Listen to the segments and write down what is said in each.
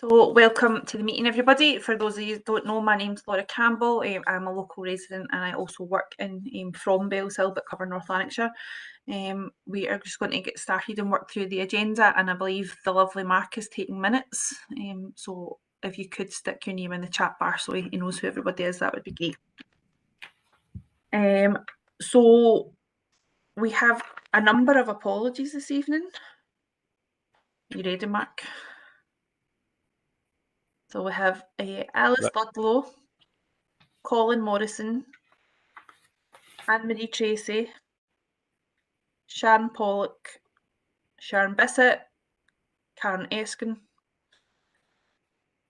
So welcome to the meeting, everybody. For those of you who don't know, my name's Laura Campbell. I'm a local resident and I also work from Bellshill but cover North Lanarkshire. We are just going to get started and work through the agenda, and I believe the lovely Mark is taking minutes. So if you could stick your name in the chat bar so he knows who everybody is, that would be great. So we have a number of apologies this evening. You ready, Mark? So we have Alice Ludlow, Colin Morrison, Anne-Marie Tracy, Sharon Pollock, Sharon Bissett, Karen Eskin,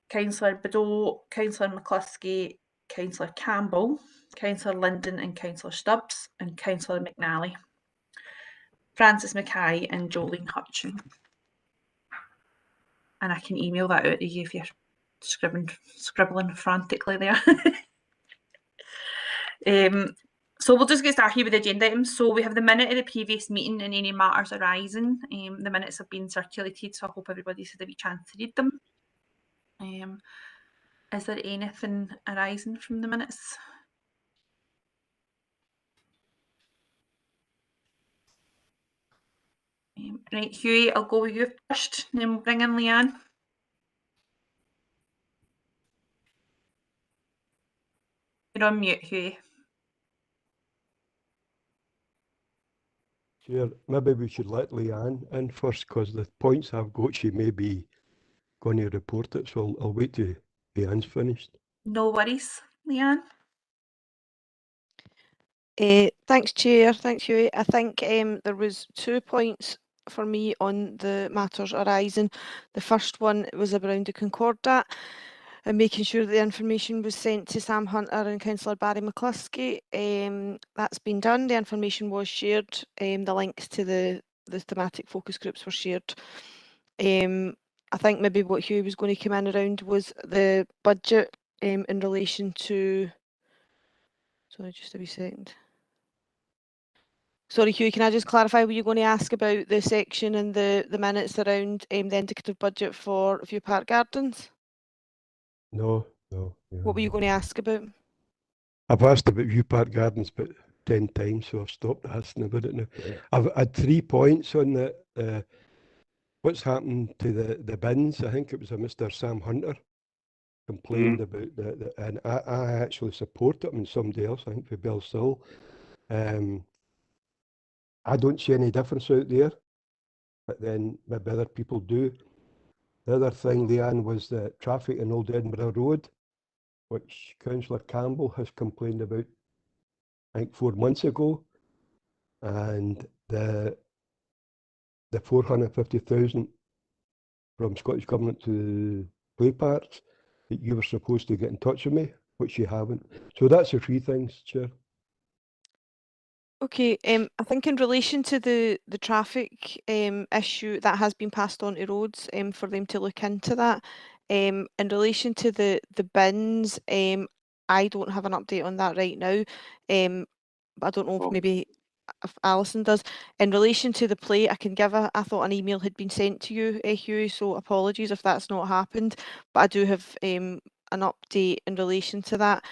Councillor Biddle, Councillor McCluskey, Councillor Campbell, Councillor Linden and Councillor Stubbs, and Councillor McNally, Frances Mackay and Jolene Hutchin. And I can email that out to you if you're scribbling frantically there. So we'll just get started with the agenda items. So we have the minute of the previous meeting and any matters arising. The minutes have been circulated, so I hope everybody's had a wee chance to read them. Is there anything arising from the minutes? Right, Hughie, I'll go with you first, and then we'll bring in Leanne. You're on mute, Hughie. Chair, maybe we should let Leanne in first, because the points I've got, she may be going to report it, so I'll wait till Leanne's finished. No worries, Leanne. Thanks, Chair. Thanks, Hughie. I think there was 2 points for me on the matters arising. The first one was around the Concordat and making sure the information was sent to Sam Hunter and Councillor Barry McCluskey. That's been done. The information was shared. The links to the thematic focus groups were shared. I think maybe what Hughie was going to come in around was the budget in relation to... Sorry, just a wee second. Sorry, Hugh, can I just clarify, were you going to ask about the section and the minutes around the indicative budget for View Park Gardens? No. What were you going to ask about? I've asked about View Park Gardens about 10 times, so I've stopped asking about it now. I've had 3 points on the what's happened to the bins. I think it was a Mr. Sam Hunter complained about and I actually support it, and somebody else, I think for Bellshill. I don't see any difference out there, but then maybe other people do. The other thing, Leanne, was the traffic in Old Edinburgh Road, which Councillor Campbell has complained about, I think 4 months ago, and the 450,000 from Scottish Government to play parks that you were supposed to get in touch with me, which you haven't. So that's the 3 things, Chair. Okay, I think in relation to the traffic issue, that has been passed on to roads for them to look into that. In relation to the bins, I don't have an update on that right now. But I don't know if maybe if Alison does. In relation to the plate, I can give I thought an email had been sent to you, Hugh, so apologies if that's not happened, but I do have an update in relation to that.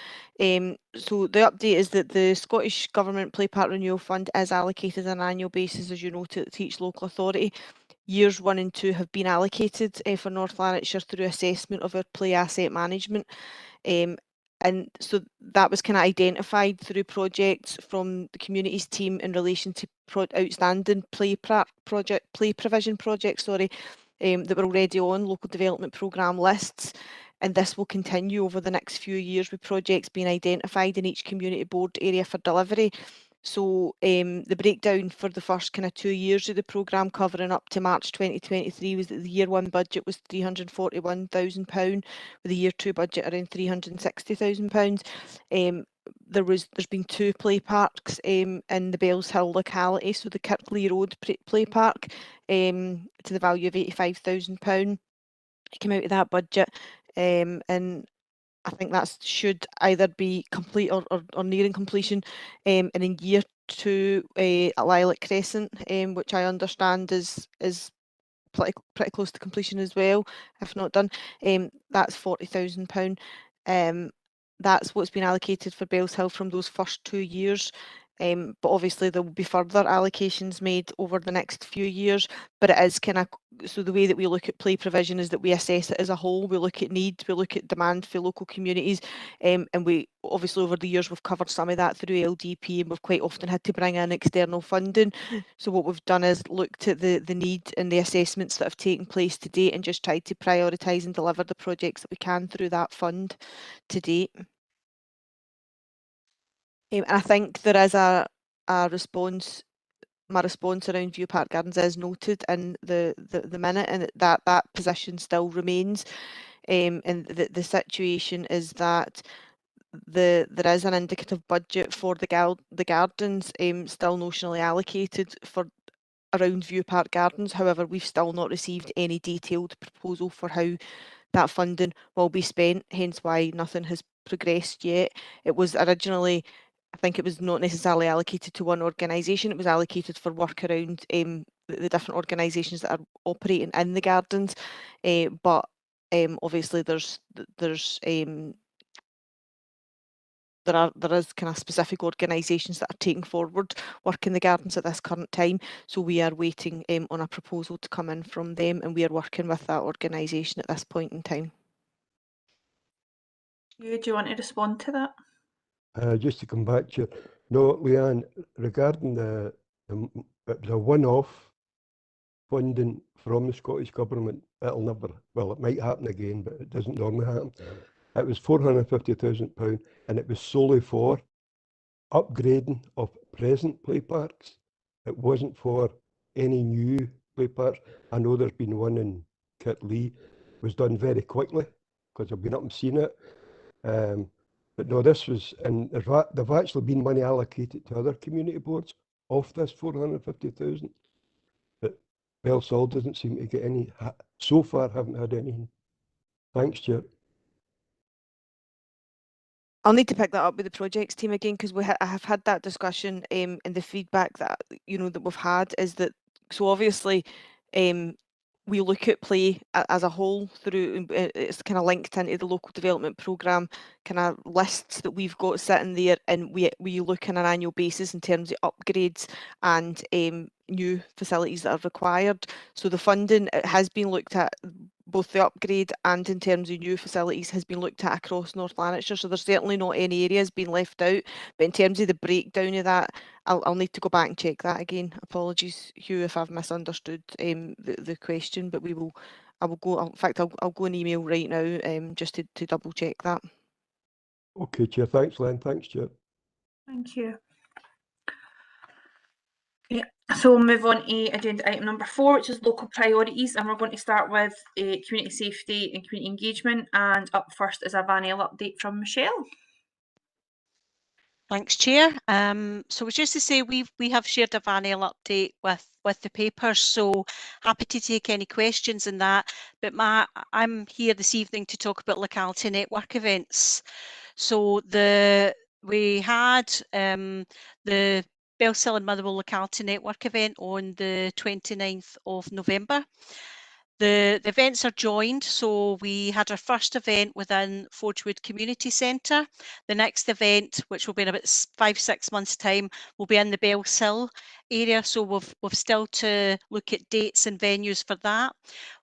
So the update is that the Scottish Government Play Park Renewal Fund is allocated on an annual basis, as you know, to each local authority. Years 1 and 2 have been allocated for North Lanarkshire through assessment of our play asset management. And so that was kind of identified through projects from the communities team in relation to outstanding play provision projects, that were already on local development programme lists. And this will continue over the next few years with projects being identified in each community board area for delivery. So the breakdown for the first kind of 2 years of the programme, covering up to March 2023, was that the year 1 budget was £341,000, with the year 2 budget around £360,000. There's been 2 play parks in the Bellshill locality, so the Kirkley Road play park to the value of £85,000 came out of that budget, and I think that should either be complete or nearing completion. And in year 2 at Lilac Crescent, which I understand is pretty close to completion as well, if not done. That's £40,000. That's what's been allocated for Bellshill from those first 2 years. But obviously there will be further allocations made over the next few years, but it is kind of, so the way that we look at play provision is that we assess it as a whole. We look at need, we look at demand for local communities, and we obviously over the years we've covered some of that through LDP, and we've quite often had to bring in external funding. So what we've done is looked at the need and the assessments that have taken place to date and just tried to prioritise and deliver the projects that we can through that fund to date. And I think there is a response, my response around View Park Gardens is noted in the minute, and that position still remains. And the situation is that there is an indicative budget for the gardens still notionally allocated for around View Park Gardens. However, we've still not received any detailed proposal for how that funding will be spent, hence why nothing has progressed yet. It was originally, I think it was not necessarily allocated to one organisation, it was allocated for work around the different organisations that are operating in the gardens, but obviously there is kind of specific organisations that are taking forward work in the gardens at this current time, so we are waiting on a proposal to come in from them, and we are working with that organisation at this point in time. Do you want to respond to that? Just to come back to you, no, Leanne, regarding it was a one-off funding from the Scottish Government. It'll never, well, it might happen again, but it doesn't normally happen. It was £450,000, and it was solely for upgrading of present play parks. It wasn't for any new play parks. I know there's been one in Kitlee, was done very quickly because I've been up and seen it. But no, this was, and there've actually been money allocated to other community boards off this 450,000. But Bellshill doesn't seem to get any, so far haven't had anything. Thanks, Chair. I'll need to pick that up with the projects team again, because I have had that discussion, and the feedback that that we've had is that, so obviously we look at play as a whole through, it's kind of linked into the local development programme kind of lists that we've got sitting there, and we look on an annual basis in terms of upgrades and new facilities that are required. So the funding has been looked at, both the upgrade and in terms of new facilities has been looked at across North Lanarkshire, so there's certainly not any areas being left out, but in terms of the breakdown of that, I'll need to go back and check that again. Apologies, Hugh, if I've misunderstood the question, but I will go, in fact I'll go and email right now just to double check that. Okay, Chair. Thanks, Len. Thanks, Chair. Thank you. Yeah, so we'll move on to agenda item number 4, which is local priorities, and we're going to start with community safety and community engagement, and up first is a Vanel update from Michelle. Thanks, Chair. So just to say, we have shared a Vanel update with the papers, so happy to take any questions in that. But I'm here this evening to talk about locality network events. So we had the Bellshill and Motherwell Locality Network event on the 29th of November. The events are joined, so we had our first event within Forgewood Community Centre. The next event, which will be in about 5-6 months' time, will be in the Bellshill area, so we've still to look at dates and venues for that.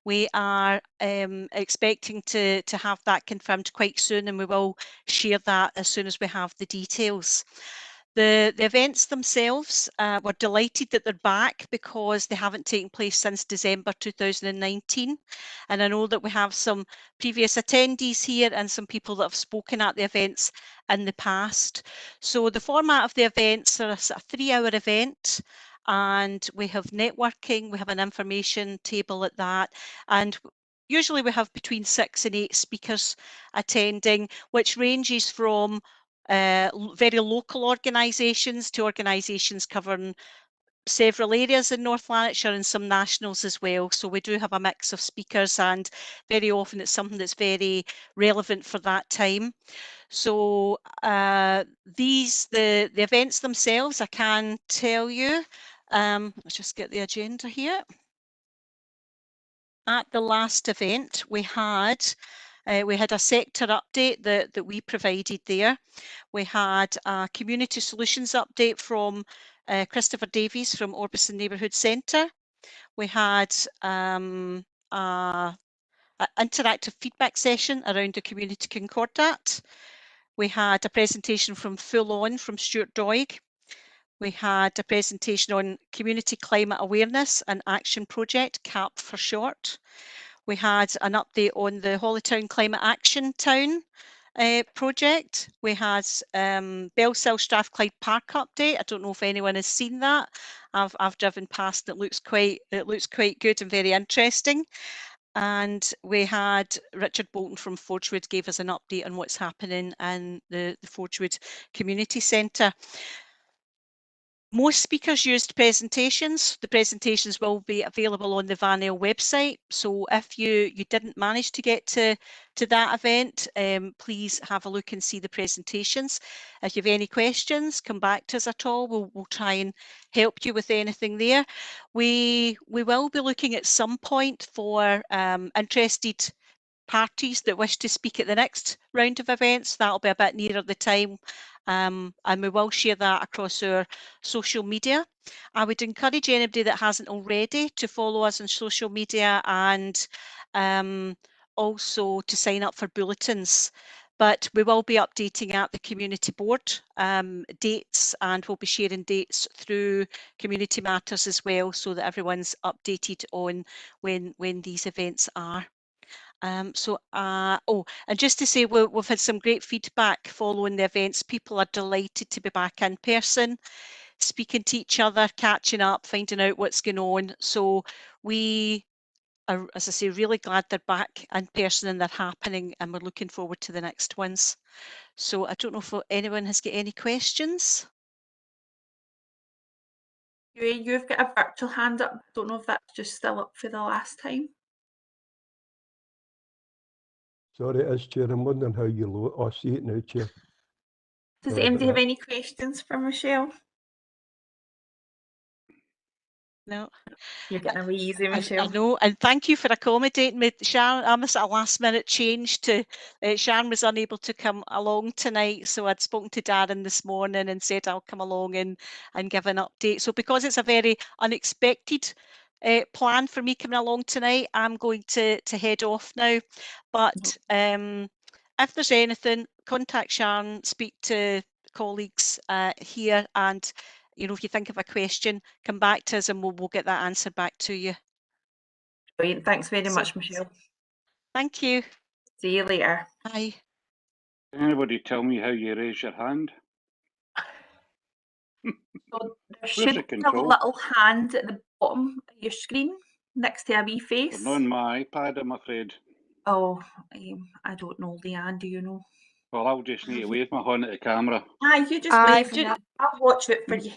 We are expecting to have that confirmed quite soon, and we will share that as soon as we have the details. The events themselves, we're delighted that they're back because they haven't taken place since December 2019. And I know that we have some previous attendees here and some people that have spoken at the events in the past. So the format of the events are a 3-hour event, and we have networking, we have an information table at that, and usually we have between 6 and 8 speakers attending, which ranges from very local organisations to organisations covering several areas in North Lanarkshire and some nationals as well. So we do have a mix of speakers, and very often it's something that's very relevant for that time. So the events themselves, I can tell you, let's just get the agenda here. at the last event, we had a sector update that we provided there. We had a community solutions update from Christopher Davies from Orbison Neighbourhood Centre. We had an interactive feedback session around the Community Concordat. We had a presentation from Full On from Stuart Doig. We had a presentation on Community Climate Awareness and Action Project, CAP for short. We had an update on the Hollytown Climate Action Town project. We had Bellshill Strathclyde Park update. I don't know if anyone has seen that. I've driven past. It looks quite good and very interesting. And we had Richard Bolton from Forgewood gave us an update on what's happening in the Forgewood Community Centre. Most speakers used presentations. The presentations will be available on the VANEL website. So if you didn't manage to get to that event, please have a look and see the presentations. If you have any questions, come back to us at all. We'll try and help you with anything there. We will be looking at some point for interested parties that wish to speak at the next round of events. That'll be a bit nearer the time. And we will share that across our social media. I would encourage anybody that hasn't already to follow us on social media and also to sign up for bulletins. But we will be updating at the community board dates, and we'll be sharing dates through Community Matters as well, so that everyone's updated on when these events are. And just to say, we've had some great feedback following the events. People are delighted to be back in person, speaking to each other, catching up, finding out what's going on. So we are, as I say, really glad they're back in person and they're happening, and we're looking forward to the next ones. So I don't know if anyone has got any questions. You've got a virtual hand up. Don't know if that's just still up for the last time. Sorry, it is, Chair. I'm wondering how you load. Oh, I see it now, Chair. Does Sorry anybody about have any questions for Michelle? No. You're getting away easy, Michelle. I know, and thank you for accommodating me, Sharon. I missed a last minute change to Sharon was unable to come along tonight, so I'd spoken to Darren this morning and said I'll come along and give an update. So because it's a very unexpected plan for me coming along tonight, I'm going to head off now. But if there's anything, contact Sharon, speak to colleagues here, and you know, if you think of a question, come back to us and we'll get that answer back to you. Brilliant. Thanks very much, Michelle. Thank you. See you later. Bye. Can anybody tell me how you raise your hand? So there Where's should the be a control? little hand at the bottom of your screen next to a wee face. Well, not on my iPad, I'm afraid. Oh, I don't know, Leanne, do you know? Well, I'll just need to wave my hand at the camera. You just wave and I'll watch it for you.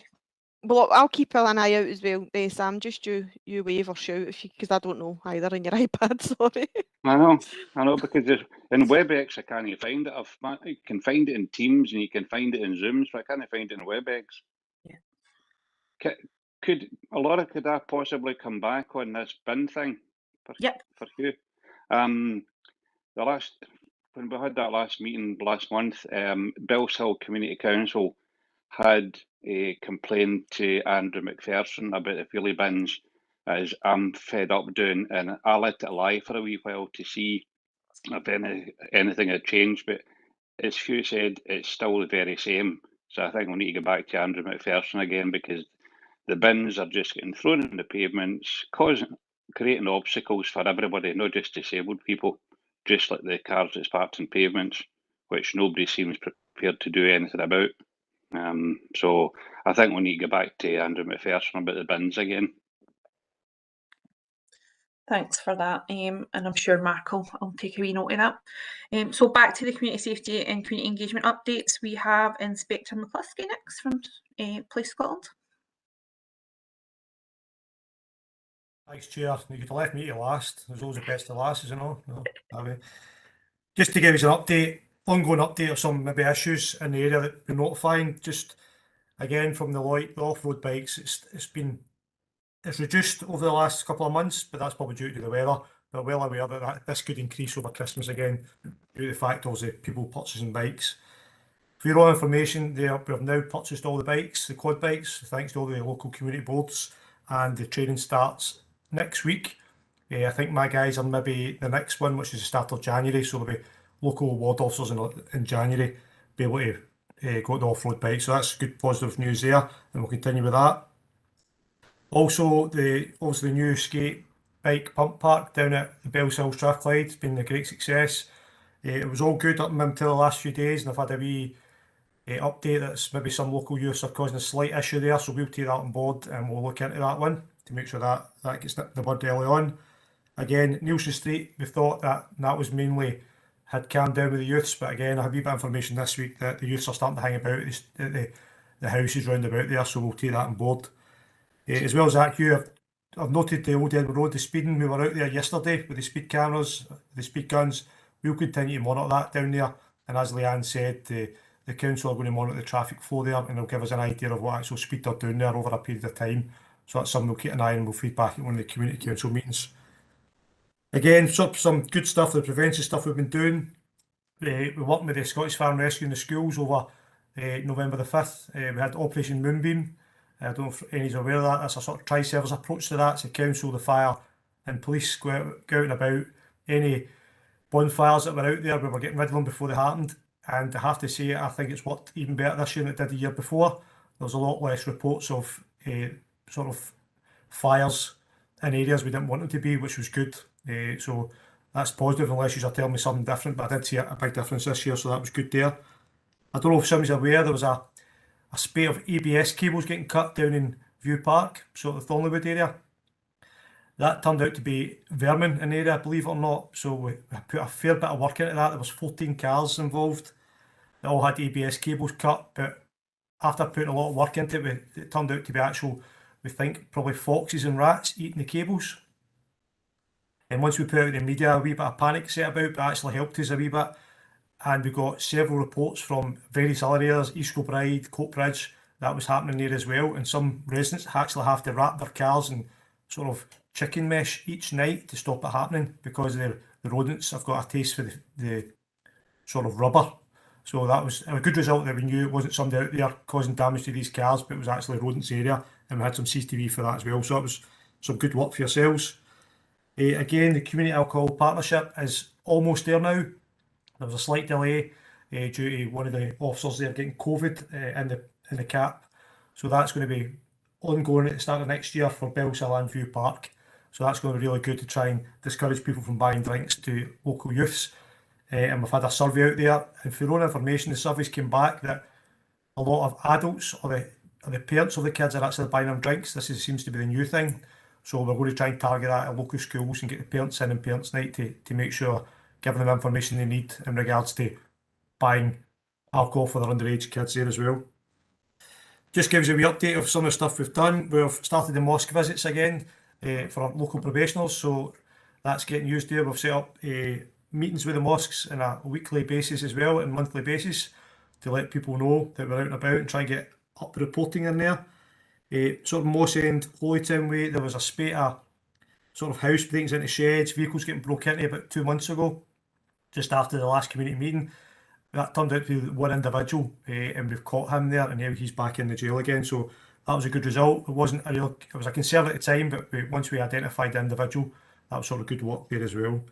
Well, I'll keep an eye out as well, Sam. Just you wave or shout if you, because I don't know either on your iPad. Sorry. I know, because in WebEx I can't find it. You can find it in Teams and you can find it in Zooms, but I can't find it in WebEx. Yeah. Could I possibly come back on this bin thing for you? When we had that last meeting last month, Bellshill Community Council had complained to Andrew McPherson about the wheelie bins, as I'm fed up doing, and I let it lie for a wee while to see if anything had changed, but as Hugh said, it's still the very same. So I think we need to go back to Andrew McPherson again, because the bins are just getting thrown in the pavements, creating obstacles for everybody, not just disabled people, just like the cars that's parked in pavements, which nobody seems prepared to do anything about. So I think we need to go back to Andrew McPherson about the bins again. Thanks for that, and I'm sure Mark will take a wee note of that. So back to the community safety and community engagement updates. We have Inspector McCluskey next from Police Scotland. Thanks, Chair. You could have left me to last. There's always the best to last, as you know. Just to give us an update, ongoing update of some maybe issues in the area that we're notifying. Just again from the off-road bikes, it's reduced over the last couple of months, but that's probably due to the weather. We're well aware that this could increase over Christmas again due to the fact of the people purchasing bikes. For your own information, we have now purchased all the bikes, the quad bikes, thanks to all the local community boards, and the training starts next week. I think my guys are maybe the next one, which is the start of January, so there'll be local ward officers in January be able to go to off-road bikes. So that's good positive news there, and we'll continue with that. Also, the new skate bike pump park down at the Bellshill Strathclyde has been a great success. It was all good up until the last few days, and I've had a wee update that's maybe some local youths are causing a slight issue there, so we'll take that on board and we'll look into that one to make sure that gets nipped in the bud early on. Again, Nielsen Street, we thought that was mainly had calmed down with the youths, but again, I have a wee bit of information this week that the youths are starting to hang about the houses round about there, so we'll take that on board. As well as that, Hugh, I've noted the Old Edward Road, the speeding. We were out there yesterday with the speed cameras, the speed guns. We'll continue to monitor that down there, and as Leanne said, the council are going to monitor the traffic flow there, and they'll give us an idea of what actual speed they're doing there over a period of time. So that's something we'll keep an eye on and we'll feed back at one of the community council meetings. Again, some good stuff, the prevention stuff we've been doing. We're working with the Scottish Fire and Rescue in the schools over November the 5th. We had Operation Moonbeam. I don't know if anyone's aware of that. That's a sort of tri-service approach to that. It's the council, the fire and police go out and about. Any bonfires that were out there, we were getting rid of them before they happened. And I have to say, I think it's worked even better this year than it did the year before. There was a lot less reports of sort of fires in areas we didn't want them to be, which was good. So that's positive, unless you're telling me something different. But I did see a big difference this year, so that was good there. I don't know if somebody's aware, there was a spate of ABS cables getting cut down in View Park, so the Thornleywood area. That turned out to be vermin in the area, believe it or not. So we put a fair bit of work into that. There was 14 cars involved. They all had ABS cables cut, but after putting a lot of work into it, it turned out to be actual, we think, probably foxes and rats eating the cables. And once we put out in the media, a wee bit of panic set about, but actually helped us a wee bit. And we got several reports from various other areas, East Kilbride, Coatbridge, that was happening there as well. And some residents actually have to wrap their cars in sort of chicken mesh each night to stop it happening, because the rodents have got a taste for the sort of rubber. So that was a good result that we knew it wasn't somebody out there causing damage to these cars, but it was actually rodents area, and we had some CCTV for that as well. So it was some good work for yourselves. Again, the Community Alcohol Partnership is almost there now. There was a slight delay due to one of the officers there getting COVID in the cap. So that's going to be ongoing at the start of next year for Bellshill and View Park. So that's going to be really good to try and discourage people from buying drinks to local youths. And we've had a survey out there, and for your own information, the surveys came back that a lot of adults or the parents of the kids are actually buying them drinks. This seems to be the new thing. So we're going to try and target that at local schools and get the parents in and parents' night to make sure, giving them information they need in regards to buying alcohol for their underage kids there as well. Just gives you a wee update of some of the stuff we've done. We've started the mosque visits again for our local probationers, so that's getting used there. We've set up meetings with the mosques on a weekly basis as well and monthly basis to let people know that we're out and about and try and get up the reporting in there. Sort of Moss End, Holytown Way, there was a spate of sort of house breakings into sheds, vehicles getting broke into about 2 months ago, just after the last community meeting. That turned out to be one individual, and we've caught him there, and now he's back in the jail again. So that was a good result. It was a concern at the time, but once we identified the individual, that was sort of good work there as well.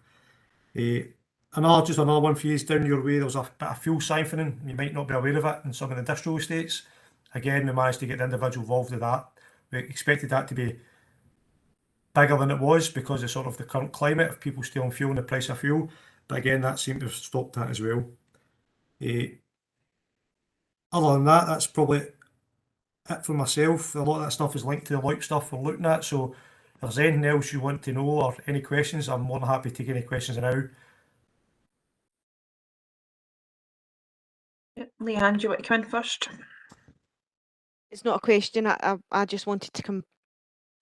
Another one for you is down your way. There was a bit of fuel siphoning. You might not be aware of it in some of the industrial estates. Again, we managed to get the individual involved with that. We expected that to be bigger than it was because of sort of the current climate of people stealing fuel and the price of fuel. But again, that seemed to have stopped that as well. Other than that, that's probably it for myself. A lot of that stuff is linked to the LOIP stuff we're looking at. So if there's anything else you want to know or any questions, I'm more than happy to take any questions now. Leanne, do you want to come in first? It's not a question. I just wanted to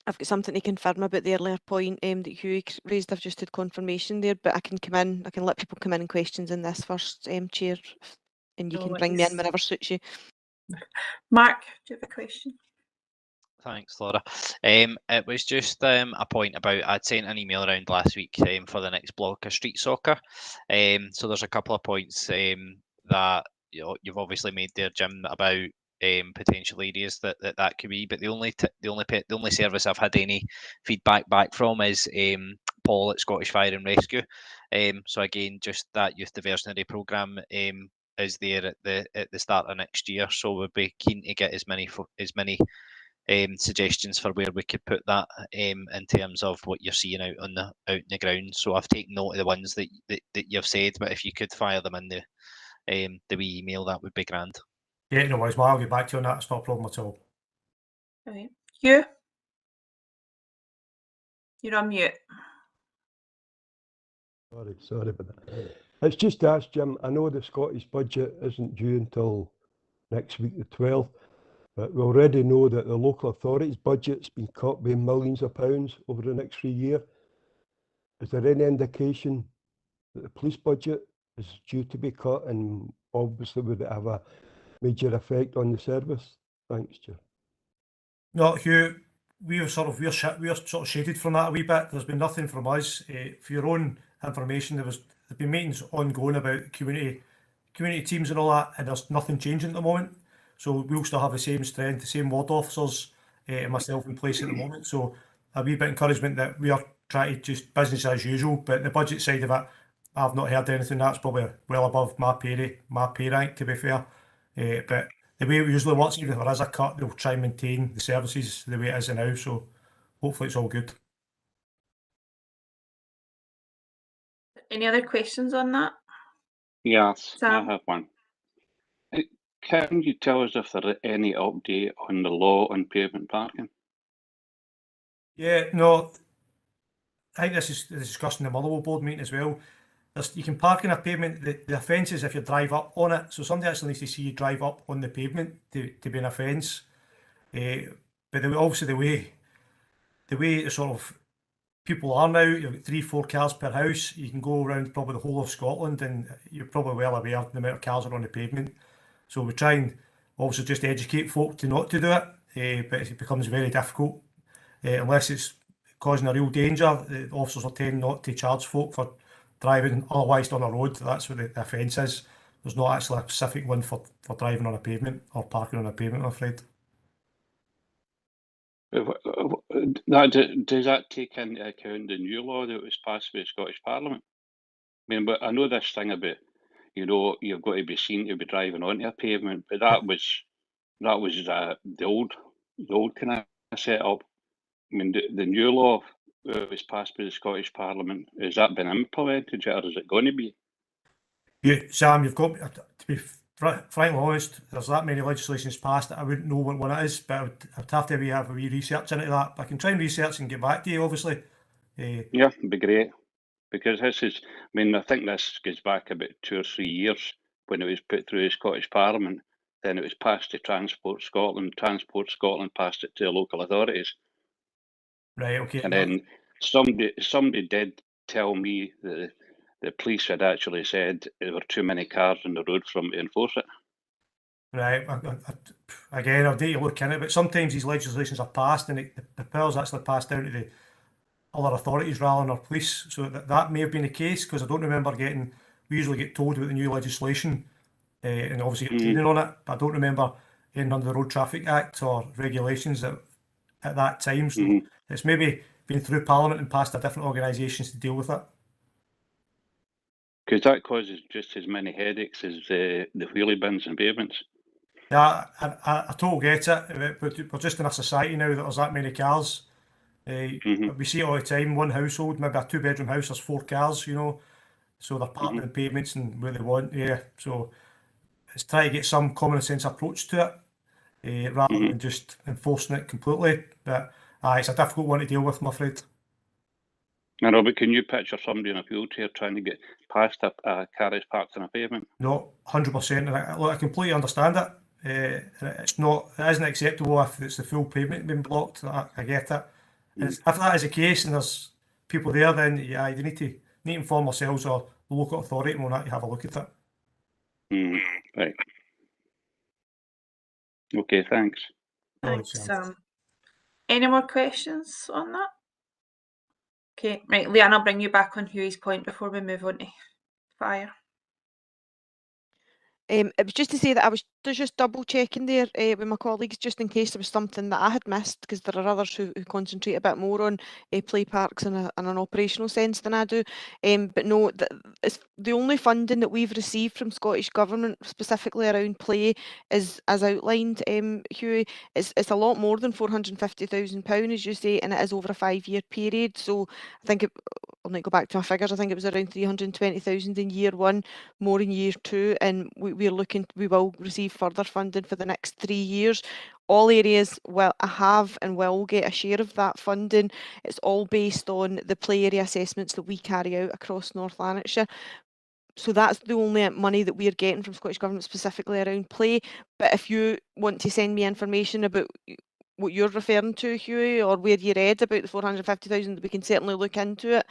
I've got something to confirm about the earlier point that Hugh raised. I've just had confirmation there, but I can come in. I can let people come in and questions in this first, Chair, and you can bring me in whenever suits you. Mark, do you have a question? Thanks, Laura. It was just a point about, I'd sent an email around last week for the next block of street soccer. So there's a couple of points that you've obviously made there, Jim, about potential areas that could be. But the only service I've had any feedback back from is Paul at Scottish Fire and Rescue. So again, just that youth diversionary programme is there at the start of next year. So we'd be keen to get as many suggestions for where we could put that in terms of what you're seeing out in the ground. So I've taken note of the ones that you've said, but if you could fire them in the wee email, that would be grand. Yeah, no worries, I'll get back to you on that. It's not a problem at all. Right. Hugh? You're on mute. Sorry about that. It's just to ask Jim, I know the Scottish budget isn't due until next week, the 12th, but we already know that the local authorities' budget's been cut by millions of pounds over the next 3 years. Is there any indication that the police budget is due to be cut, and obviously would it have a major effect on the service? Thanks, Chair. No, Hugh, we're sort of shaded from that a wee bit. There's been nothing from us. For your own information, there's been meetings ongoing about community teams and all that, and there's nothing changing at the moment. So we'll still have the same strength, the same ward officers, and myself in place at the moment. So a wee bit of encouragement that we are trying to just business as usual. But the budget side of it, I've not heard anything. That's probably well above my pay rank, to be fair. But the way it usually works, even if there is a cut, they'll try and maintain the services the way it is now. So hopefully it's all good. Any other questions on that? Yes, Sam? I have one. Can you tell us if there is any update on the law on pavement parking? Yeah, no, I think this is discussed in the Motherwell board meeting as well. You can park in a pavement. The offence is if you drive up on it. So somebody actually needs to see you drive up on the pavement to be an offence. But obviously the way sort of people are now, you've got 3-4 cars per house. You can go around probably the whole of Scotland, and you're probably well aware of the amount of cars are on the pavement. So we try and obviously just educate folk to not to do it, but it becomes very difficult unless it's causing a real danger. The officers will tend not to charge folk for driving otherwise on a road. That's what the offence is. There's not actually a specific one for driving on a pavement or parking on a pavement, I'm afraid. Does that take into account the new law that was passed by the Scottish Parliament? I mean, but I know this thing about, you've got to be seen to be driving onto a pavement, but that was the old kind of setup. I mean, the new law that was passed by the Scottish Parliament, has that been implemented yet, or is it going to be? Yeah, Sam, you've got to be frankly honest. There's that many legislations passed that I wouldn't know what one it is, but I'd have to have a wee research into that. But I can try and research and get back to you, obviously. Yeah, it'd be great, because this is, I mean, I think this goes back about 2 or 3 years when it was put through the Scottish Parliament. Then it was passed to Transport Scotland. Transport Scotland passed it to the local authorities. Right, okay. And then somebody did tell me that the police had actually said there were too many cars on the road for them to enforce it. Right, again, I'll need to look into it, but sometimes these legislations are passed and the power's actually passed down to the other authorities rather than our police. So that may have been the case, because I don't remember we usually get told about the new legislation and obviously get training on it, but I don't remember anything under the Road Traffic Act or regulations at that time. So it's maybe been through Parliament and passed to different organisations to deal with it. Because that causes just as many headaches as the wheelie bins and pavements. Yeah, I totally get it, but we're just in a society now that there's that many cars. We see it all the time. One household, maybe a 2-bedroom house, there's 4 cars, so they're parking on pavements and where they want. Yeah, so it's trying to get some common sense approach to it rather than just enforcing it completely. But it's a difficult one to deal with, I'm afraid. I know, but can you picture somebody in a wheelchair trying to get past a car that's parked on a pavement? No, 100%. And I completely understand it. It isn't acceptable if it's the full pavement being blocked. I get it. And if that is the case and there's people there, then yeah, you need to inform ourselves or the local authority, and we'll have to have a look at it. Right. Okay, thanks. Thanks, Sam. Any more questions on that? Okay, right, Leanne, I'll bring you back on Hughie's point before we move on to fire. It was just to say that I was just double checking there with my colleagues, just in case there was something that I had missed, because there are others who concentrate a bit more on play parks in an operational sense than I do. But no, it's the only funding that we've received from Scottish Government specifically around play is, as outlined, Hughie, it's a lot more than £450,000, as you say, and it is over a 5-year period. So I think I'll not go back to my figures. I think it was around 320,000 in year one, more in year two, and we will receive further funding for the next 3 years. All areas have and will get a share of that funding. It's all based on the play area assessments that we carry out across North Lanarkshire. So that's the only money that we're getting from Scottish Government specifically around play. But if you want to send me information about what you're referring to, Hughie, or where you read about the 450,000, we can certainly look into it.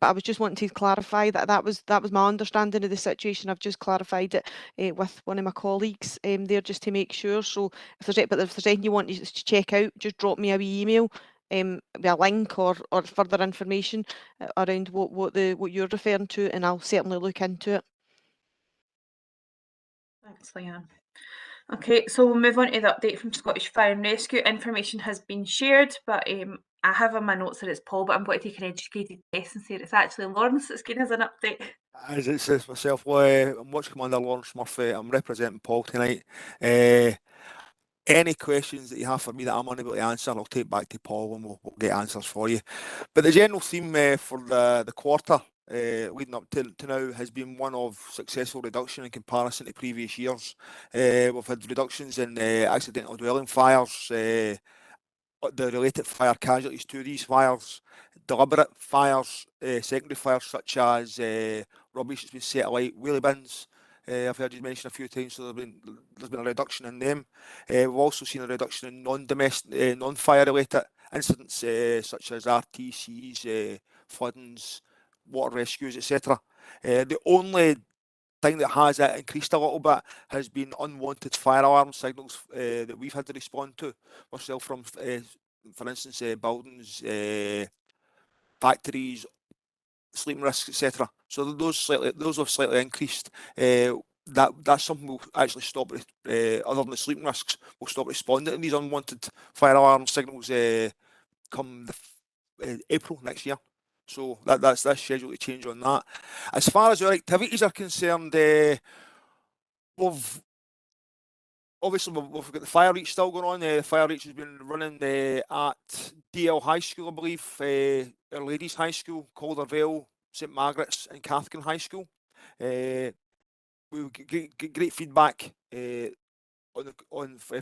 But I was just wanting to clarify that was my understanding of the situation. I've just clarified it with one of my colleagues there, just to make sure. So if there's anything you want to check out, just drop me a wee email with a link or further information around what you're referring to, and I'll certainly look into it. Thanks, Leanne. Okay, so we'll move on to the update from Scottish Fire and Rescue. Information has been shared, but I have in my notes that it's Paul, but I'm going to take an educated guess and say it's actually Lawrence that's giving us an update. As it says myself, I'm Watch Commander Lawrence Murphy. I'm representing Paul tonight. Any questions that you have for me that I'm unable to answer, I'll take back to Paul and we'll get answers for you. But the general theme for the quarter leading up to now has been one of successful reduction in comparison to previous years. We've had reductions in accidental dwelling fires, the related fire casualties to these fires, deliberate fires, secondary fires such as rubbish that's been set alight, wheelie bins. I've heard you mention a few times, so there's been a reduction in them. We've also seen a reduction in non-domestic, non-fire related incidents such as RTCs, floodings, water rescues, etc. The only thing that has increased a little bit has been unwanted fire alarm signals that we've had to respond to ourselves from, for instance, buildings, factories, sleeping risks, etc. So those have slightly increased. That's something we'll actually stop. Other than the sleeping risks, we'll stop responding to these unwanted fire alarm signals come April next year. So that's scheduled to change on that. As far as our activities are concerned, we've got the fire reach still going on. The fire reach has been running at DL High School, I believe, Our Ladies High School, Caldervale, St Margaret's, and Cathkin High School. We get great feedback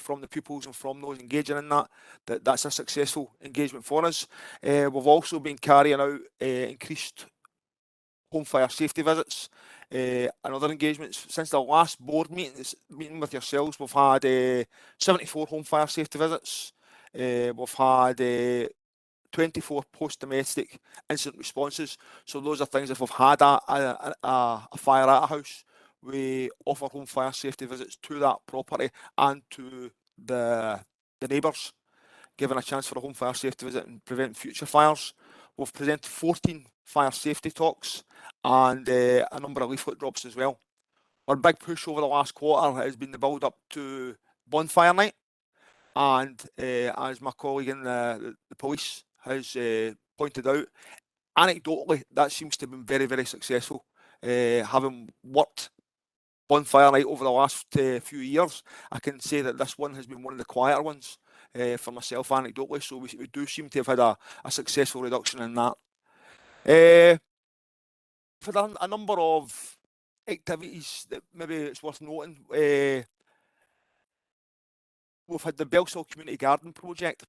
from the pupils and from those engaging in that's a successful engagement for us. We've also been carrying out increased home fire safety visits and other engagements. Since the last board meeting with yourselves, we've had 74 home fire safety visits. We've had 24 post-domestic incident responses. So those are things, if we've had a fire at a house, we offer home fire safety visits to that property and to the neighbours, giving a chance for a home fire safety visit and prevent future fires. We've presented 14 fire safety talks and a number of leaflet drops as well. Our big push over the last quarter has been the build up to bonfire night, and as my colleague in the police has pointed out, anecdotally that seems to have been very, very successful. Having worked bonfire night over the last few years, I can say that this one has been one of the quieter ones for myself anecdotally, so we do seem to have had a successful reduction in that. We've had a number of activities that maybe it's worth noting. We've had the Bellshill Community Garden project,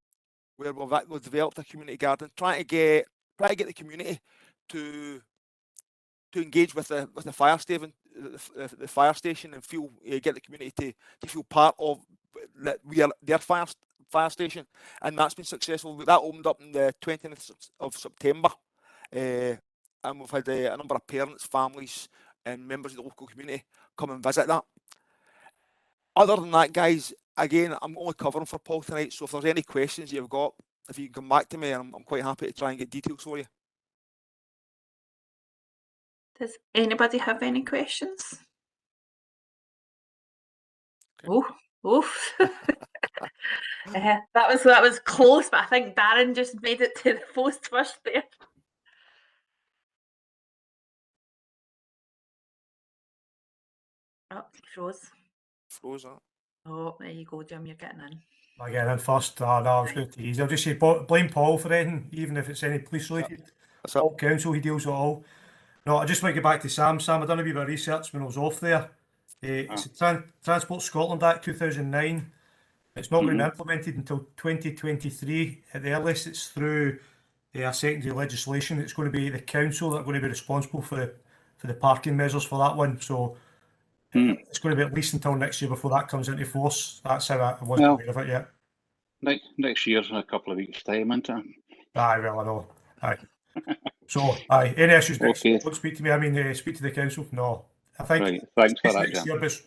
where we've developed a community garden, trying to get the community to engage with the fire station, the fire station, and get the community to feel part of that we are their fire station, and that's been successful. That opened up on the 20th of September, and we've had a number of parents, families, and members of the local community come and visit that. Other than that, guys, again, I'm only covering for Paul tonight, so if there's any questions you've got, if you can come back to me, and I'm quite happy to try and get details for you. Does anybody have any questions? Oh, oof. That was close, but I think Darren just made it to the post first there. Oh, he froze. Froze that. Oh, there you go, Jim. You're getting in. I get in first. No, I was going to tease. I'll just say blame Paul for anything, even if it's any police related. That's it. Paul Council, he deals with it all. No, I just want to get back to Sam. Sam, I done a wee bit of research when I was off there. It's the Transport Scotland Act 2009. It's not going to be implemented until 2023 at the earliest. It's through a secondary legislation. It's going to be the council that are going to be responsible for the parking measures for that one. So it's going to be at least until next year before that comes into force. That's how I wasn't aware of it yet. Next year's in a couple of weeks' time, isn't it? Aye, well, I know. Aye. So, aye, any issues next Okay. year, don't speak to me. I mean, speak to the council. No, I think Right, thanks for it's that, next Jim. year, but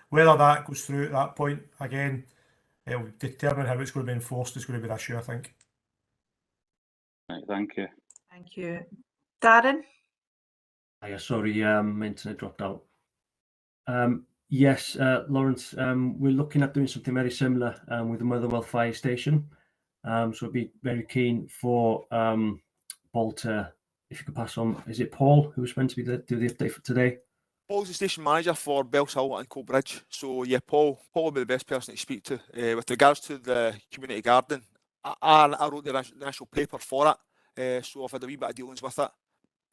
whether that goes through at that point, again, it'll determine how it's going to be enforced. It's going to be this year, I think. Right, thank you. Thank you. Darren? Hiya, sorry, my internet dropped out. Yes, Lawrence, we're looking at doing something very similar with the Motherwell Fire Station. So I'd be very keen for Paul to, if you could pass on, is it Paul who was meant to be do the update for today? Paul's the station manager for Bellshill and Coatbridge. So yeah, Paul will be the best person to speak to. With regards to the community garden, I wrote the initial paper for it. So I've had a wee bit of dealings with it.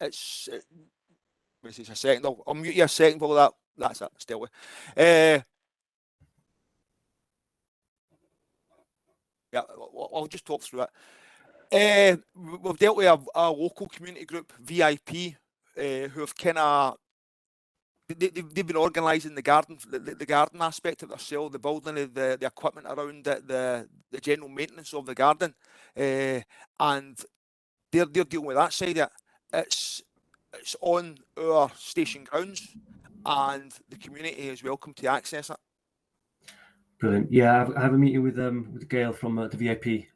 It's a second. I'll mute you a second, Paul. That's it. Stay away. Yeah, I'll just talk through it. We've dealt with a local community group, VIP, who have kind of they've been organising the garden aspect of themselves, the building of the equipment around it, the general maintenance of the garden, and they're dealing with that side of it. It's on our station grounds, and the community is welcome to access it. Brilliant. Yeah, I have a meeting with Gail from the VIP.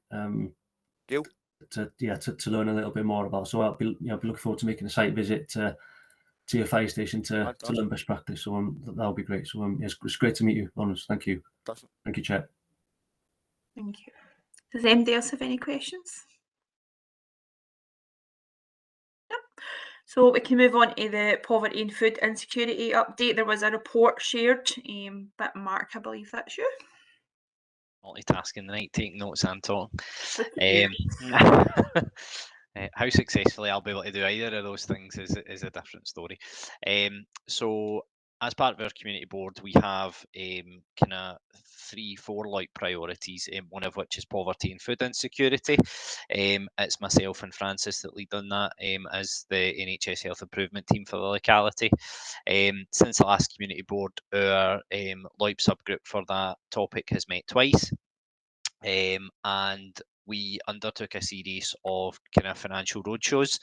Gail? To learn a little bit more about. So I'll be looking forward to making a site visit to your fire station to learn best practice. So that'll be great. So it's great to meet you, Lawrence. Thank you. Thank you, Chair. Thank you. Does anybody else have any questions? No. So we can move on to the poverty and food insecurity update. There was a report shared, but Mark, I believe that's you. Multitasking tonight, taking notes and talking. How successfully I'll be able to do either of those things is a different story. So as part of our community board, we have kind of 3-4 like priorities, one of which is poverty and food insecurity. It's myself and Francis that lead on that as the NHS Health Improvement Team for the locality. Since the last community board, our LOIP subgroup for that topic has met twice. And we undertook a series of kind of financial roadshows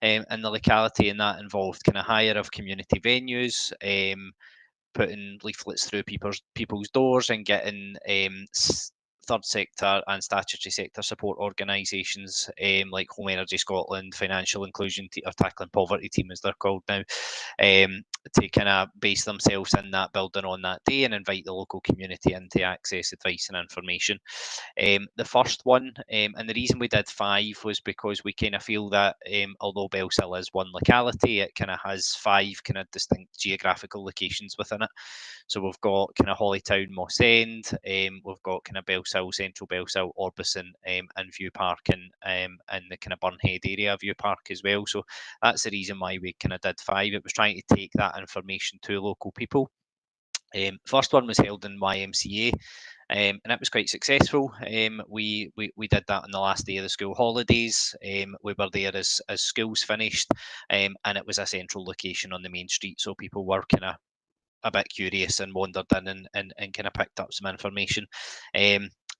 in the locality, and that involved kind of hire of community venues, putting leaflets through people's doors and getting third sector and statutory sector support organisations like Home Energy Scotland, Financial Inclusion or Tackling Poverty Team as they're called now, to kind of base themselves in that building on that day and invite the local community in to access advice and information. The first one, and the reason we did 5 was because we kind of feel that although Bellshill is one locality, it kind of has 5 kind of distinct geographical locations within it. So we've got kind of Hollytown, Moss End, we've got kind of Bellshill, Central Bellshill, Orbison, and View Park, and the kind of Burnhead area, View Park as well. So that's the reason why we kind of did 5. It was trying to take that information to local people. First one was held in YMCA. And it was quite successful. We did that on the last day of the school holidays. We were there as schools finished, and it was a central location on the main street, so people were kind of a bit curious and wandered in and kind of picked up some information.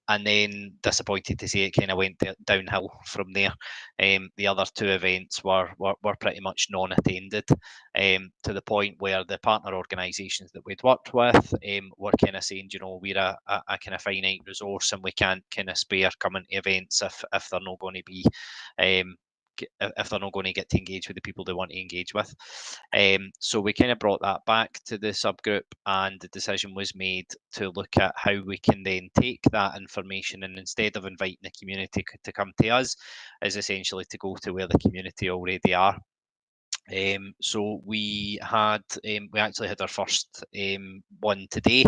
and then disappointed to see it kind of went downhill from there. The other two events were pretty much non-attended, to the point where the partner organisations that we'd worked with were kind of saying, you know, we're a kind of finite resource and we can't kind of spare coming to events if they're not going to be if they're not going to get to engage with the people they want to engage with. So we kind of brought that back to the subgroup, and the decision was made to look at how we can then take that information, and instead of inviting the community to come to us, is essentially to go to where the community already are. So we actually had our first one today,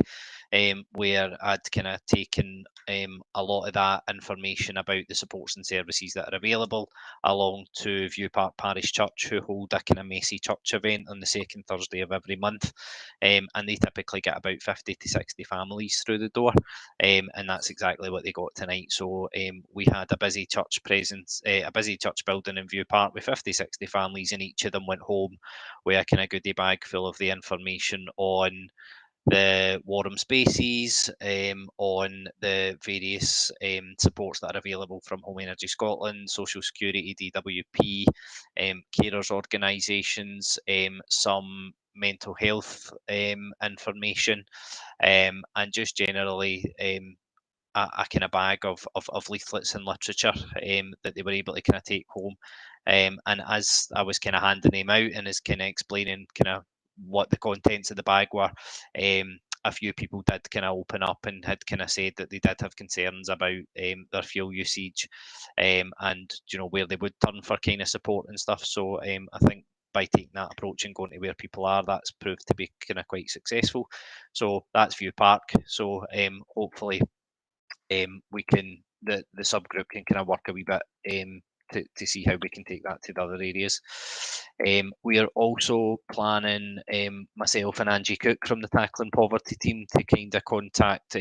where I'd kind of taken a lot of that information about the supports and services that are available along to View Park Parish Church, who hold a kind of Macy Church event on the second Thursday of every month, and they typically get about 50 to 60 families through the door, and that's exactly what they got tonight. So we had a busy church presence, a busy church building in View Park with 50, 60 families, and each of them went home with a kind of goodie bag full of the information on the warm spaces, on the various supports that are available from Home Energy Scotland, Social Security, DWP, carers organisations, some mental health information, and just generally a kind of bag of leaflets and literature that they were able to kind of take home. And as I was kind of handing them out and is kind of explaining kind of what the contents of the bag were, a few people did kind of open up and had kind of said that they did have concerns about their fuel usage, and you know, where they would turn for kind of support and stuff. So I think by taking that approach and going to where people are, that's proved to be kind of quite successful. So that's View Park. So hopefully we can, the subgroup can kind of work a wee bit to see how we can take that to the other areas. We are also planning, myself and Angie Cook from the Tackling Poverty team, to kind of contact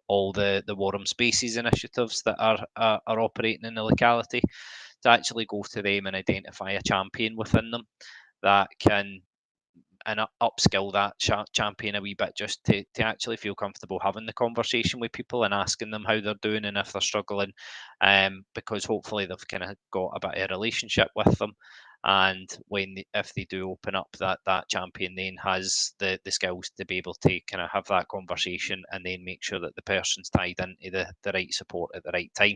all the Warm Spaces initiatives that are operating in the locality, to actually go to them and identify a champion within them that can and upskill that champion a wee bit, just to actually feel comfortable having the conversation with people and asking them how they're doing and if they're struggling, because hopefully they've kind of got a bit of a relationship with them, and if they do open up, that champion then has the skills to be able to kind of have that conversation and then make sure that the person's tied into the right support at the right time.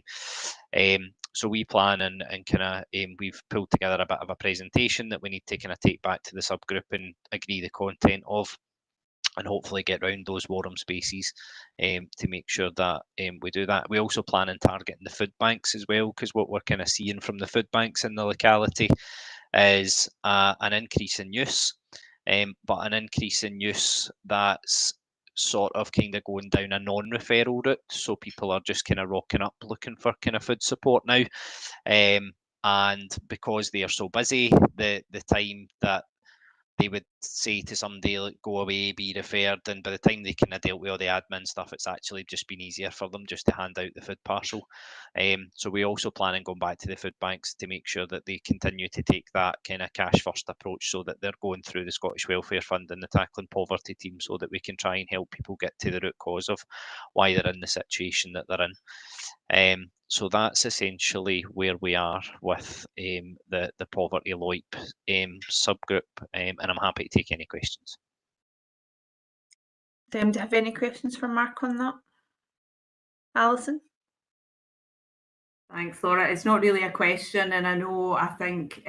So we plan and kind of we've pulled together a bit of a presentation that we need to kind of take back to the subgroup and agree the content of, and hopefully get round those warm spaces to make sure that we do that. We also plan on targeting the food banks as well, because what we're kind of seeing from the food banks in the locality is an increase in use, but an increase in use that's sort of kind of going down a non-referral route. So people are just kind of rocking up looking for kind of food support now. And because they are so busy, the time that they would say to somebody, like, go away, be referred, and by the time they kind of dealt with all the admin stuff, it's actually just been easier for them just to hand out the food parcel. So we also plan on going back to the food banks to make sure that they continue to take that kind of cash first approach, so that they're going through the Scottish Welfare Fund and the Tackling Poverty team, so that we can try and help people get to the root cause of why they're in the situation that they're in. So that's essentially where we are with the Poverty LOIP subgroup, and I'm happy to take any questions. Do you have any questions for Mark on that? Alison? Thanks, Laura. It's not really a question, and I think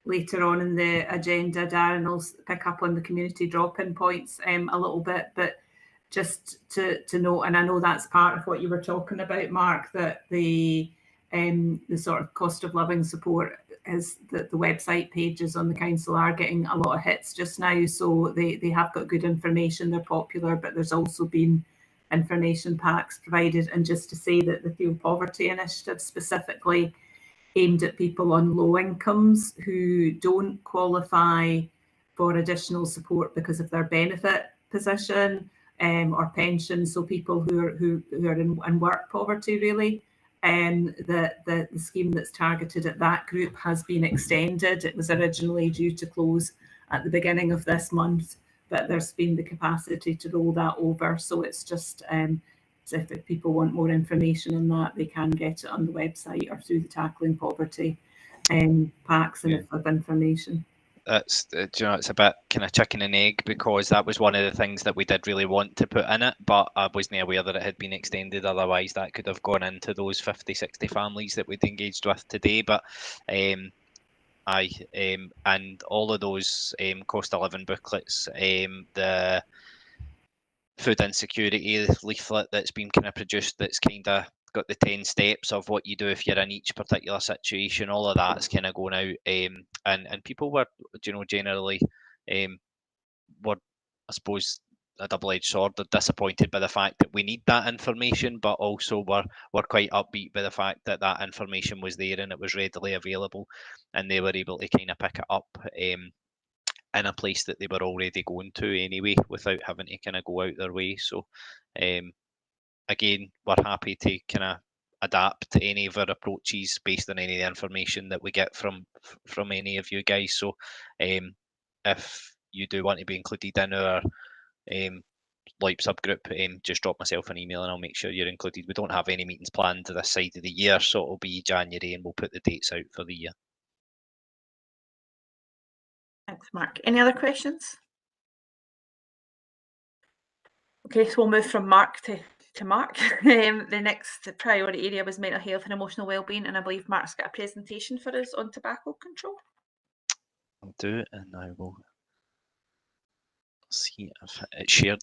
later on in the agenda, Darren will pick up on the community drop-in points a little bit, but just to note, and I know that's part of what you were talking about, Mark, that the sort of cost of living support is that the website pages on the council are getting a lot of hits just now. So they have got good information, they're popular, but there's also been information packs provided. And just to say that the Fuel Poverty Initiative specifically aimed at people on low incomes who don't qualify for additional support because of their benefit position or pension. So people who are in work poverty, really. The scheme that's targeted at that group has been extended. It was originally due to close at the beginning of this month, but there's been the capacity to roll that over. So it's just So if people want more information on that, they can get it on the website or through the Tackling Poverty packs and of information. That's it's a bit kind of chicken and egg, because that was one of the things that we did really want to put in it, but I wasn't aware that it had been extended. Otherwise that could have gone into those 50-60 families that we'd engaged with today. But and all of those cost of living booklets, the food insecurity leaflet that's been kind of produced, that's kind of got the 10 steps of what you do if you're in each particular situation, all of that's kind of going out, and people were, generally were, I suppose, a double-edged sword. They're disappointed by the fact that we need that information, but also were quite upbeat by the fact that that information was there and it was readily available, and they were able to kind of pick it up in a place that they were already going to anyway, without having to kind of go out their way. So again, we're happy to kind of adapt any of our approaches based on any of the information that we get from any of you guys. So if you do want to be included in our LoIP subgroup, just drop myself an email and I'll make sure you're included. We don't have any meetings planned to this side of the year, so it'll be January and we'll put the dates out for the year. Thanks, Mark. Any other questions? Okay, so we'll move from Mark to Mark. The next priority area was mental health and emotional wellbeing, and I believe Mark's got a presentation for us on tobacco control. I'll do it, and I will see if it's shared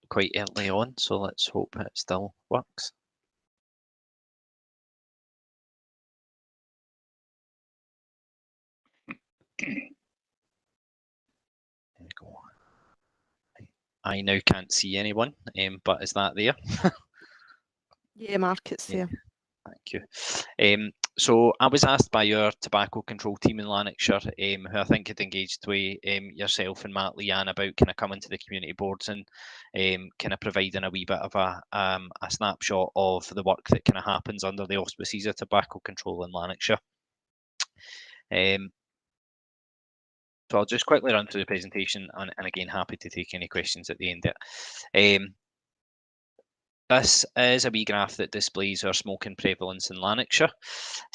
quite early on, so let's hope it still works. There we go. I now can't see anyone, but is that there? Yeah, Mark, it's there. Thank you. So I was asked by your tobacco control team in Lanarkshire, who I think had engaged with yourself and Matt Leanne, about kind of coming to the community boards and kind of providing a wee bit of a snapshot of the work that kind of happens under the auspices of tobacco control in Lanarkshire. So I'll just quickly run through the presentation, and again, happy to take any questions at the end of it. This is a wee graph that displays our smoking prevalence in Lanarkshire.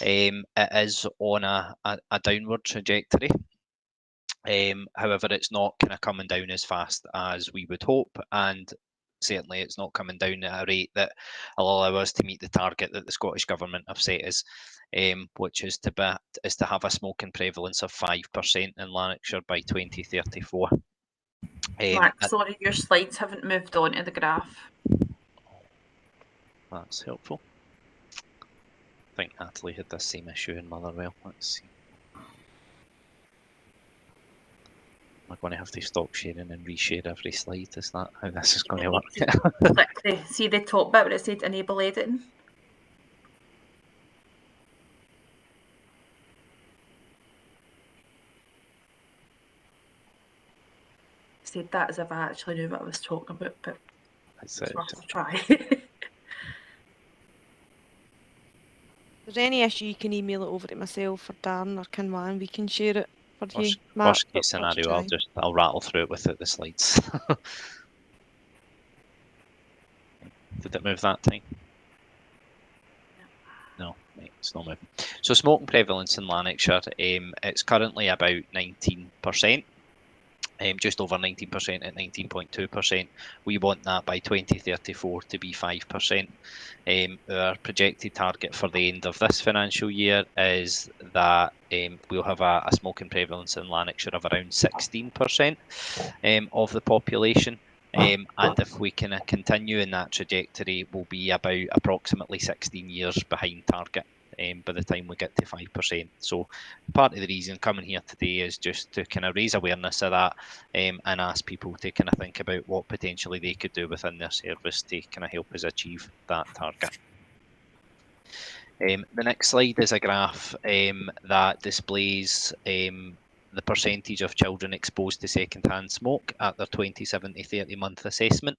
It is on a downward trajectory. However, it's not kind of coming down as fast as we would hope, and certainly it's not coming down at a rate that will allow us to meet the target that the Scottish Government have set us, which is to have a smoking prevalence of 5% in Lanarkshire by 2034. Mark, sorry, your slides haven't moved on to the graph. That's helpful. I think Natalie had the same issue in Motherwell. Let's see. Am I going to have to stop sharing and reshare every slide? Is that how this is going to work? Click see the top bit where it said enable editing? I said that as if I actually knew what I was talking about, but it's worth a try. If there's any issue, you can email it over to myself or Darren or Kinwan. We can share it for you. Worst case scenario, I'll rattle through it without the slides. Did it move that time? No, it's not moving. So smoking prevalence in Lanarkshire, it's currently about 19%. Just over 19% at 19.2%. We want that by 2034 to be 5%. Our projected target for the end of this financial year is that we'll have a smoking prevalence in Lanarkshire of around 16% of the population. And if we can continue in that trajectory, we'll be about approximately 16 years behind target by the time we get to 5%. So part of the reason coming here today is just to kind of raise awareness of that and ask people to kind of think about what potentially they could do within their service to kind of help us achieve that target. The next slide is a graph that displays the percentage of children exposed to second-hand smoke at their 27 to 30-month assessment,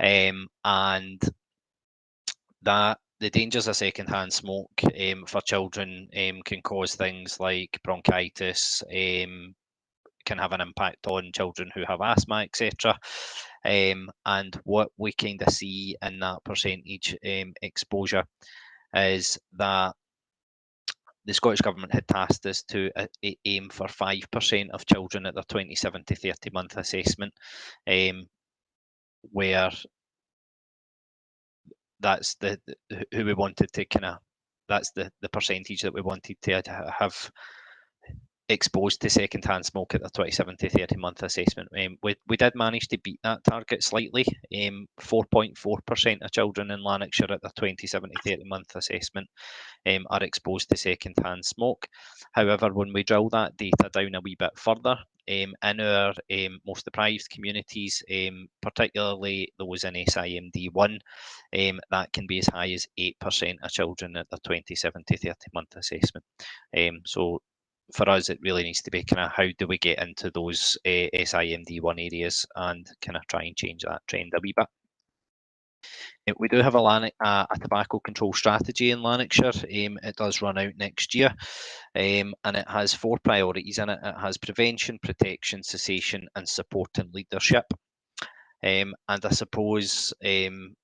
and that the dangers of second-hand smoke for children can cause things like bronchitis, can have an impact on children who have asthma, etc. and what we kind of see in that percentage exposure is that the Scottish Government had tasked us to aim for 5% of children at their 27 to 30 month assessment, where that's the who we wanted to that's the percentage that we wanted to have exposed to second-hand smoke at the 27 to 30 month assessment. We did manage to beat that target slightly. 4.4% of children in Lanarkshire at the 27 to 30 month assessment are exposed to second-hand smoke. However, when we drill that data down a wee bit further, in our most deprived communities, particularly those in SIMD1, that can be as high as 8% of children at the 27 to 30 month assessment. So for us, it really needs to be kind of how do we get into those SIMD1 areas and kind of try and change that trend a wee bit. We do have a tobacco control strategy in Lanarkshire. It does run out next year, and it has 4 priorities in it. It has prevention, protection, cessation, and support and leadership. And I suppose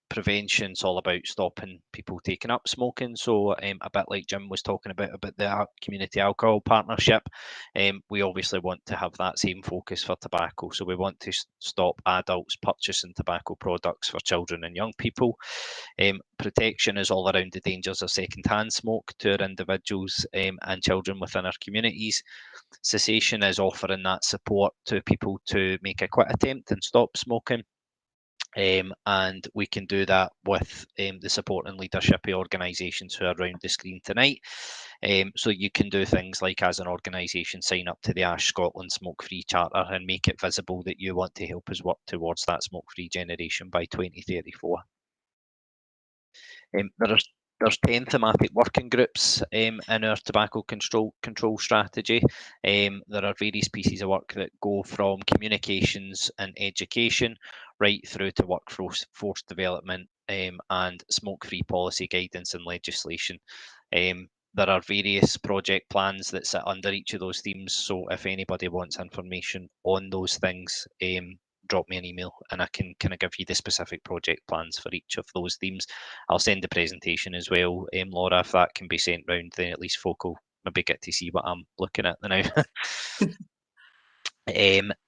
prevention's all about stopping people taking up smoking. So a bit like Jim was talking about the community alcohol partnership, we obviously want to have that same focus for tobacco. So we want to stop adults purchasing tobacco products for children and young people. Protection is all around the dangers of second-hand smoke to our individuals and children within our communities. Cessation is offering that support to people to make a quit attempt and stop smoking. And we can do that with the support and leadership of organisations who are around the screen tonight. So you can do things like, as an organisation, sign up to the Ash Scotland Smoke Free Charter and make it visible that you want to help us work towards that smoke free generation by 2034. There's 10 thematic working groups in our tobacco control strategy. There are various pieces of work that go from communications and education right through to workforce development and smoke-free policy guidance and legislation. There are various project plans that sit under each of those themes, so if anybody wants information on those things, drop me an email and I can kind of give you the specific project plans for each of those themes. I'll send the presentation as well, Laura, if that can be sent round, then at least folk will maybe get to see what I'm looking at now.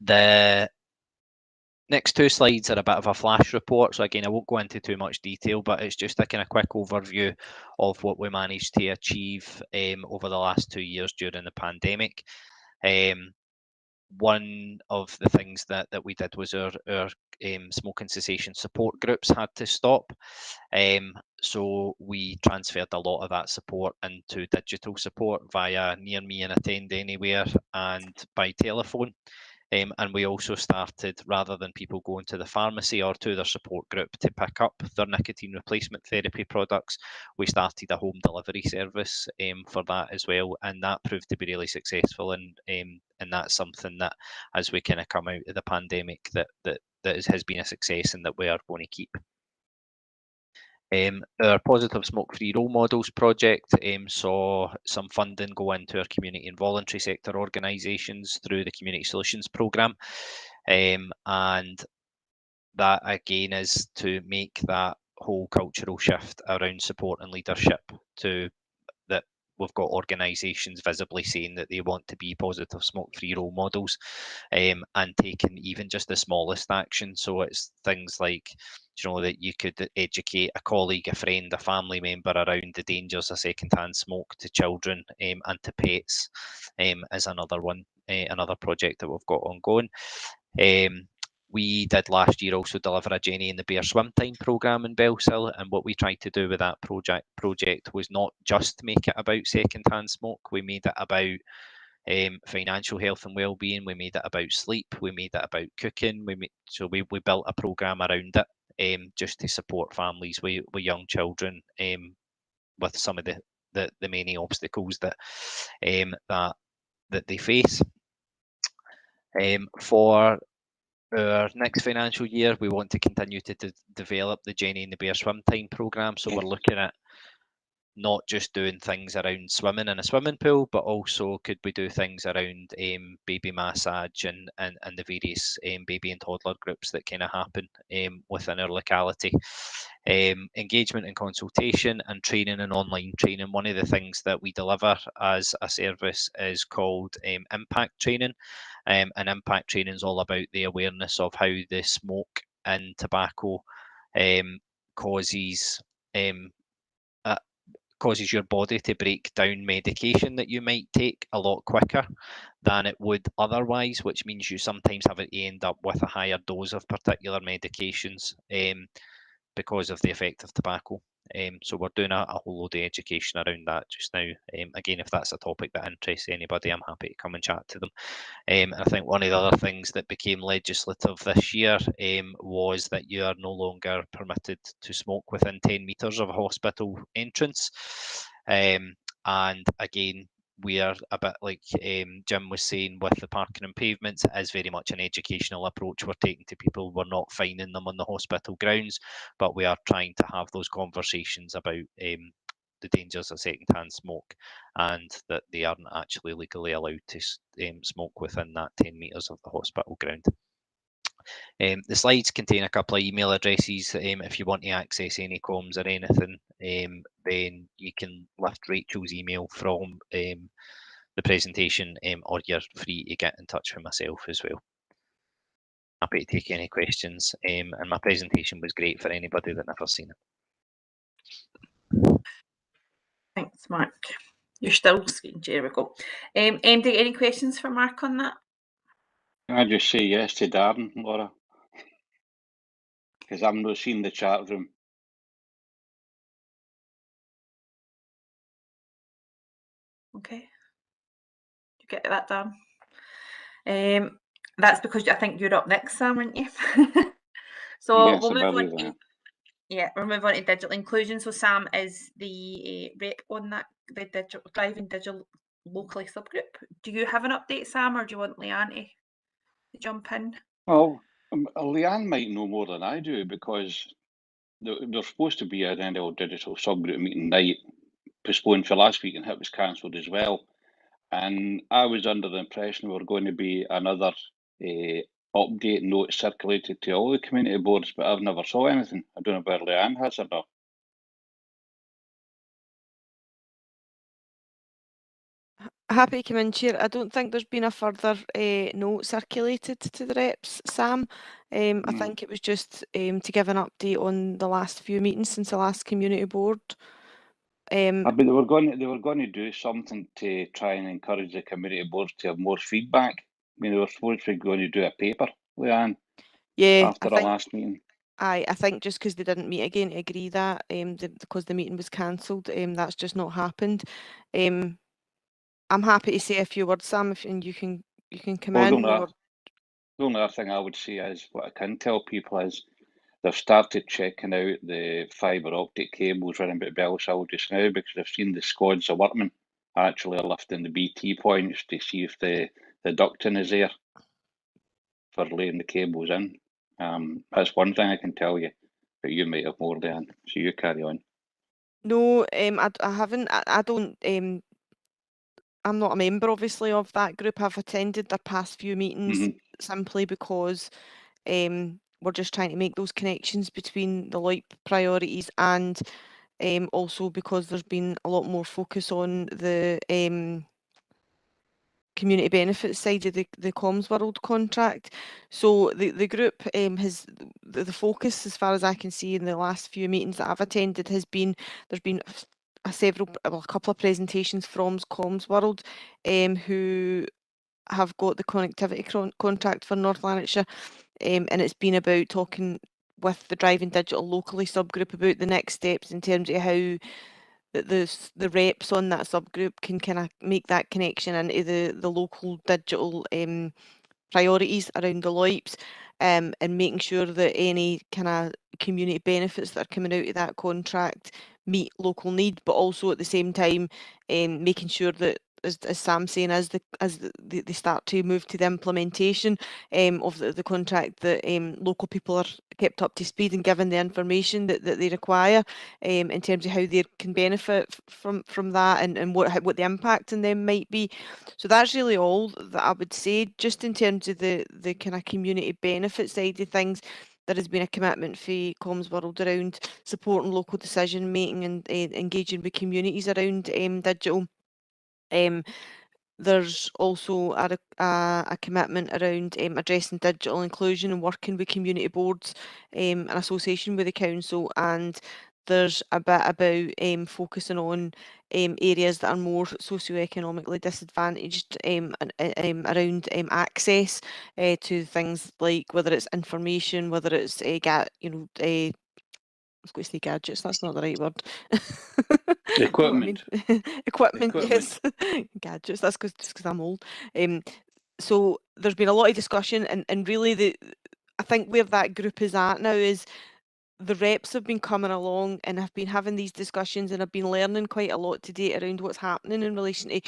The next 2 slides are a bit of a flash report, so again I won't go into too much detail, but it's just a kind of quick overview of what we managed to achieve over the last 2 years during the pandemic. One of the things that we did was our smoking cessation support groups had to stop. So we transferred a lot of that support into digital support via Near Me and Attend Anywhere and by telephone. And we also started, rather than people going to the pharmacy or to their support group to pick up their nicotine replacement therapy products, we started a home delivery service for that as well, and that proved to be really successful. And that's something that, as we kind of come out of the pandemic, that has been a success and that we are going to keep. Our Positive Smoke-Free Role Models project saw some funding go into our community and voluntary sector organisations through the Community Solutions Programme, and that again is to make that whole cultural shift around support and leadership, to that we've got organisations visibly saying that they want to be positive smoke-free role models, and taking even just the smallest action. So it's things like, you know, that you could educate a colleague, a friend, a family member around the dangers of second-hand smoke to children and to pets, is another one, another project that we've got ongoing. We did last year also deliver a Jenny in the Bear swim time programme in Bellshill, and what we tried to do with that project was not just make it about second-hand smoke. We made it about financial health and well-being. We made it about sleep. We made it about cooking. We built a programme around it, just to support families with young children with some of the many obstacles that they face. For our next financial year, we want to continue to develop the Jenny and the Bear swim time programme. So we're looking at not just doing things around swimming in a swimming pool, but also could we do things around baby massage and the various baby and toddler groups that kind of happen within our locality. Engagement and consultation and training and online training. One of the things that we deliver as a service is called impact training. And impact training is all about the awareness of how the smoke and tobacco causes your body to break down medication that you might take a lot quicker than it would otherwise, which means you sometimes have to end up with a higher dose of particular medications because of the effect of tobacco. So we're doing a whole load of education around that just now. Again, if that's a topic that interests anybody, I'm happy to come and chat to them. I think one of the other things that became legislative this year was that you are no longer permitted to smoke within 10 metres of a hospital entrance. And again, we are a bit like Jim was saying with the parking and pavements, it is very much an educational approach we're taking to people. We're not fining them on the hospital grounds, but we are trying to have those conversations about the dangers of second-hand smoke and that they aren't actually legally allowed to smoke within that 10 metres of the hospital ground. The slides contain a couple of email addresses. If you want to access any comms or anything, then you can lift Rachel's email from the presentation, or you're free to get in touch with myself as well. Happy to take any questions, and my presentation was great for anybody that never seen it. Thanks, Mark. You're still screen share. We go. MD, any questions for Mark on that? Can I just say yes to Darren, Laura? Because I'm not seeing the chat room. Okay. You get that, Dan? That's because I think you're up next, Sam, aren't you? So yes, we'll move believe on. that. Yeah, we'll move on to digital inclusion. So Sam is the rep on that, the digital driving digital locally subgroup. Do you have an update, Sam, or do you want Leanne to jump in? Well, Leanne might know more than I do because there's supposed to be an NL digital subgroup meeting night postponed for last week and it was cancelled as well. And I was under the impression there were going to be another update note circulated to all the community boards, but I've never saw anything. I don't know where Leanne has or not. Happy to come in, Chair. I don't think there's been a further note circulated to the reps, Sam. I think it was just to give an update on the last few meetings since the last community board. But they were going to do something to try and encourage the community boards to have more feedback. I mean, they were supposed to be going to do a paper, Leanne, Yeah, after the last meeting. I think just because they didn't meet again to agree that, because the meeting was cancelled, that's just not happened. I'm happy to say a few words, Sam, and you can come in. The only other thing I would say is, what I can tell people is, they've started checking out the fibre optic cables running about Bellshill just now because they've seen the squads of workmen actually lifting the BT points to see if the ducting is there for laying the cables in. That's one thing I can tell you, but you might have more than, so you carry on. No, I haven't. I don't. I'm not a member, obviously, of that group. I've attended their past few meetings simply because we're just trying to make those connections between the LOIP priorities and also because there's been a lot more focus on the community benefits side of the Comms World contract. So the group has the focus, as far as I can see in the last few meetings that I've attended, has been there's been a couple of presentations from Comms World who have got the connectivity contract for North Lanarkshire, and it's been about talking with the Driving Digital Locally subgroup about the next steps in terms of how the reps on that subgroup can kind of make that connection into the local digital priorities around the LOIPs, and making sure that any kind of community benefits that are coming out of that contract meet local need, but also at the same time making sure that as Sam's saying, as they start to move to the implementation of the contract, that local people are kept up to speed and given the information that they require in terms of how they can benefit from that, and what the impact on them might be. So that's really all that I would say. Just in terms of the kind of community benefit side of things, there has been a commitment for Comms World around supporting local decision making and engaging with communities around digital. There's also a commitment around addressing digital inclusion and working with community boards in association with the council, and there's a bit about focusing on areas that are more socioeconomically disadvantaged around access to things like whether it's information, whether it's I was going to say gadgets, that's not the right word. You know what I mean? Equipment, yes. Gadgets, that's just because I'm old. So there's been a lot of discussion, and really I think where that group is at now is the reps have been coming along and have been having these discussions, and have been learning quite a lot today around what's happening in relation to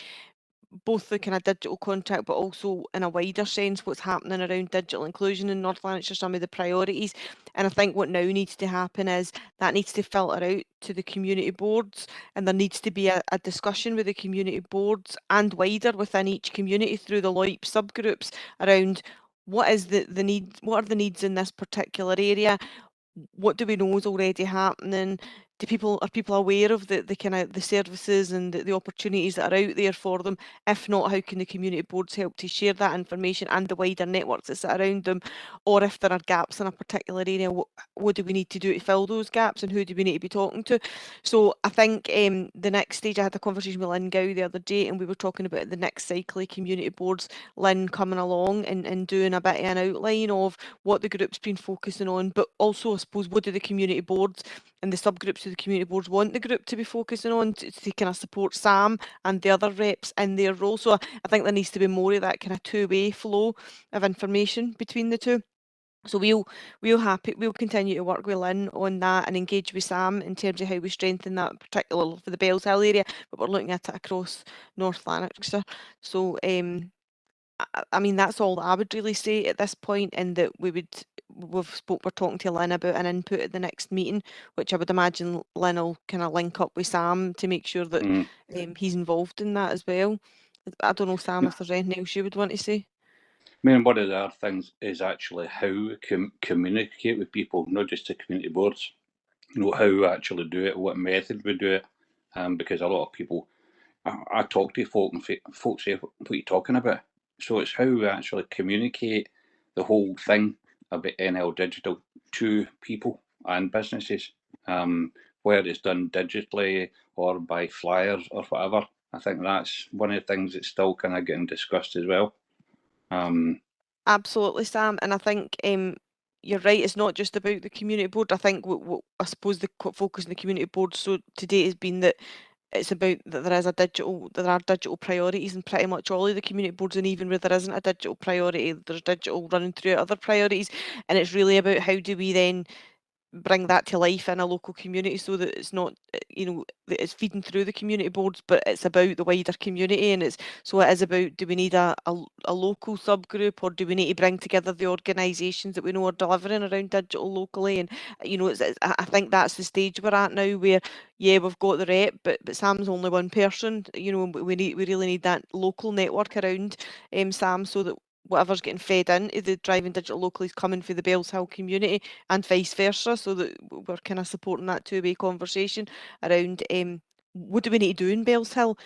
both the kind of digital contract, but also in a wider sense what's happening around digital inclusion in North Lanarkshire, some of the priorities. And I think what now needs to happen is that needs to filter out to the community boards, and there needs to be a discussion with the community boards and wider within each community through the LOIP subgroups around what is the need, what are the needs in this particular area, what do we know is already happening. Are people aware of the kind of the services and the opportunities that are out there for them? If not, how can the community boards help to share that information and the wider networks that sit around them? Or if there are gaps in a particular area, what do we need to do to fill those gaps, and who do we need to be talking to? So I think the next stage, I had a conversation with Lynn Gow the other day, and we were talking about the next cycle of community boards, Lynn coming along and doing a bit of an outline of what the group's been focusing on, but also I suppose what do the community boards and the subgroups of the community boards want the group to be focusing on to kind of support Sam and the other reps in their role. So I think there needs to be more of that kind of two-way flow of information between the two. So we'll continue to work with Lynn on that and engage with Sam in terms of how we strengthen that, particularly for the Bellshill area, but we're looking at it across North Lanarkshire. So I mean, that's all that I would really say at this point, and that we're talking to Lynn about an input at the next meeting, which I would imagine Lynn will kind of link up with Sam to make sure that he's involved in that as well. I don't know, Sam, if there's anything else you would want to say. I mean, one of the other things is actually how we can communicate with people, not just the community boards. You know, how we actually do it, what method we do it, because a lot of people, I talk to folk and folks say, what are you talking about? So it's how we actually communicate the whole thing about NL Digital to people and businesses, whether it's done digitally or by flyers or whatever. I think that's one of the things that's still kind of getting discussed as well. Absolutely, Sam, and I think you're right. It's not just about the community board. I think what I suppose the focus in the community board so today has been that it's about that there are digital priorities in pretty much all of the community boards, and even where there isn't a digital priority, there's digital running through other priorities, and it's really about how do we then bring that to life in a local community so that it's not, that it's feeding through the community boards, but it's about the wider community. And it is about, do we need a local subgroup, or do we need to bring together the organisations that we know are delivering around digital locally? And I think that's the stage we're at now, where we've got the rep, but Sam's only one person. We really need that local network around Sam, so that whatever's getting fed into the driving digital locally is coming for the Bellshill community, and vice versa, so that we're kind of supporting that two-way conversation around what do we need to do in Bellshill?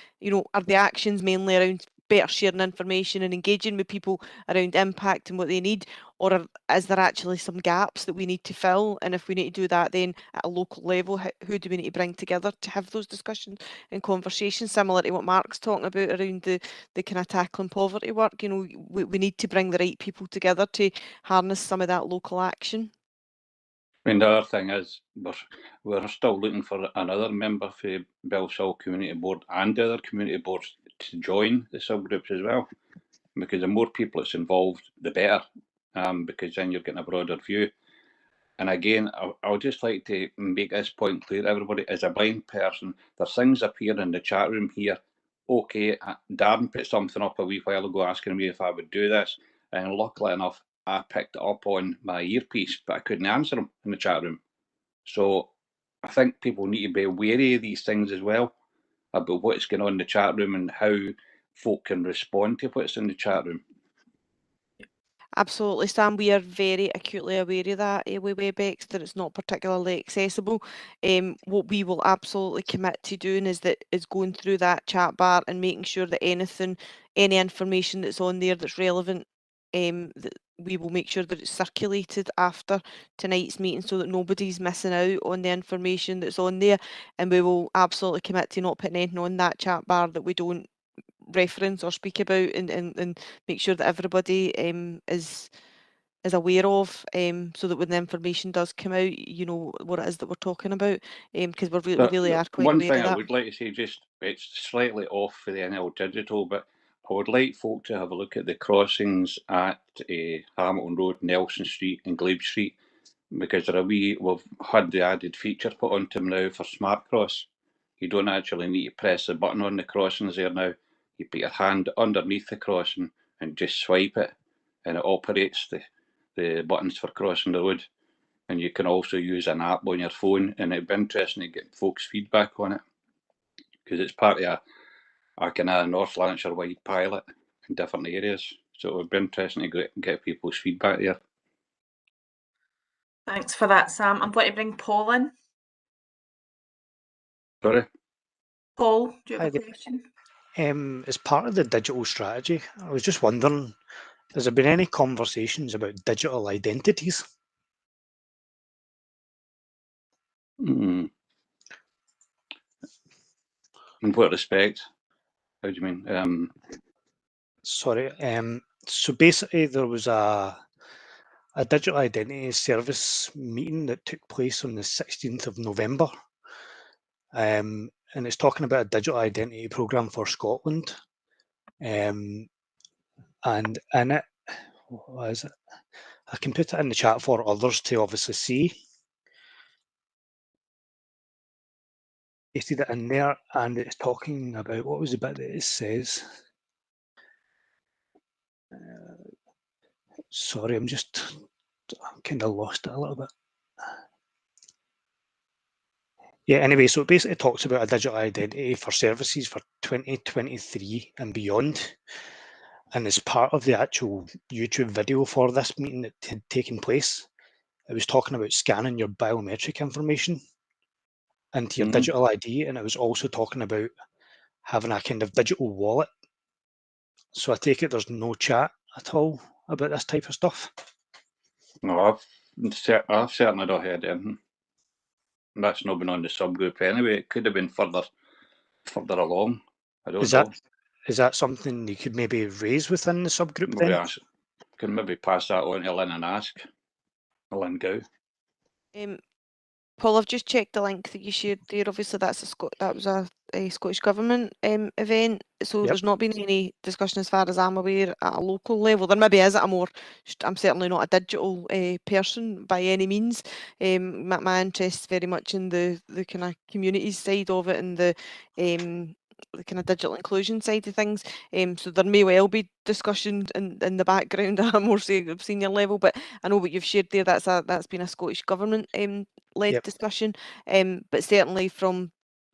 Are the actions mainly around better sharing information and engaging with people around impact and what they need, or is there actually some gaps that we need to fill? And if we need to do that, then at a local level, who do we need to bring together to have those discussions and conversations, similar to what Mark's talking about around the kind of tackling poverty work? We need to bring the right people together to harness some of that local action. I mean, the other thing is we're still looking for another member for Bellshill Community Board and the other community boards to join the subgroups as well, because the more people that's involved, the better, because then you're getting a broader view. And again, I would just like to make this point clear. Everybody, as a blind person, there's things appear in the chat room here okay, Darren put something up a wee while ago asking me if I would do this, and luckily enough, I picked it up on my earpiece, but I couldn't answer him in the chat room. So I think people need to be wary of these things as well, about what's going on in the chat room and how folk can respond to what's in the chat room. Absolutely, Sam. We are very acutely aware of that with WebEx, that it's not particularly accessible. What we will absolutely commit to doing is going through that chat bar and making sure that any information that's on there that's relevant, that we will make sure that it's circulated after tonight's meeting so that nobody's missing out on the information that's on there. And we will absolutely commit to not putting anything on that chat bar that we don't reference or speak about, and make sure that everybody is aware of, so that when the information does come out, you know what it is that we're talking about, because we really are quite One aware thing of I that. would like to say, just it's slightly off for the NL Digital, but I would like folk to have a look at the crossings at Hamilton Road, Nelson Street and Glebe Street, because we've had the added feature put onto them now for Smart Cross. You don't actually need to press the button on the crossings there now. You put your hand underneath the crossing and just swipe it, and it operates the buttons for crossing the road. And you can also use an app on your phone, and it'd be interesting to get folks' feedback on it, because it's part of a kind of North Lanarkshire wide pilot in different areas. So it would be interesting to get people's feedback there. Thanks for that, Sam. I'm going to bring Paul in. Sorry? Paul, do you have Hi a there. question? As part of the digital strategy, I was just wondering, has there been any conversations about digital identities? In what respect? How do you mean? Sorry, so basically there was a digital identity service meeting that took place on the 16th of November, and it's talking about a digital identity programme for Scotland, and in it, what is it? I can put it in the chat for others to obviously see. Pasted it in there, and it's talking about, what was the bit that it says? Sorry, I'm kind of lost it a little bit. Yeah, anyway, so it basically talks about a digital identity for services for 2023 and beyond. And as part of the actual YouTube video for this meeting that had taken place, it was talking about scanning your biometric information into your digital ID, and it was also talking about having a kind of digital wallet. So I take it there's no chat at all about this type of stuff? No, I've certainly not heard anything. That's not been on the subgroup anyway. It could have been further along. I don't know. Is that something you could maybe raise within the subgroup Maybe then? Can maybe pass that on to Lynn and ask Lynn Gow. Paul, I've just checked the link that you shared there. Obviously, that was a Scottish Government event, so there's not been any discussion as far as I'm aware at a local level. There maybe is at a more. I'm certainly not a digital person by any means. My interest is very much in the kind of community side of it and the kind of digital inclusion side of things. So there may well be discussion in the background at a more senior level, but I know what you've shared there. That's been a Scottish Government led discussion, but certainly from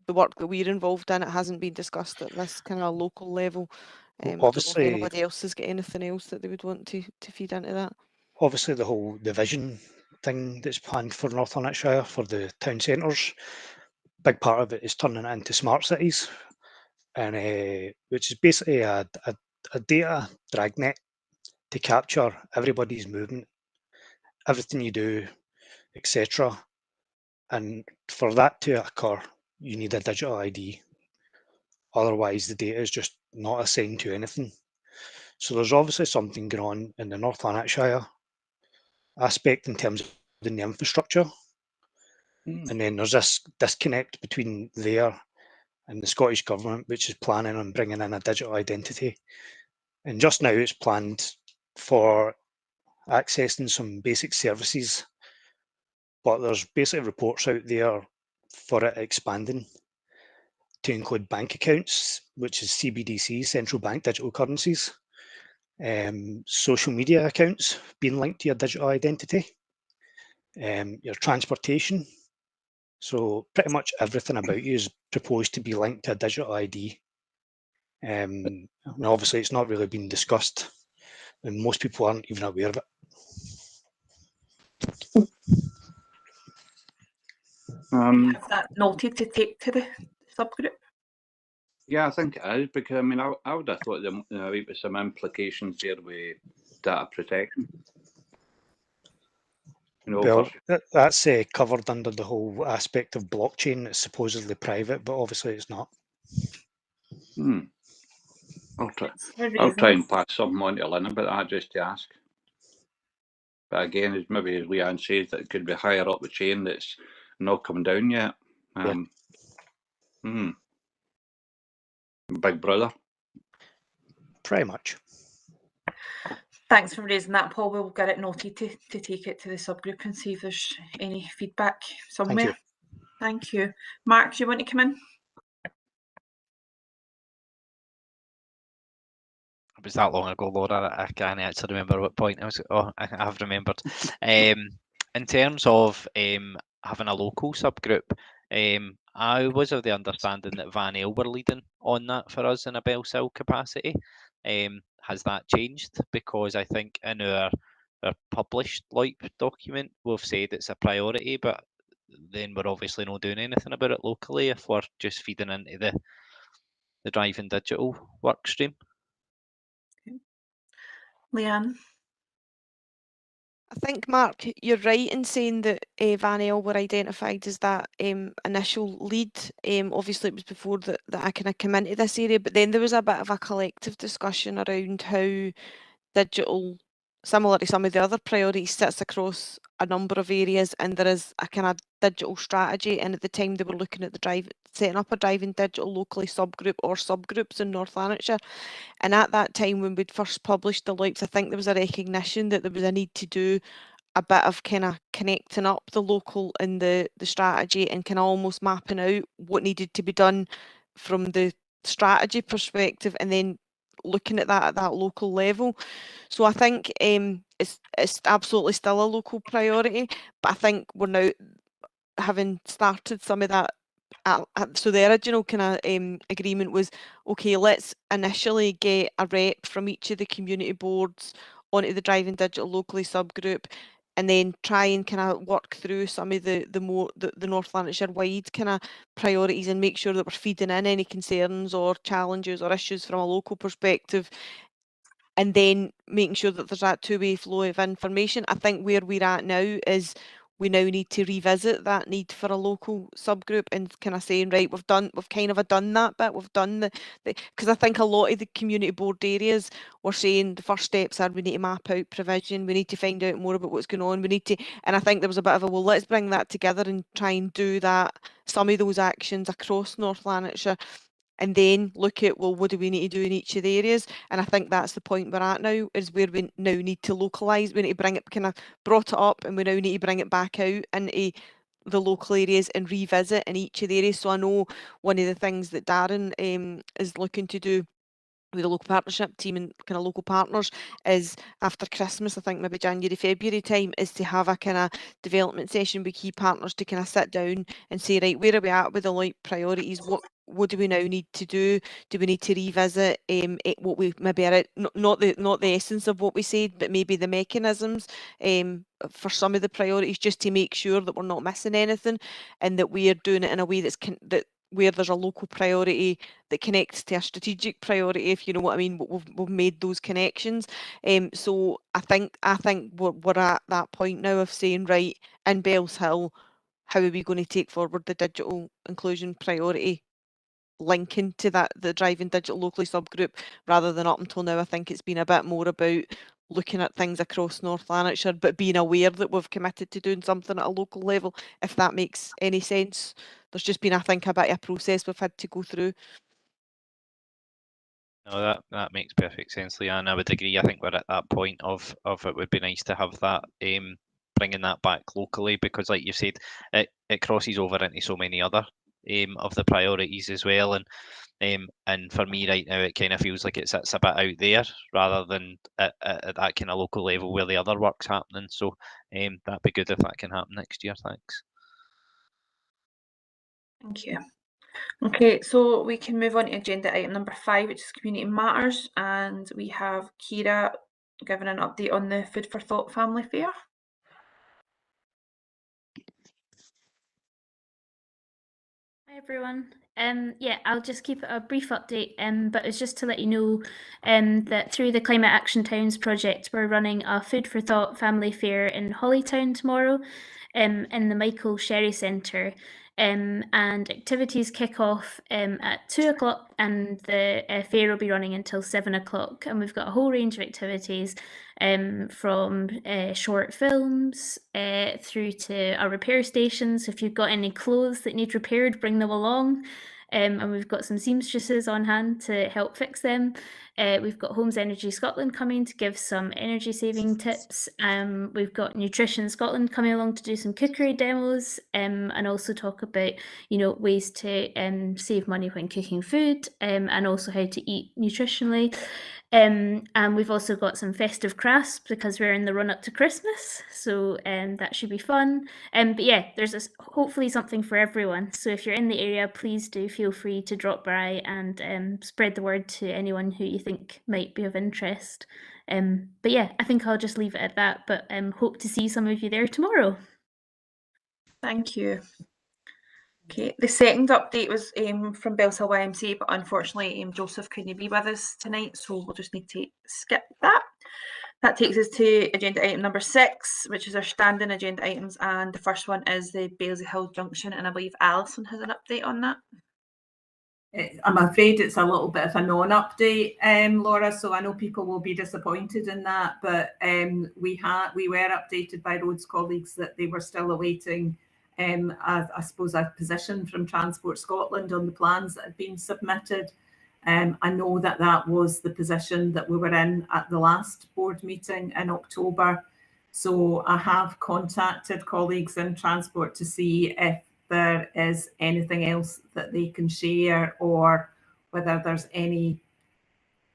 the work that we're involved in, it hasn't been discussed at this kind of local level. I don't know if anybody else has got anything else that they would want to feed into that. Obviously, the vision thing that's planned for North Lanarkshire for the town centres, big part of it is turning it into smart cities, and which is basically a data dragnet to capture everybody's movement, everything you do, etc. And for that to occur, you need a digital ID. Otherwise, the data is just not assigned to anything. So there's obviously something going on in the North Lanarkshire aspect in terms of the infrastructure. And then there's this disconnect between there and the Scottish Government, which is planning on bringing in a digital identity. And just now it's planned for accessing some basic services, but there's basically reports out there for it expanding to include bank accounts, which is CBDCs, central bank digital currencies, social media accounts being linked to your digital identity, your transportation. So pretty much everything about you is proposed to be linked to a digital ID. And obviously it's not really been discussed, and most people aren't even aware of it. Is that noted to take to the subgroup? Yeah, I think it is, because I mean, I would have thought there might be some implications there with data protection. You know, Well, for, that's covered under the whole aspect of blockchain that's supposedly private, but obviously it's not. I'll try Thanks for and raising pass something on to Lynn about that, just to ask. But again, as maybe as Leanne says, that it could be higher up the chain that's not come down yet. Big brother. Pretty much. Thanks for raising that, Paul. We'll get it noted to take it to the subgroup and see if there's any feedback somewhere. Thank you. Mark, do you want to come in? It was that long ago, Laura. I can't actually remember what point I was. Oh, I have remembered. In terms of having a local subgroup, I was of the understanding that Van Ale were leading on that for us in a Bellshill capacity. Has that changed? Because I think in our published LOIP document, we've said it's a priority, but then we're obviously not doing anything about it locally if we're just feeding into the driving digital work stream. Leanne? I think, Mark, you're right in saying that Van Ale were identified as that initial lead. Obviously, it was before that I kind of came into this area, but then there was a bit of a collective discussion around how digital, similar to some of the other priorities, sits across a number of areas, and there is a kind of digital strategy. And at the time, they were looking at setting up a driving digital locally subgroup or subgroups in North Lanarkshire. And at that time, when we'd first published the LOIPs, I think there was a recognition that there was a need to do a bit of kind of connecting up the local and the strategy, and kind of almost mapping out what needed to be done from the strategy perspective, and then looking at that at that local level. So I think it's absolutely still a local priority, but I think we're now having started some of that. So the original kind of agreement was, okay, let's initially get a rep from each of the community boards onto the driving digital locally subgroup, and then try and kind of work through some of the North Lanarkshire wide kind of priorities, and make sure that we're feeding in any concerns or challenges or issues from a local perspective, and then making sure that there's that two-way flow of information. I think where we're at now is we now need to revisit that need for a local subgroup, and kind of saying, right, we've kind of done that bit, we've done the because I think a lot of the community board areas were saying the first steps are we need to map out provision, we need to find out more about what's going on, we need to, and I think there was a bit of a, well, let's bring that together and try and do that, some of those actions across North Lanarkshire, and then look at, well, what do we need to do in each of the areas? And I think that's the point we're at now, is where we now need to localise, we need to bring it, kind of brought it up, and we now need to bring it back out into the local areas and revisit in each of the areas. So I know one of the things that Darren is looking to do with the local partnership team and kind of local partners is after Christmas, I think maybe January, February time, is to have a kind of development session with key partners to kind of sit down and say, right, where are we at with the LOIP priorities? What do we now need to do? Do we need to revisit what we maybe are at, not the essence of what we said, but maybe the mechanisms for some of the priorities, just to make sure that we're not missing anything, and that we are doing it in a way that's where there's a local priority that connects to a strategic priority, if you know what I mean. We've made those connections. So I think we're at that point now of saying, right, in Bellshill, how are we going to take forward the digital inclusion priority, linking to that, the driving digital locally subgroup, rather than up until now, I think it's been a bit more about looking at things across North Lanarkshire, but being aware that we've committed to doing something at a local level, if that makes any sense. There's just been, I think, a bit of a process we've had to go through. No, that makes perfect sense, Leanne. I would agree. I think we're at that point of it would be nice to have that, bringing that back locally, because like you said, it crosses over into so many other of the priorities as well. And for me right now, it kind of feels like it sits a bit out there rather than at that kind of local level where the other work's happening. So that'd be good if that can happen next year. Thanks. Thank you. Okay, so we can move on to agenda item number 5, which is community matters, and we have Kira giving an update on the Food for Thought family fair. Hi everyone. Yeah, I'll just keep it a brief update, but it's just to let you know that through the Climate Action Towns project, we're running a Food for Thought family fair in Hollytown tomorrow in the Michael Sherry Centre. And activities kick off at 2 o'clock, and the fair will be running until 7 o'clock. And we've got a whole range of activities from short films through to our repair stations. If you've got any clothes that need repaired, bring them along. And we've got some seamstresses on hand to help fix them. We've got Homes Energy Scotland coming to give some energy saving tips. We've got Nutrition Scotland coming along to do some cookery demos and also talk about, you know, ways to save money when cooking food and also how to eat nutritionally. And we've also got some festive crafts because we're in the run up to Christmas, so that should be fun. But yeah, there's hopefully something for everyone. So if you're in the area, please do feel free to drop by and spread the word to anyone who you think might be of interest. But yeah, I think I'll just leave it at that, but hope to see some of you there tomorrow. Thank you. Okay, the second update was from Bellshill YMCA, but unfortunately Joseph couldn't be with us tonight, so we'll just need to skip that. That takes us to agenda item number 6, which is our standing agenda items, and the first one is the Bellshill Junction, and I believe Alison has an update on that. I'm afraid it's a little bit of a non-update, Laura, so I know people will be disappointed in that, but we were updated by Roads colleagues that they were still awaiting I suppose a position from Transport Scotland on the plans that had been submitted. I know that that was the position that we were in at the last board meeting in October. So I have contacted colleagues in Transport to see if there is anything else that they can share, or whether there's any,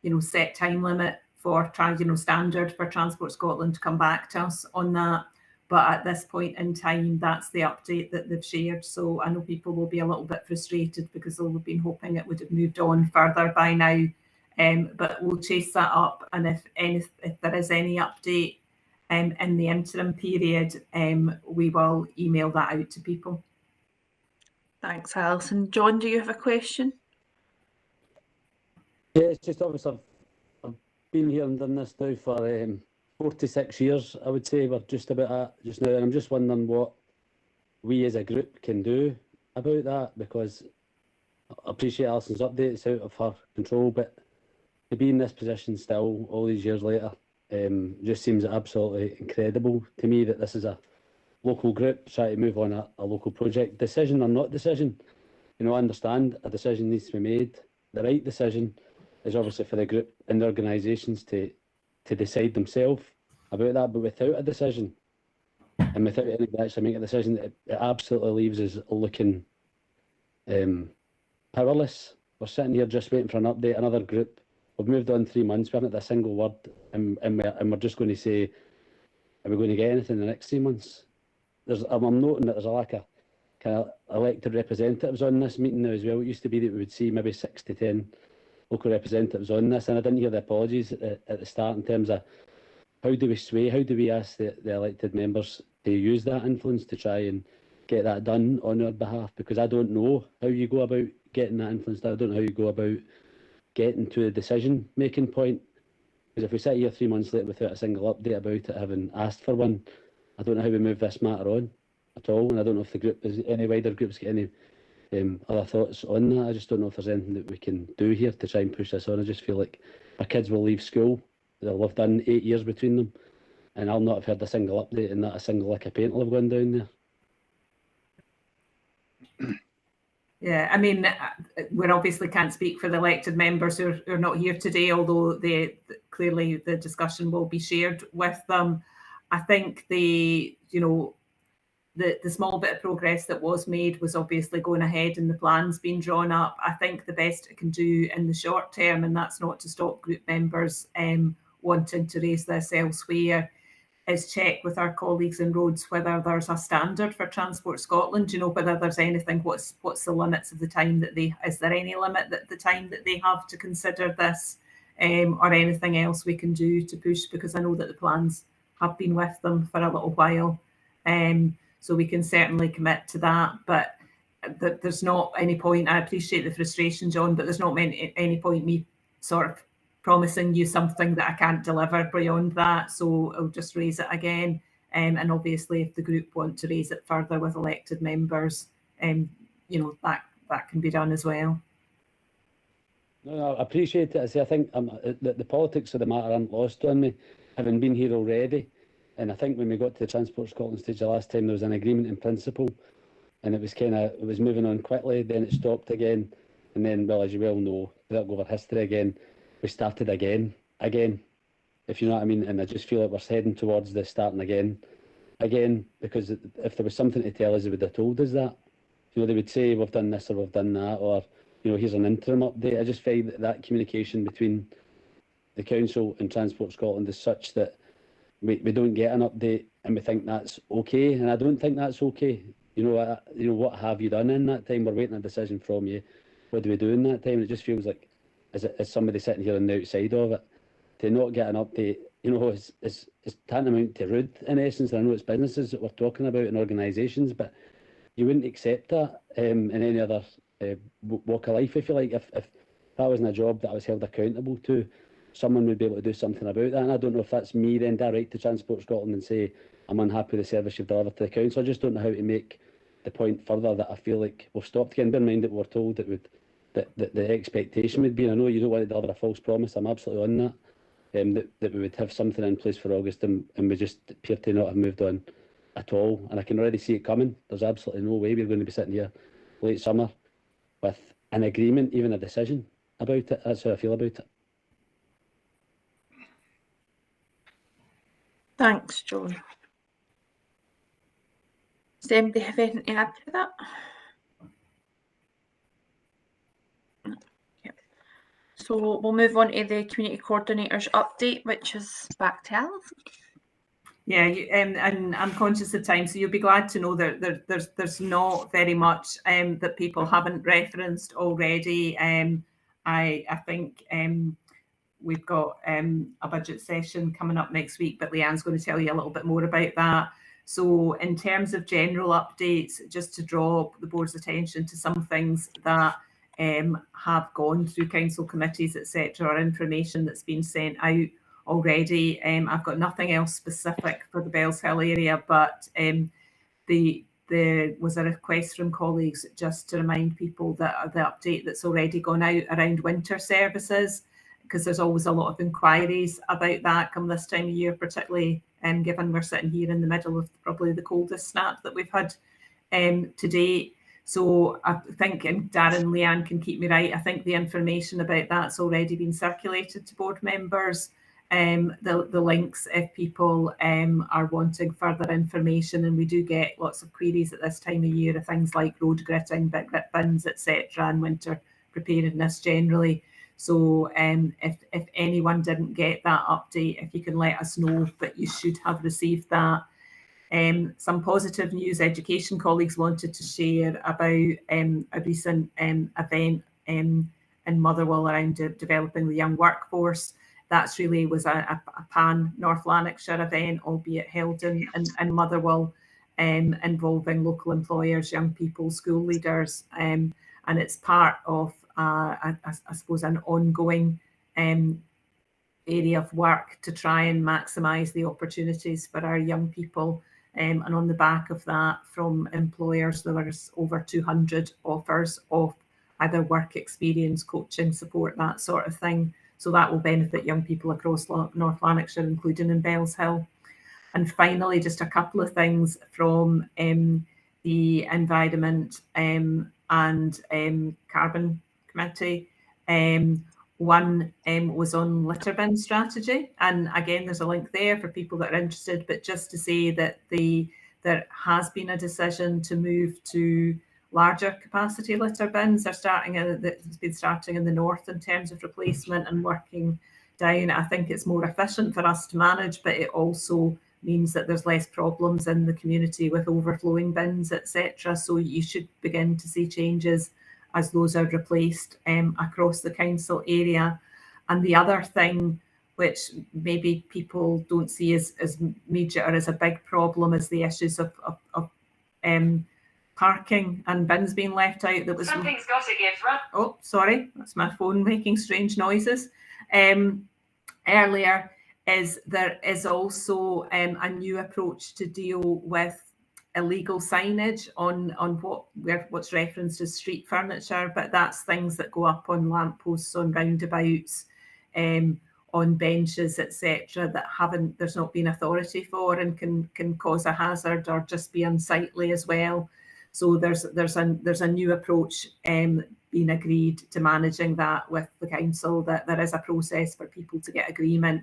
you know, set time limit for standard for Transport Scotland to come back to us on that. But at this point in time, that's the update that they've shared. So I know people will be a little bit frustrated because they'll have been hoping it would have moved on further by now. But we'll chase that up, and if there is any update in the interim period, we will email that out to people. Thanks, Alison. John, do you have a question? Yeah, it's just obviously I've been here and done this now for 46 years, I would say. We're just about at just now, and I'm just wondering what we as a group can do about that, because I appreciate Alison's update. It's out of her control, but to be in this position still all these years later just seems absolutely incredible to me that this is a local group trying to move on a local project. Decision or not decision, you know, I understand a decision needs to be made. The right decision is obviously for the group and the organisations to decide themselves about that, but without a decision and without anybody actually making a decision, it absolutely leaves us looking powerless. We're sitting here just waiting for an update, another group. We've moved on 3 months, we haven't had a single word, and we're just going to say, are we going to get anything in the next 3 months? I'm noting that there's a lack of kind of elected representatives on this meeting now as well. It used to be that we would see maybe 6 to 10 local representatives on this, and I didn't hear the apologies at the start in terms of how do we sway, how do we ask the elected members to use that influence to try and get that done on our behalf, because I don't know how you go about getting that influence. I don't know how you go about getting to a decision making point, because if we sit here 3 months later without a single update about it, having asked for one, I don't know how we move this matter on at all, and I don't know if the group is any wider groups get any other thoughts on that. I just don't know if there's anything that we can do here to try and push this on. I just feel like our kids will leave school, they'll have done 8 years between them, and I'll not have heard a single update and not a single lick of paint will have gone down there. Yeah, I mean, we obviously can't speak for the elected members who are not here today, although clearly the discussion will be shared with them. I think the small bit of progress that was made was obviously going ahead and the plans being drawn up. I think the best it can do in the short term, and that's not to stop group members wanting to raise this elsewhere, is check with our colleagues in roads whether there's a standard for Transport Scotland, you know, whether there's anything, what's the limits of the time that is there any limit that the time that they have to consider this, or anything else we can do to push, because I know that the plans have been with them for a little while. So we can certainly commit to that, but there's not any point, I appreciate the frustration, John, but there's not any point me sort of promising you something that I can't deliver beyond that. So I'll just raise it again. And obviously if the group want to raise it further with elected members, you know, that can be done as well. No, I appreciate it. I say, I think the politics of the matter aren't lost on me, having been here already. And I think when we got to the Transport Scotland stage the last time, there was an agreement in principle, and it was moving on quickly. Then it stopped again, and then, well, as you well know, without going over history again, we started again, if you know what I mean. And I just feel like we're heading towards this starting again, because if there was something to tell us, they would have told us that. You know, they would say we've done this or we've done that, or, you know, here's an interim update. I just find that communication between the council and Transport Scotland is such that we don't get an update and we think that's okay, and I don't think that's okay. You know, what have you done in that time? We're waiting a decision from you. What do we do in that time? And it just feels like, as somebody sitting here on the outside of it, to not get an update, you know, is tantamount to rude in essence. And I know it's businesses that we're talking about and organisations, but you wouldn't accept that in any other walk of life, if you like. If that wasn't a job that I was held accountable to, someone would be able to do something about that. And I don't know if that's me then to write to Transport Scotland and say, I'm unhappy with the service you've delivered to the council. I just don't know how to make the point further that I feel like we've stopped again. Bear in mind that we were told that the expectation would be, and I know you don't want to deliver a false promise, I'm absolutely on that, that we would have something in place for August, and we just appear to not have moved on at all. And I can already see it coming. There's absolutely no way we're going to be sitting here late summer with an agreement, even a decision about it. That's how I feel about it. Thanks, John. Does anybody have anything to add to that? Yep. So we'll move on to the community coordinators update, which is back to Alice. Yeah, and I'm conscious of time, so you'll be glad to know that there's not very much that people haven't referenced already. I think we've got a budget session coming up next week, but Leanne's going to tell you a little bit more about that. So in terms of general updates, just to draw the board's attention to some things that have gone through council committees, etc., or information that's been sent out already. I've got nothing else specific for the Bellshill area, but there was a request from colleagues just to remind people that the update that's already gone out around winter services, because there's always a lot of inquiries about that come this time of year, particularly given we're sitting here in the middle of probably the coldest snap that we've had to date. So I think, and Darren and Leanne can keep me right, I think the information about that's already been circulated to board members. The links if people are wanting further information, and we do get lots of queries at this time of year of things like road gritting, big grit bins, etc., and winter preparedness generally. So if anyone didn't get that update, if you can let us know, but you should have received that. Some positive news education colleagues wanted to share about a recent event in Motherwell around developing the young workforce. That's really was a pan North Lanarkshire event, albeit held in Motherwell, involving local employers, young people, school leaders, and it's part of I suppose an ongoing area of work to try and maximise the opportunities for our young people. And on the back of that, from employers, there was over 200 offers of either work experience, coaching, support, that sort of thing. So that will benefit young people across North Lanarkshire, including in Bellshill. And finally, just a couple of things from the Environment and Carbon Committee. One was on litter bin strategy, and again there's a link there for people that are interested, but just to say that the there has been a decision to move to larger capacity litter bins. It's been starting in the north in terms of replacement and working down. I think it's more efficient for us to manage, but it also means that there's less problems in the community with overflowing bins, etc. So you should begin to see changes as those are replaced across the council area. And the other thing, which maybe people don't see as major or as a big problem, is the issues of parking and bins being left out. That was something's got to give, right? Oh, sorry, that's my phone making strange noises. Earlier, there is also a new approach to deal with illegal signage on what's referenced as street furniture, but that's things that go up on lampposts, on roundabouts, on benches, etc., that there's not been authority for and can cause a hazard or just be unsightly as well. So there's a new approach being agreed to managing that with the council, that there is a process for people to get agreement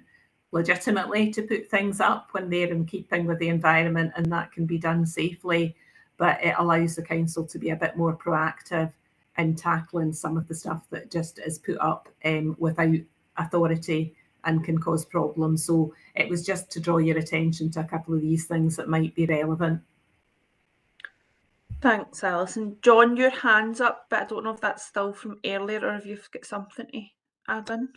legitimately to put things up when they're in keeping with the environment, and that can be done safely, but it allows the council to be a bit more proactive in tackling some of the stuff that just is put up without authority and can cause problems. So it was just to draw your attention to a couple of these things that might be relevant. Thanks, Alison. John, your hand's up, but I don't know if that's still from earlier or if you've got something to add in.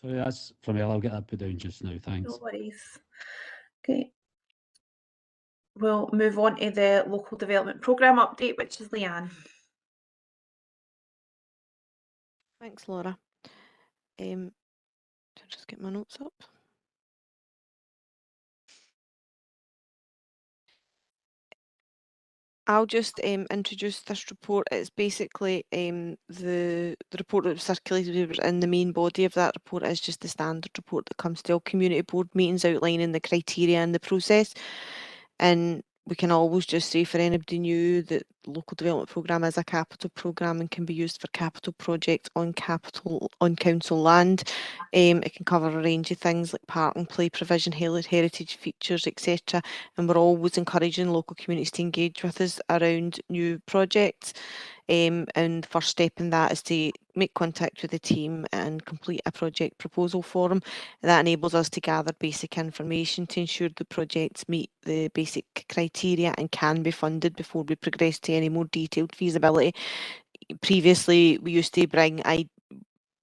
So that's from earlier. I'll get that put down just now. Thanks. No worries. Okay. We'll move on to the local development programme update, which is Leanne. Thanks, Laura. To just get my notes up. I'll just introduce this report. It's basically the report that was circulated, and the main body of that report is just the standard report that comes to all community board meetings outlining the criteria and the process. And we can always just say for anybody new that local development programme is a capital programme and can be used for capital projects on council land. It can cover a range of things like parking, play provision, heritage features, etc. And we're always encouraging local communities to engage with us around new projects. And first step in that is to make contact with the team and complete a project proposal form. That enables us to gather basic information to ensure the projects meet the basic criteria and can be funded before we progress to any more detailed feasibility. Previously, we used to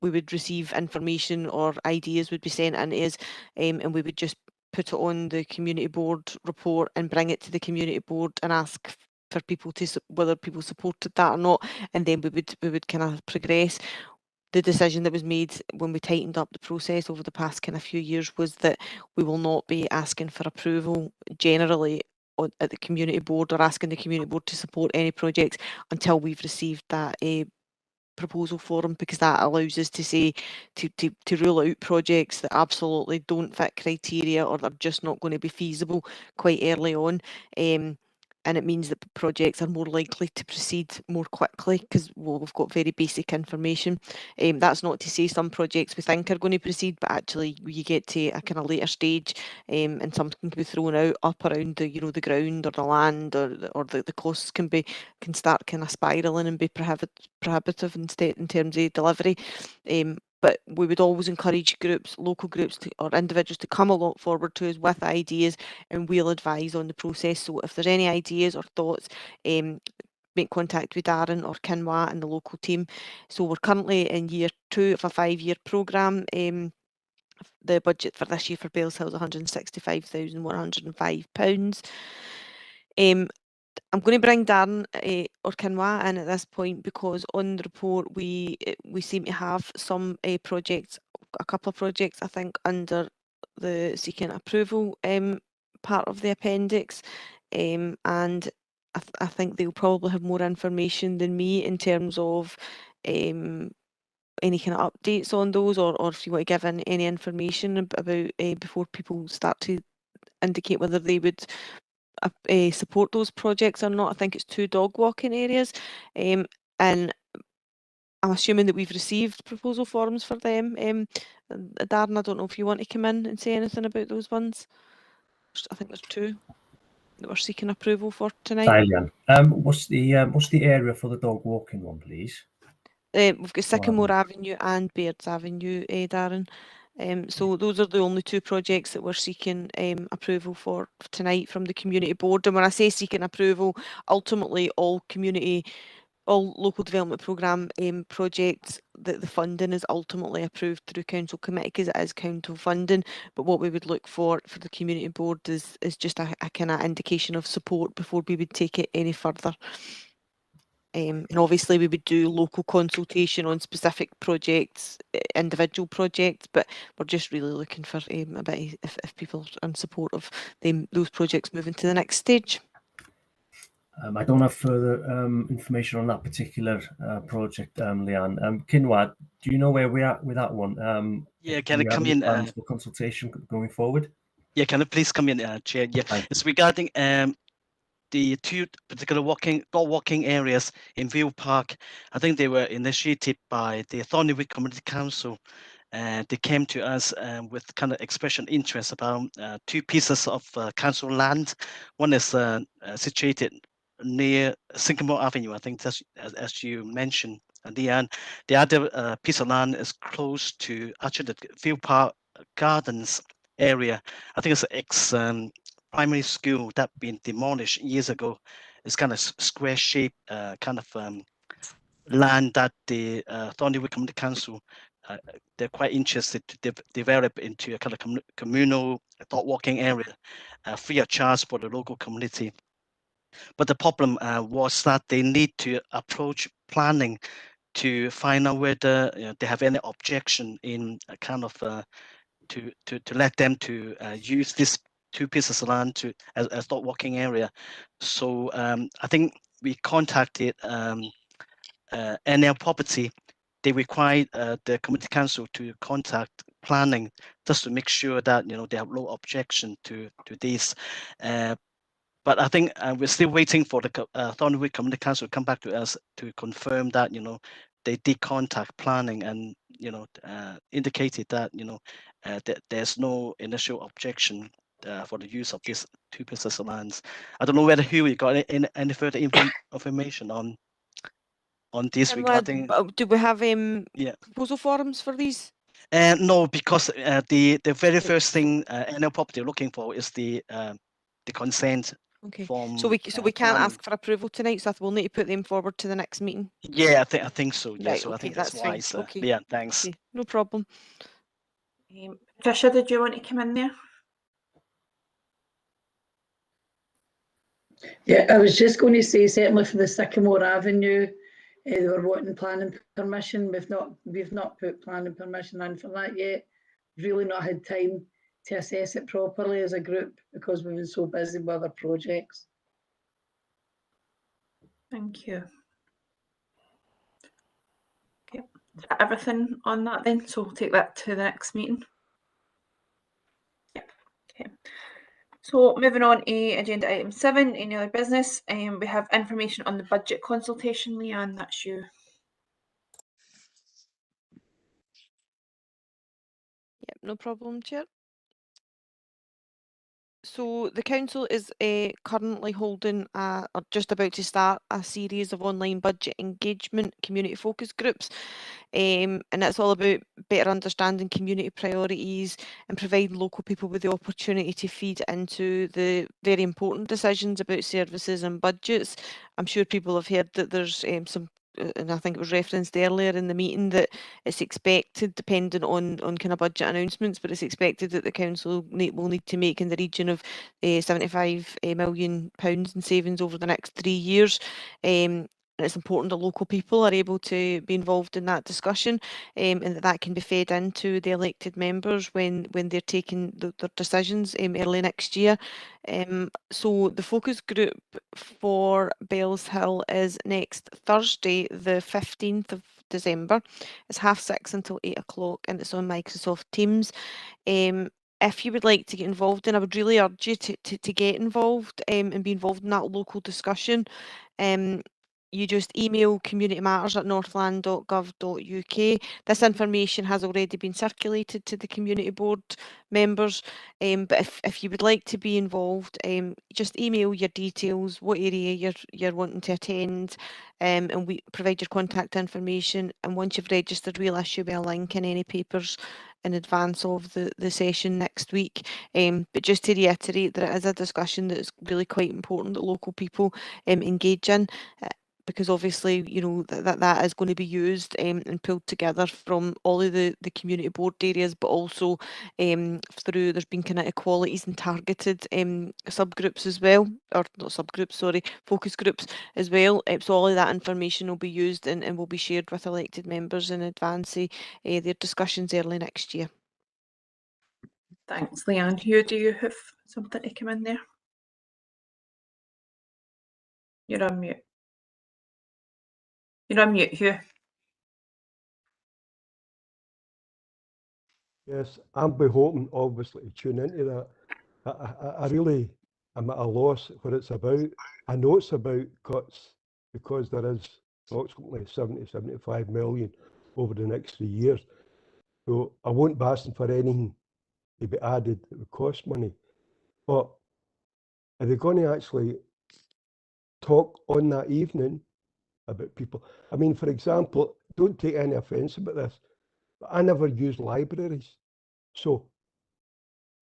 we would receive information or ideas would be sent in to us, and we would just put it on the community board report and bring it to the community board and ask for people to whether people supported that or not, and then we would kind of progress. The decision that was made when we tightened up the process over the past kind of few years was that we will not be asking for approval generally at the community board or asking the community board to support any projects until we've received that proposal form, because that allows us to say to rule out projects that absolutely don't fit criteria or are just not going to be feasible quite early on. And it means that projects are more likely to proceed more quickly because we've got very basic information. That's not to say some projects we think are going to proceed, but actually you get to a kind of later stage and something can be thrown out up around the the ground or the land, or the costs can start kind of spiralling and be prohibitive instead in terms of delivery. But we would always encourage groups, local groups or individuals to come forward to us with ideas, and we'll advise on the process. So if there's any ideas or thoughts, make contact with Darren or Kinwa and the local team. So we're currently in year 2 of a 5-year programme. The budget for this year for Bellshill is £165,105. I'm going to bring Darren or Kinwa in at this point, because on the report we seem to have some projects, a couple of projects I think, under the seeking approval part of the appendix, and I think they'll probably have more information than me in terms of any kind of updates on those, or if you want to give any information about before people start to indicate whether they would support those projects or not. I think it's 2 dog walking areas, and I'm assuming that we've received proposal forms for them. Darren, I don't know if you want to come in and say anything about those ones. I think there's 2. that we're seeking approval for tonight. Hi, Leanne. What's the area for the dog walking one, please? We've got Sycamore Avenue and Bairds Avenue, Darren. So those are the only two projects that we're seeking approval for tonight from the community board. And when I say seeking approval, ultimately all local development programme projects, the funding is ultimately approved through council committee because it is council funding. But what we would look for the community board is just a kind of indication of support before we would take it any further. And obviously we would do local consultation on specific projects, individual projects, but we're just really looking for a bit if people are in support of those projects moving to the next stage. I don't have further information on that particular project, Leanne. Kinwad, do you know where we're at with that one? Yeah, can I come in? Plans for consultation going forward? Yeah, can I please come in, Chair? Yeah, it's regarding the two particular dog walking areas in Vale Park. I think they were initiated by the Thorneywood Community Council. They came to us with kind of expression interest about two pieces of council land. One is situated near Sycamore Avenue, I think that's as you mentioned, and the other piece of land is close to actually the Vale Park Gardens area. I think it's an ex primary school that been demolished years ago. It's kind of square shaped kind of land that the Thorneywood Community Council they're quite interested to develop into a kind of communal dog walking area free of charge for the local community. But the problem was that they need to approach planning to find out whether they have any objection in a kind of to let them to use this two pieces of land as dog walking area. So I think we contacted NL Property. They required the community council to contact planning just to make sure that they have no objection to this. But I think we're still waiting for the Thorneywood Community Council to come back to us to confirm that they did contact planning and indicated that that there's no initial objection for the use of these two pieces of lands. I don't know whether Huey got any further information on this regarding. Do we have proposal forums for these? No, because the very first thing NL Property are looking for is the consent. Okay. Form, so we can't planning. ask for approval tonight, so we'll need to put them forward to the next meeting. Yeah, I think so. Yeah, Right, so okay, I think that's fine. wise. Okay. Yeah, thanks. Okay, no problem. Patricia, did you want to come in there? Yeah, I was just going to say, certainly for the Sycamore Avenue, they were wanting planning permission. We've not put planning permission in for that yet. Really not had time to assess it properly as a group because we've been so busy with other projects. Thank you. Okay, is that everything on that then? So we'll take that to the next meeting. Yeah. Okay. So moving on to agenda item 7, any other business? We have information on the budget consultation. Leanne, that's you. Yep, no problem, Chair. So the council is currently holding or just about to start a series of online budget engagement community focus groups, and it's all about better understanding community priorities and providing local people with the opportunity to feed into the very important decisions about services and budgets. I'm sure people have heard that there's some, and I think it was referenced earlier in the meeting, that it's expected, depending on kind of budget announcements, but it's expected that the council will need to make in the region of £75 million in savings over the next 3 years. And it's important that local people are able to be involved in that discussion, and that can be fed into the elected members when they're taking their decisions early next year. So the focus group for Bellshill is next Thursday, the 15th of December. It's 6:30 until 8 o'clock, and it's on Microsoft Teams. If you would like to get involved, and I would really urge you to get involved and be involved in that local discussion. you just email communitymatters@northland.gov.uk. This information has already been circulated to the community board members, but if you would like to be involved, just email your details, what area you're wanting to attend, and we provide your contact information. And once you've registered, we'll issue a link in any papers in advance of the session next week. But just to reiterate, that it is a discussion that is really quite important that local people engage in. Because obviously, you know, that is going to be used and pulled together from all of the community board areas, but also through, there's been kind of equalities and targeted subgroups as well, or not subgroups, sorry, focus groups as well. So all of that information will be used and will be shared with elected members in advance of their discussions early next year. Thanks, Leanne. Hugh, do you have something to come in there? You're on mute. You're on mute, Hugh. Yes, I'm be hoping obviously to tune into that. I really am at a loss what it's about. I know it's about cuts because there is approximately 70-75 million over the next 3 years. So I won't be asking for anything to be added that would cost money. But are they going to actually talk on that evening about people? I mean, for example, don't take any offence about this, but I never use libraries. So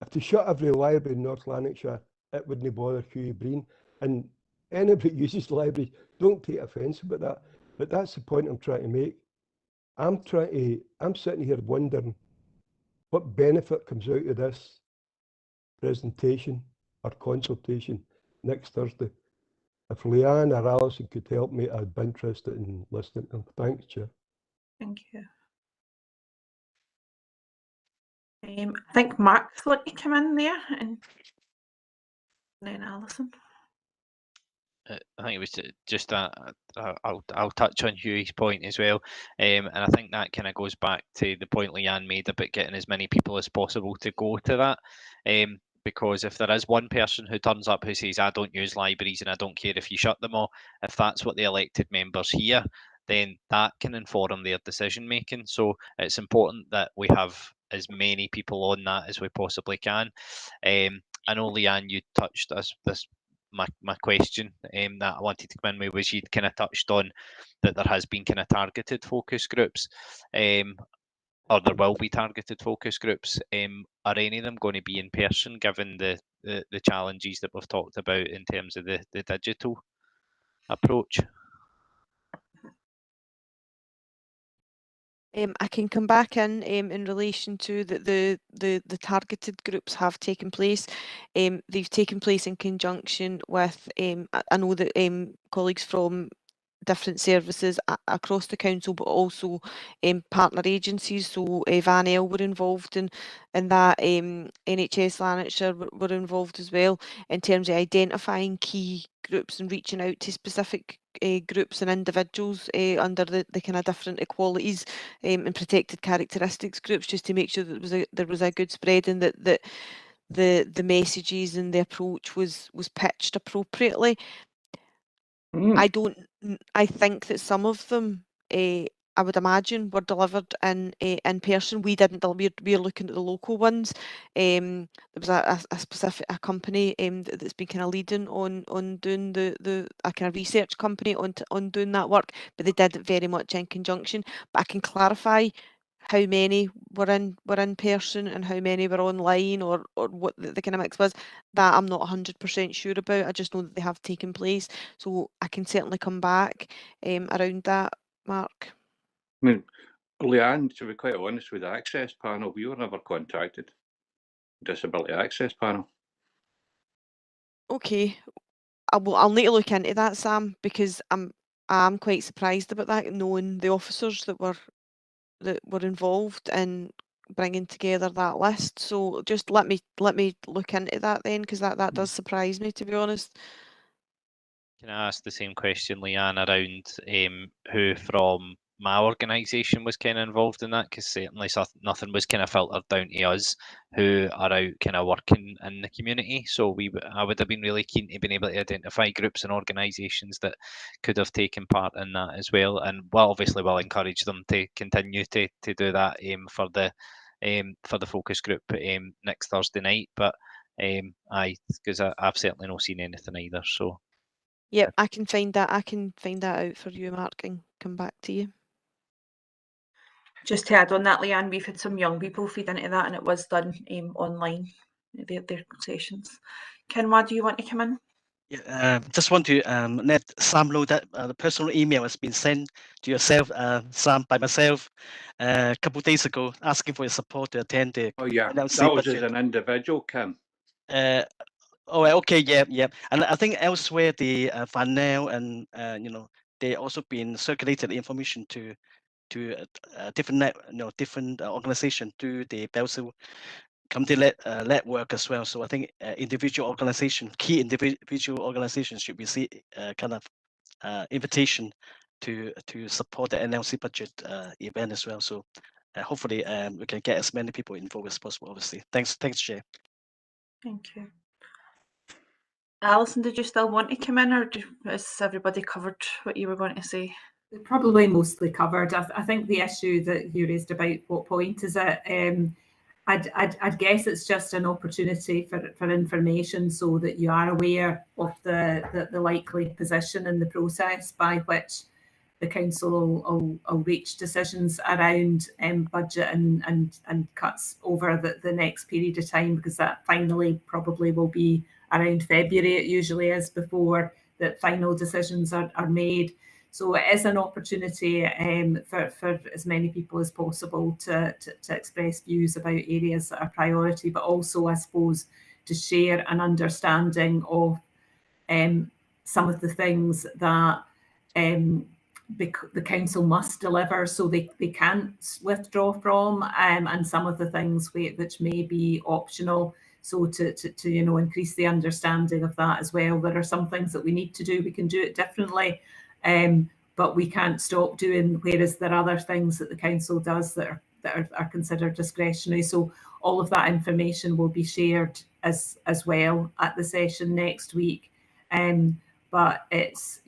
if they shut every library in North Lanarkshire, it wouldn't bother Hugh Breen. And anybody that uses libraries, don't take offence about that. But that's the point I'm trying to make. I'm sitting here wondering what benefit comes out of this presentation or consultation next Thursday. If Leanne or Alison could help me, I'd be interested in listening to them. Thanks, Chair. Thank you. I think Mark's want to come in there, and then Alison. I think it was just I'll touch on Hugh's point as well, and I think that kind of goes back to the point Leanne made about getting as many people as possible to go to that, because if there is one person who turns up who says, I don't use libraries and I don't care if you shut them all, if that's what the elected members hear, then that can inform their decision making. So it's important that we have as many people on that as we possibly can. I know, Leanne, you touched this my question that I wanted to come in with was you'd kind of touched on that there has been kind of targeted focus groups, or there will be targeted focus groups. Are any of them going to be in person, given the challenges that we've talked about in terms of the digital approach? I can come back in relation to the targeted groups have taken place. They've taken place in conjunction with, I know that colleagues from different services across the council, but also partner agencies. So Van El were involved in that. NHS Lanarkshire were involved as well in terms of identifying key groups and reaching out to specific groups and individuals under the kind of different equalities and protected characteristics groups, just to make sure that there was a good spread, and that the messages and the approach was pitched appropriately. I think that some of them, I would imagine, were delivered in person. We didn't. We're looking at the local ones. There was a specific company that's been kind of leading on doing the kind of research company on doing that work, but they did it very much in conjunction. But I can clarify how many were in person and how many were online, or what the kind of mix was. That I'm not 100% sure about. I just know that they have taken place, so I can certainly come back around that, Mark. I mean, Leanne, to be quite honest, with the Access Panel, we were never contacted. Disability Access Panel. Okay, I'll need to look into that, Sam, because I'm quite surprised about that, knowing the officers that were involved in bringing together that list. So just let me look into that then, because that does surprise me, to be honest. Can I ask the same question, Leanne, around who from my organisation was kind of involved in that, because certainly nothing was kind of filtered down to us who are out kind of working in the community. So I would have been really keen to been able to identify groups and organisations that could have taken part in that as well, and obviously we'll encourage them to continue to do that for the focus group next Thursday night. But because I've certainly not seen anything either. So Yep, I can find that. I can find that out for you, Mark, and come back to you. Just to add on that, Leanne, we've had some young people feed into that, and it was done online, their sessions. Kinwa, do you want to come in? Yeah, just want to let Sam know that the personal email has been sent to yourself, Sam, by myself a couple of days ago, asking for your support to attend the Oh yeah, NLC that was budget. as an individual, Kim. Oh, okay, yeah. And I think elsewhere, the Vanel and they also been circulated information to different different organisation through the Bellshill community network as well. So I think key individual organizations should receive kind of invitation to support the NLC budget event as well. So hopefully we can get as many people involved as possible. Obviously, thanks, Chair. Thank you. Alison, did you still want to come in, or has everybody covered what you were going to say? Probably mostly covered. I think the issue that you raised about what point is it, I'd guess it's just an opportunity for information, so that you are aware of the likely position in the process by which the council will reach decisions around budget and cuts over the next period of time, because that finally probably will be around February. It usually is before the final decisions are made. So it is an opportunity for as many people as possible to express views about areas that are priority, but also, I suppose, to share an understanding of some of the things that the council must deliver, so they can't withdraw from, and some of the things which may be optional. So to increase the understanding of that as well. There are some things that we need to do. We can do it differently. But we can't stop doing, whereas there are other things that the council does that are considered discretionary. So all of that information will be shared as well at the session next week. But it's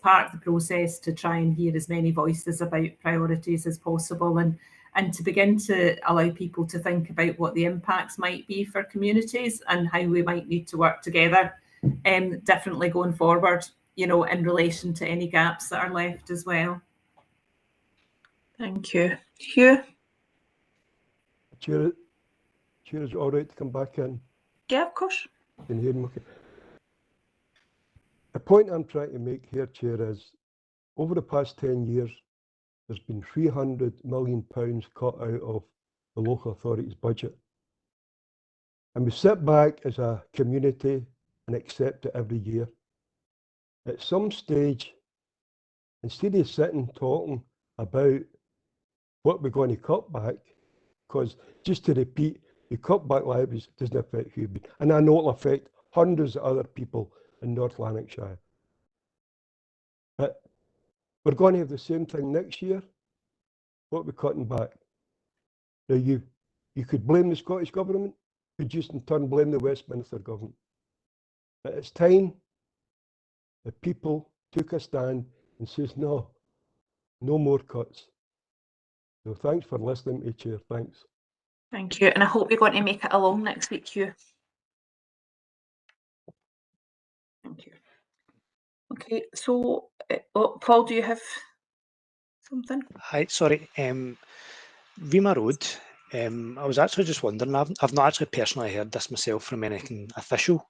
part of the process to try and hear as many voices about priorities as possible, and to begin to allow people to think about what the impacts might be for communities and how we might need to work together differently going forward, in relation to any gaps that are left as well. Thank you. Hugh? Chair, is it all right to come back in? Yeah, of course. Can you hear me okay? The point I'm trying to make here, Chair, is over the past 10 years, there's been £300 million cut out of the local authority's budget. And we sit back as a community and accept it every year. At some stage, instead of sitting talking about what we're going to cut back, because just to repeat, the cutback libraries doesn't affect Hubie, and I know it'll affect hundreds of other people in North Lanarkshire. But we're going to have the same thing next year. What we're cutting back. Now you could blame the Scottish Government, you could just in turn blame the Westminster Government. But it's time the people took a stand and says no more cuts. So thanks for listening to me, Chair. Thanks. Thank you. And I hope you're going to make it along next week, Hugh. Thank you. Okay, so Paul, do you have something? Hi, sorry. Rima Road. I was actually just wondering, I've not actually personally heard this myself from anything official,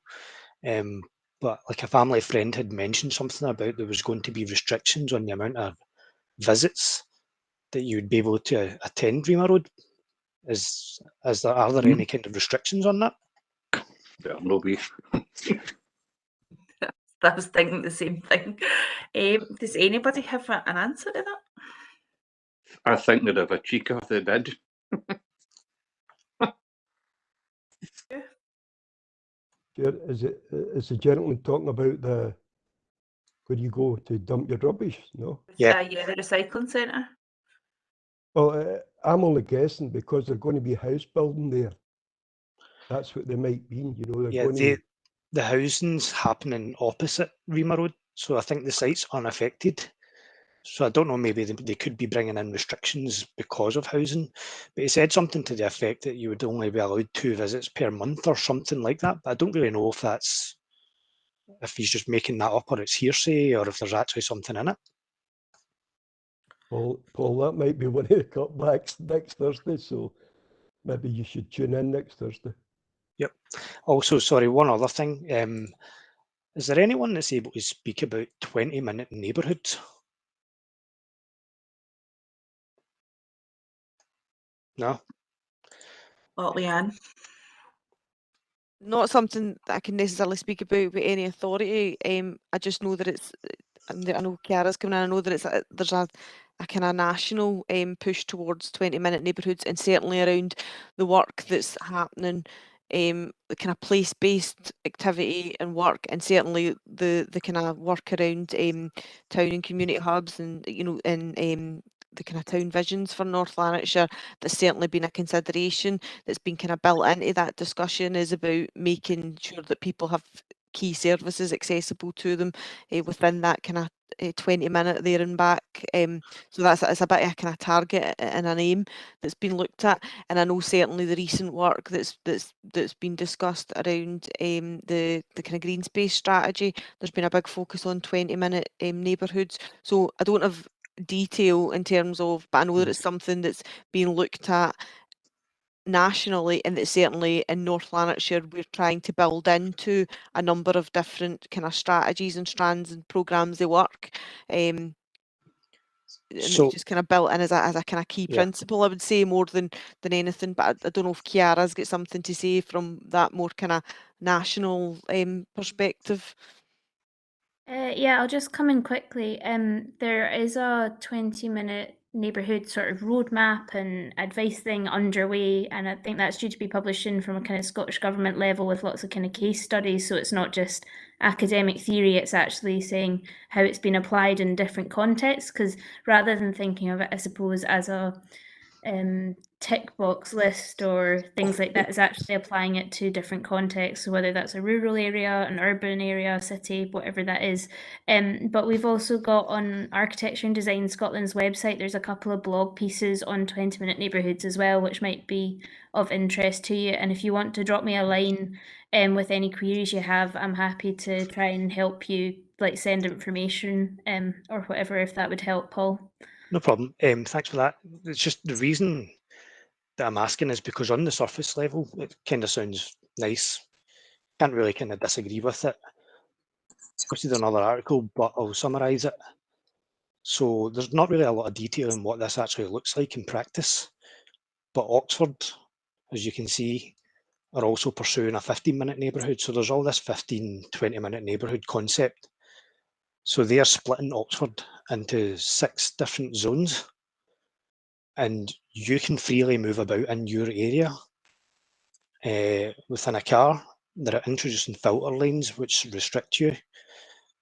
but like a family friend had mentioned something about there was going to be restrictions on the amount of visits that you would be able to attend Rima Road. Are there any kind of restrictions on that? There will be. I was thinking the same thing. Does anybody have an answer to that? I think they'd have a cheek if they did. Chair, is the gentleman talking about the where you go to dump your rubbish, no? Yeah. Yeah, the recycling centre. Well, I'm only guessing because they're going to be house building there. That's what they might mean, you know. They're Yeah, going to. the housing's happening opposite Rima Road, so I think the site's unaffected. So I don't know, maybe they could be bringing in restrictions because of housing, but he said something to the effect that you would only be allowed 2 visits per month or something like that. But I don't really know if he's just making that up or it's hearsay or if there's actually something in it. Paul, that might be one of the cutbacks next Thursday, so maybe you should tune in next Thursday. Yep. Also, sorry, one other thing. Is there anyone that's able to speak about 20-minute neighbourhoods? No? Well, Leanne. Not something that I can necessarily speak about with any authority. I just know that it's, and I know Chiara's coming in, I know that there's a kind of national push towards 20-minute neighbourhoods, and certainly around the work that's happening, the kind of place-based activity and work, and certainly the kind of work around town and community hubs, and and the kind of town visions for North Lanarkshire. That's certainly been a consideration that's been kind of built into that discussion, is about making sure that people have key services accessible to them within that kind of 20-minute there and back. So it's a bit of a kind of target and an aim that's been looked at. And I know certainly the recent work that's been discussed around the kind of green space strategy, there's been a big focus on 20-minute neighbourhoods. So I don't have detail in terms of, but I know that it's something that's being looked at nationally, and that certainly in North Lanarkshire we're trying to build into a number of different kind of strategies and strands and programmes of work. And So- it's just kind of built in as a kind of key Yeah. principle, I would say, more than anything. But I don't know if Chiara's got something to say from that more kind of national perspective. Yeah, I'll just come in quickly. There is a 20-minute neighbourhood sort of roadmap and advice thing underway, and I think that's due to be published in from a kind of Scottish Government level with lots of kind of case studies. So it's not just academic theory, it's actually saying how it's been applied in different contexts, because rather than thinking of it, I suppose, as a tick box list or things like that, is actually applying it to different contexts. So whether that's a rural area, an urban area, a city, whatever that is. But we've also got on Architecture and Design Scotland's website, there's a couple of blog pieces on 20-minute neighbourhoods as well, which might be of interest to you. And if you want to drop me a line with any queries you have, I'm happy to try and help you, like send information or whatever, if that would help, Paul. No problem. Thanks for that. It's just the reason that I'm asking is because on the surface level, it kind of sounds nice. Can't really kind of disagree with it. Posted another article, but I'll summarise it. So there's not really a lot of detail in what this actually looks like in practice, but Oxford, as you can see, are also pursuing a 15-minute neighbourhood. So there's all this 15, 20-minute neighbourhood concept. So they are splitting Oxford into 6 different zones, and you can freely move about in your area within a car. They're introducing filter lanes which restrict you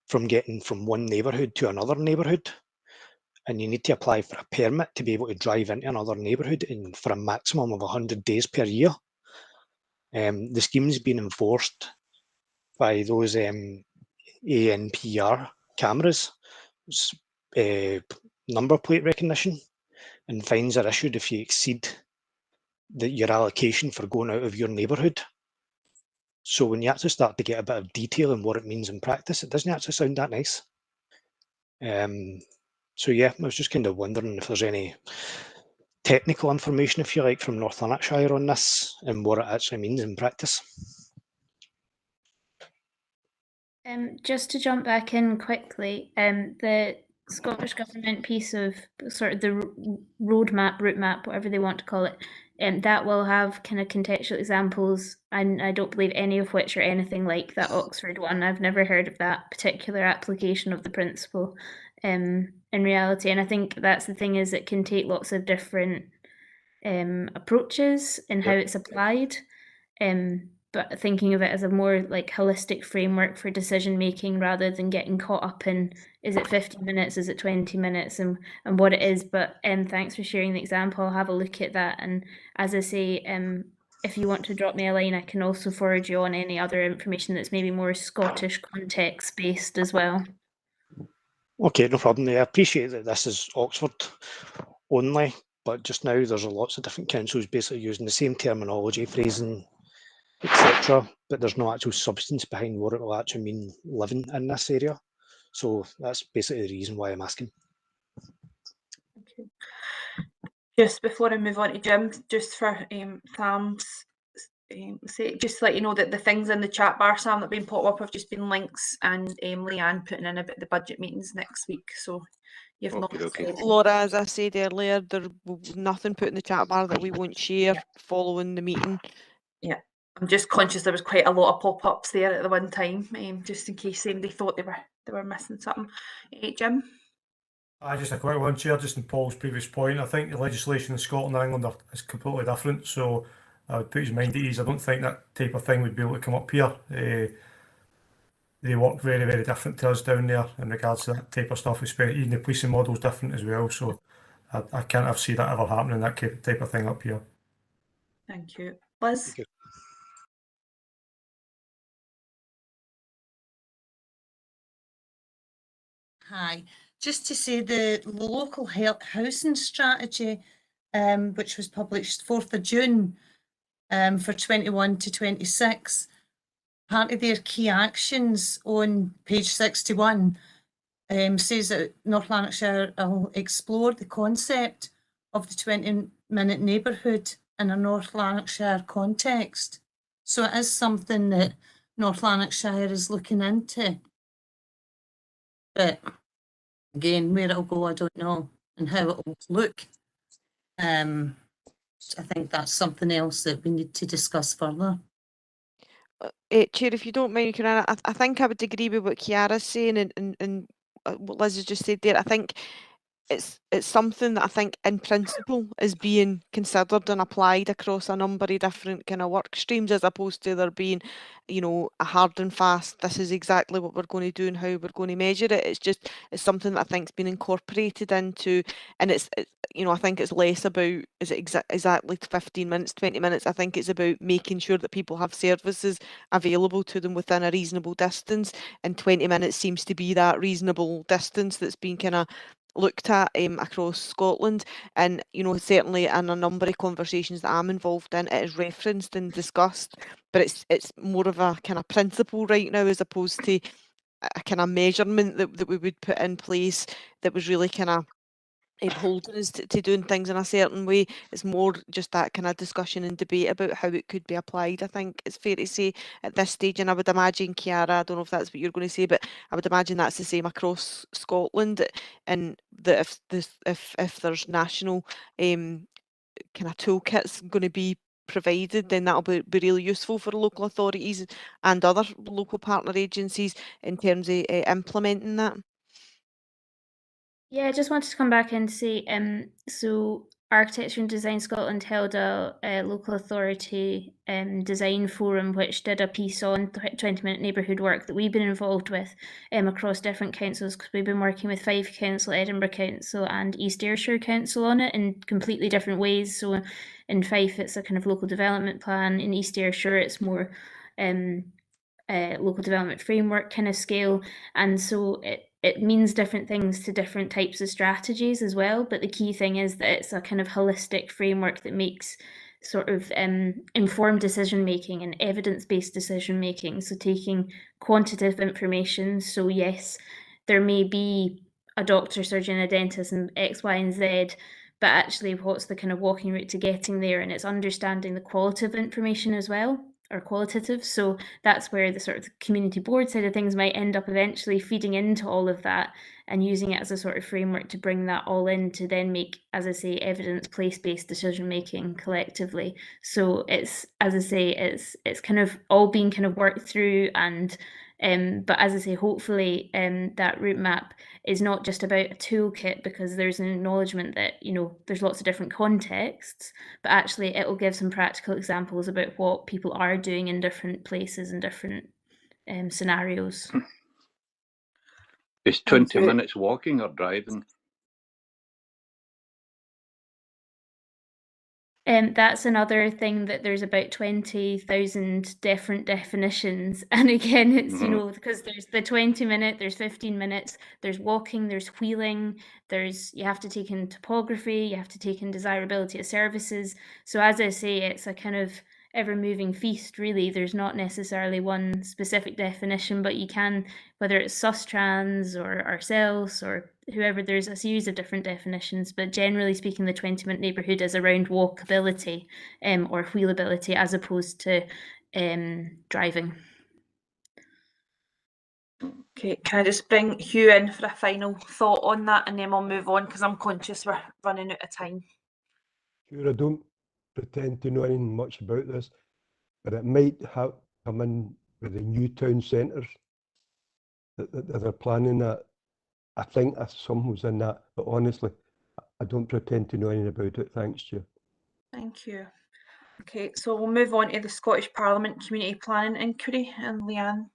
from getting from one neighbourhood to another neighbourhood, and you need to apply for a permit to be able to drive into another neighbourhood for a maximum of 100 days per year. The scheme's been enforced by those ANPR cameras, number plate recognition, and fines are issued if you exceed your allocation for going out of your neighbourhood. So when you actually start to get a bit of detail in what it means in practice, it doesn't actually sound that nice. So yeah, I was just kind of wondering if there's any technical information, if you like, from North Lanarkshire on this and what it actually means in practice. Just to jump back in quickly, the Scottish Government piece of sort of the route map, whatever they want to call it, that will have kind of contextual examples, and I don't believe any of which are anything like that Oxford one. I've never heard of that particular application of the principle in reality, and I think that's the thing, is it can take lots of different approaches in how it's applied. but thinking of it as a more like holistic framework for decision making rather than getting caught up in is it 15 minutes, is it 20 minutes, and what it is. But thanks for sharing the example. I'll have a look at that, and as I say, if you want to drop me a line, I can also forward you on any other information that's maybe more Scottish context based as well. Okay, no problem. I appreciate that this is Oxford only, but just now there's lots of different councils basically using the same terminology, phrasing, etc. But there's no actual substance behind what it will actually mean living in this area. So that's basically the reason why I'm asking. Okay. Just before I move on to Jim, just for Sam's sake, just to let you know that the things in the chat bar, Sam, that have been put up have just been links, and Leanne putting in about the budget meetings next week. So you've not. Laura, as I said earlier, there will be nothing put in the chat bar that we won't share following the meeting. Yeah, I'm just conscious there was quite a lot of pop-ups there at the one time, just in case anybody thought they were missing something. Jim? Just a quick one, Chair, just in Paul's previous point. I think the legislation in Scotland and England is completely different, so I would put his mind at ease. I don't think that type of thing would be able to come up here. They work very, very different to us down there in regards to that type of stuff, especially even the policing model is different as well, so I can't see that ever happening, that type of thing up here. Thank you. Liz? Thank you. Hi, just to say the local housing strategy, which was published 4th of June for 21 to 26, part of their key actions on page 61 says that North Lanarkshire will explore the concept of the 20-minute neighbourhood in a North Lanarkshire context. So it is something that North Lanarkshire is looking into. But again, where it'll go, I don't know, and how it will look. I think that's something else that we need to discuss further. Chair, if you don't mind, Karen, I think I would agree with what Chiara's saying and what Liz has just said there. I think it's something that I think in principle is being considered and applied across a number of different kind of work streams, as opposed to there being, you know, a hard and fast, this is exactly what we're going to do and how we're going to measure it. It's something that I think's been incorporated into, and it's you know, I think it's less about is it exactly 15 minutes, 20 minutes. I think it's about making sure that people have services available to them within a reasonable distance, and 20 minutes seems to be that reasonable distance that's been kind of looked at across Scotland. And you know, certainly in a number of conversations that I'm involved in, it is referenced and discussed, but it's more of a kind of principle right now as opposed to a kind of measurement that we would put in place that was really kind of holding us to doing things in a certain way. It's more just that kind of discussion and debate about how it could be applied, I think it's fair to say at this stage. And I would imagine, Chiara, I don't know if that's what you're going to say, but I would imagine that's the same across Scotland, and that if there's national kind of toolkits going to be provided, then that'll be really useful for local authorities and other local partner agencies in terms of implementing that. Yeah, I just wanted to come back and say, so Architecture and Design Scotland held a local authority design forum, which did a piece on 20-minute neighbourhood work that we've been involved with across different councils, because we've been working with Fife Council, Edinburgh Council and East Ayrshire Council on it in completely different ways. So in Fife, it's a kind of local development plan. In East Ayrshire, it's more local development framework kind of scale. And so it means different things to different types of strategies as well. But the key thing is that it's a kind of holistic framework that makes sort of informed decision making and evidence-based decision making. So taking quantitative information. So yes, there may be a doctor, surgeon, a dentist, and X, Y, and Z, but actually what's the kind of walking route to getting there? And it's understanding the qualitative information as well, or qualitative. So that's where the sort of community board side of things might end up eventually feeding into all of that and using it as a sort of framework to bring that all in to then make, as I say, evidence place-based decision making collectively. So it's, as I say, it's kind of all being kind of worked through and But as I say, hopefully that route map is not just about a toolkit, because there's an acknowledgement that, you know, there's lots of different contexts, but actually it will give some practical examples about what people are doing in different places and different scenarios. Is 20 minutes walking or driving? That's another thing, that there's about 20,000 different definitions. And again, it's, you know, because there's the 20-minute, there's 15 minutes, there's walking, there's wheeling, you have to take in topography, you have to take in desirability of services. So as I say, it's a kind of ever-moving feast, really. There's not necessarily one specific definition, but you can, whether it's Sustrans or ourselves or whoever, there's a series of different definitions, but generally speaking, the 20-minute neighbourhood is around walkability or wheelability, as opposed to driving. Okay, can I just bring Hugh in for a final thought on that, and then we'll move on, because I'm conscious we're running out of time. Sure, I don't pretend to know anything much about this, but it might have come in with the new town centres that they're planning that. I think something was in that, but honestly, I don't pretend to know anything about it. Thanks, Chair. Thank you. Okay, so we'll move on to the Scottish Parliament Community Planning Inquiry, and Leanne,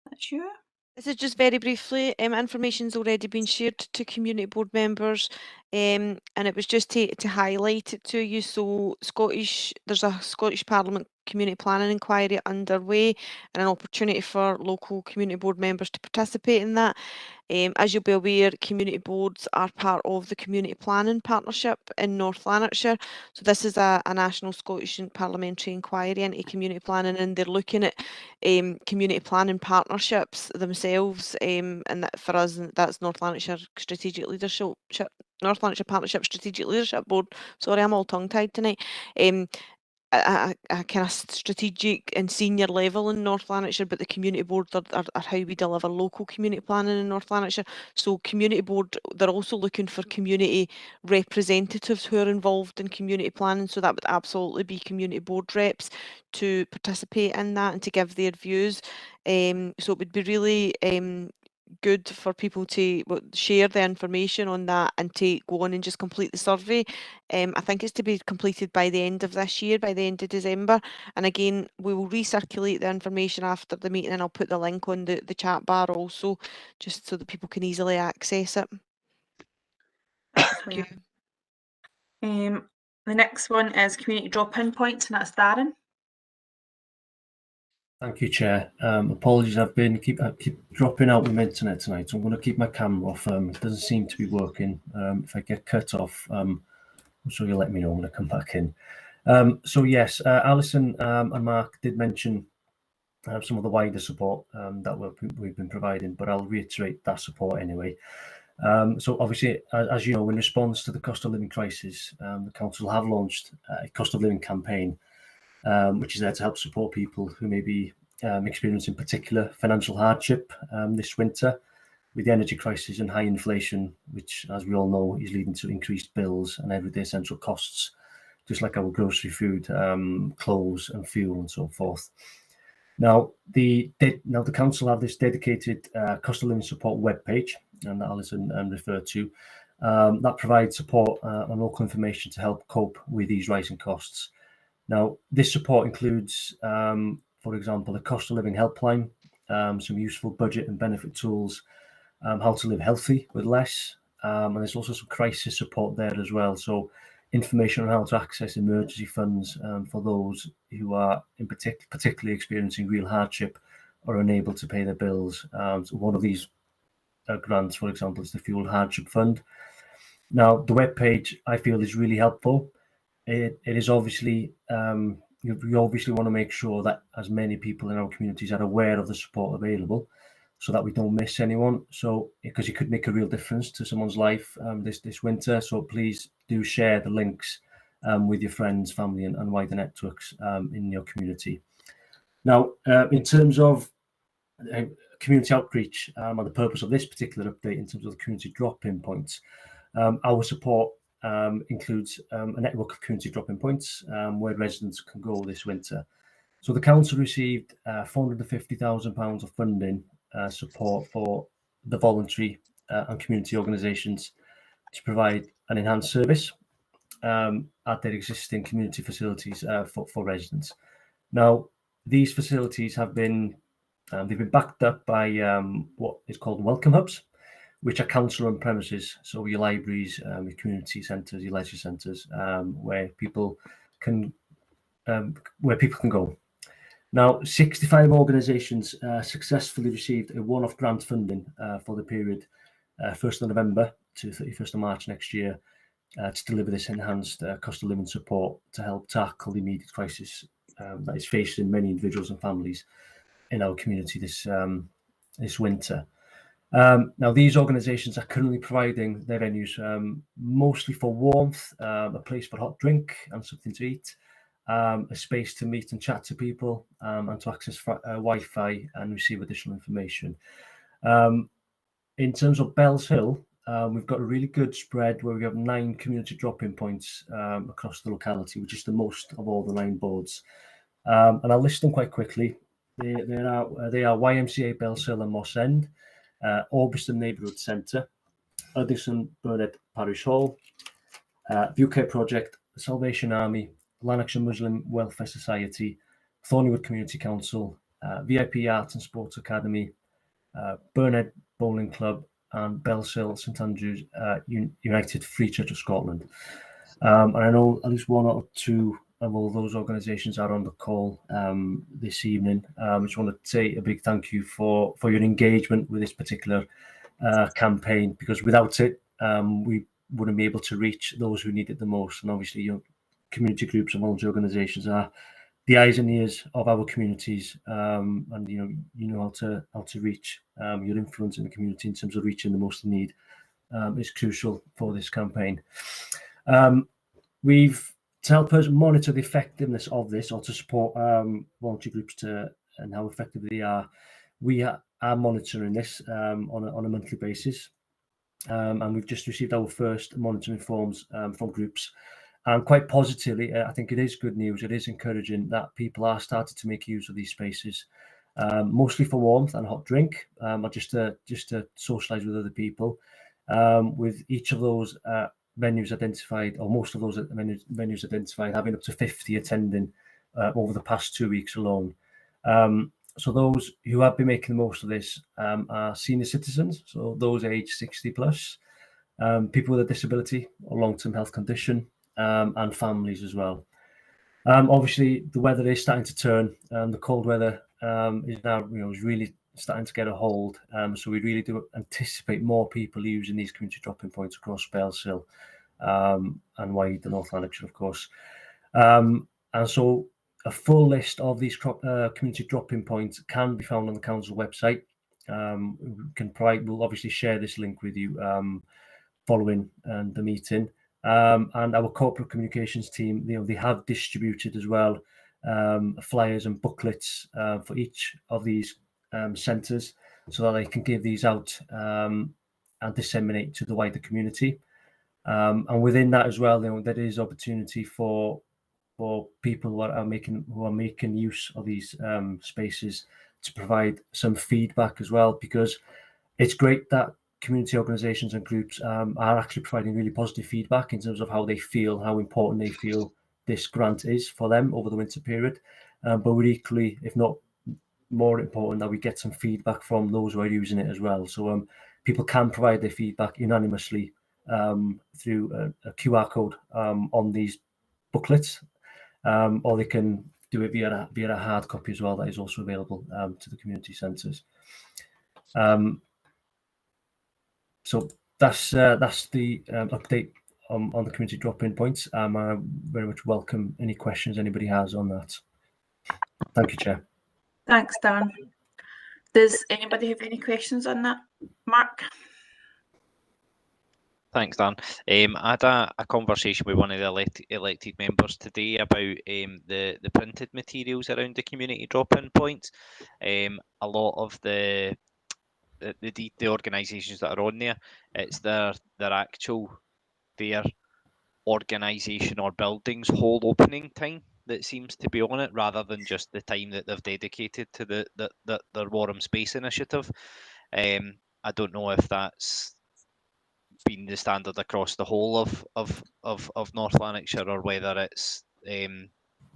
that's you. This is just very briefly, information's already been shared to community board members, and it was just to highlight it to you. So there's a Scottish Parliament Community Planning Inquiry underway, and an opportunity for local community board members to participate in that. As you'll be aware, community boards are part of the Community Planning Partnership in North Lanarkshire. So this is a national Scottish parliamentary inquiry into community planning, and they're looking at community planning partnerships themselves. And that, for us, that's North Lanarkshire Strategic Leadership, North Lanarkshire Partnership Strategic Leadership Board. Sorry, I'm all tongue-tied tonight. A kind of strategic and senior level in North Lanarkshire, but the community board are how we deliver local community planning in North Lanarkshire. So community board, they're also looking for community representatives who are involved in community planning, so that would absolutely be community board reps to participate in that and to give their views. So it would be really good for people to share the information on that and to go on and just complete the survey. I think it's to be completed by the end of this year, by the end of December. And again, we will recirculate the information after the meeting, and I'll put the link on the chat bar also, just so that people can easily access it. Thank you. The next one is community drop-in points, and that's Darren. Thank you, Chair. Apologies, I keep dropping out with my internet tonight, so I'm going to keep my camera off. It doesn't seem to be working. If I get cut off, I'm sure you'll let me know when I come back in. So yes, Alison and Mark did mention some of the wider support that we've been providing, but I'll reiterate that support anyway. So obviously, as you know, in response to the cost of living crisis, the council have launched a cost of living campaign, which is there to help support people who may be experiencing particular financial hardship this winter, with the energy crisis and high inflation, which, as we all know, is leading to increased bills and everyday essential costs, just like our grocery, food, clothes and fuel and so forth. Now, the council have this dedicated cost of living support webpage, and that Alison referred to, that provides support and local information to help cope with these rising costs. Now, this support includes, for example, a cost of living helpline, some useful budget and benefit tools, how to live healthy with less, and there's also some crisis support there as well. So information on how to access emergency funds for those who are particularly experiencing real hardship or unable to pay their bills. So one of these grants, for example, is the Fuel Hardship Fund. Now, the webpage, I feel, is really helpful. It is obviously, we obviously want to make sure that as many people in our communities are aware of the support available, so that we don't miss anyone. So, because it could make a real difference to someone's life this winter. So please do share the links with your friends, family, and wider networks in your community. Now, in terms of community outreach and the purpose of this particular update, in terms of the community drop-in points, our support includes a network of community drop-in points where residents can go this winter. So the council received £450,000 of funding support for the voluntary and community organisations to provide an enhanced service at their existing community facilities for residents. Now, these facilities have been they've been backed up by what is called welcome hubs, which are council-run premises. So your libraries, your community centres, your leisure centres, where people can go. Now, 65 organisations successfully received a one-off grant funding for the period 1st of November to 31st of March next year to deliver this enhanced cost of living support to help tackle the immediate crisis that is facing many individuals and families in our community this winter. Now, these organisations are currently providing their venues mostly for warmth, a place for hot drink and something to eat, a space to meet and chat to people, and to access Wi-Fi and receive additional information. In terms of Bellshill, we've got a really good spread where we have 9 community drop-in points across the locality, which is the most of all the 9 boards. And I'll list them quite quickly. They are YMCA Bellshill and Moss End, Orbiston Neighbourhood Centre, Uddingston Burnett Parish Hall, View Care Project, Salvation Army, Lanarkshire Muslim Welfare Society, Thornywood Community Council, VIP Arts and Sports Academy, Burnett Bowling Club, and Bellshill St Andrews United Free Church of Scotland. And I know at least one or two of all those organisations are on the call this evening. I just want to say a big thank you for your engagement with this particular campaign, because without it, we wouldn't be able to reach those who need it the most. And obviously, your community groups and voluntary organisations are the eyes and ears of our communities, and you know how to reach your influence in the community in terms of reaching the most in need is crucial for this campaign. To help us monitor the effectiveness of this, or to support voluntary groups and how effective they are, we are monitoring this on a monthly basis, and we've just received our first monitoring forms from groups. And quite positively, I think it is good news. It is encouraging that people are starting to make use of these spaces, mostly for warmth and hot drink, or just to socialise with other people. With each of those venues identified, or most of those venues identified, having up to 50 attending over the past 2 weeks alone. So those who have been making the most of this are senior citizens, so those aged 60 plus, people with a disability or long-term health condition, and families as well. Obviously, the weather is starting to turn. The cold weather is now, is really starting to get a hold. So we really do anticipate more people using these community drop-in points across Bellshill and wide the North Lanarkshire, of course. And so a full list of these community drop-in points can be found on the council website. We'll obviously share this link with you following the meeting. And our corporate communications team, they have distributed as well flyers and booklets for each of these centres, so that they can give these out and disseminate to the wider community. And within that as well, there is opportunity for people who are making use of these spaces to provide some feedback as well, because it's great that community organisations and groups are actually providing really positive feedback in terms of how they feel, how important they feel this grant is for them over the winter period. But we're equally, if not more important, that we get some feedback from those who are using it as well. So people can provide their feedback anonymously through a QR code on these booklets, or they can do it via a hard copy as well, that is also available to the community centres. So that's the update on the community drop-in points. I very much welcome any questions anybody has on that. Thank you, Chair. Thanks, Dan. Does anybody have any questions on that? Mark? Thanks, Dan. I had a conversation with one of the elected members today about the printed materials around the community drop-in points. A lot of the organisations that are on there, it's their organisation or building's whole opening time that seems to be on it, rather than just the time that they've dedicated to their Warm Space initiative. I don't know if that's been the standard across the whole of North Lanarkshire, or whether it's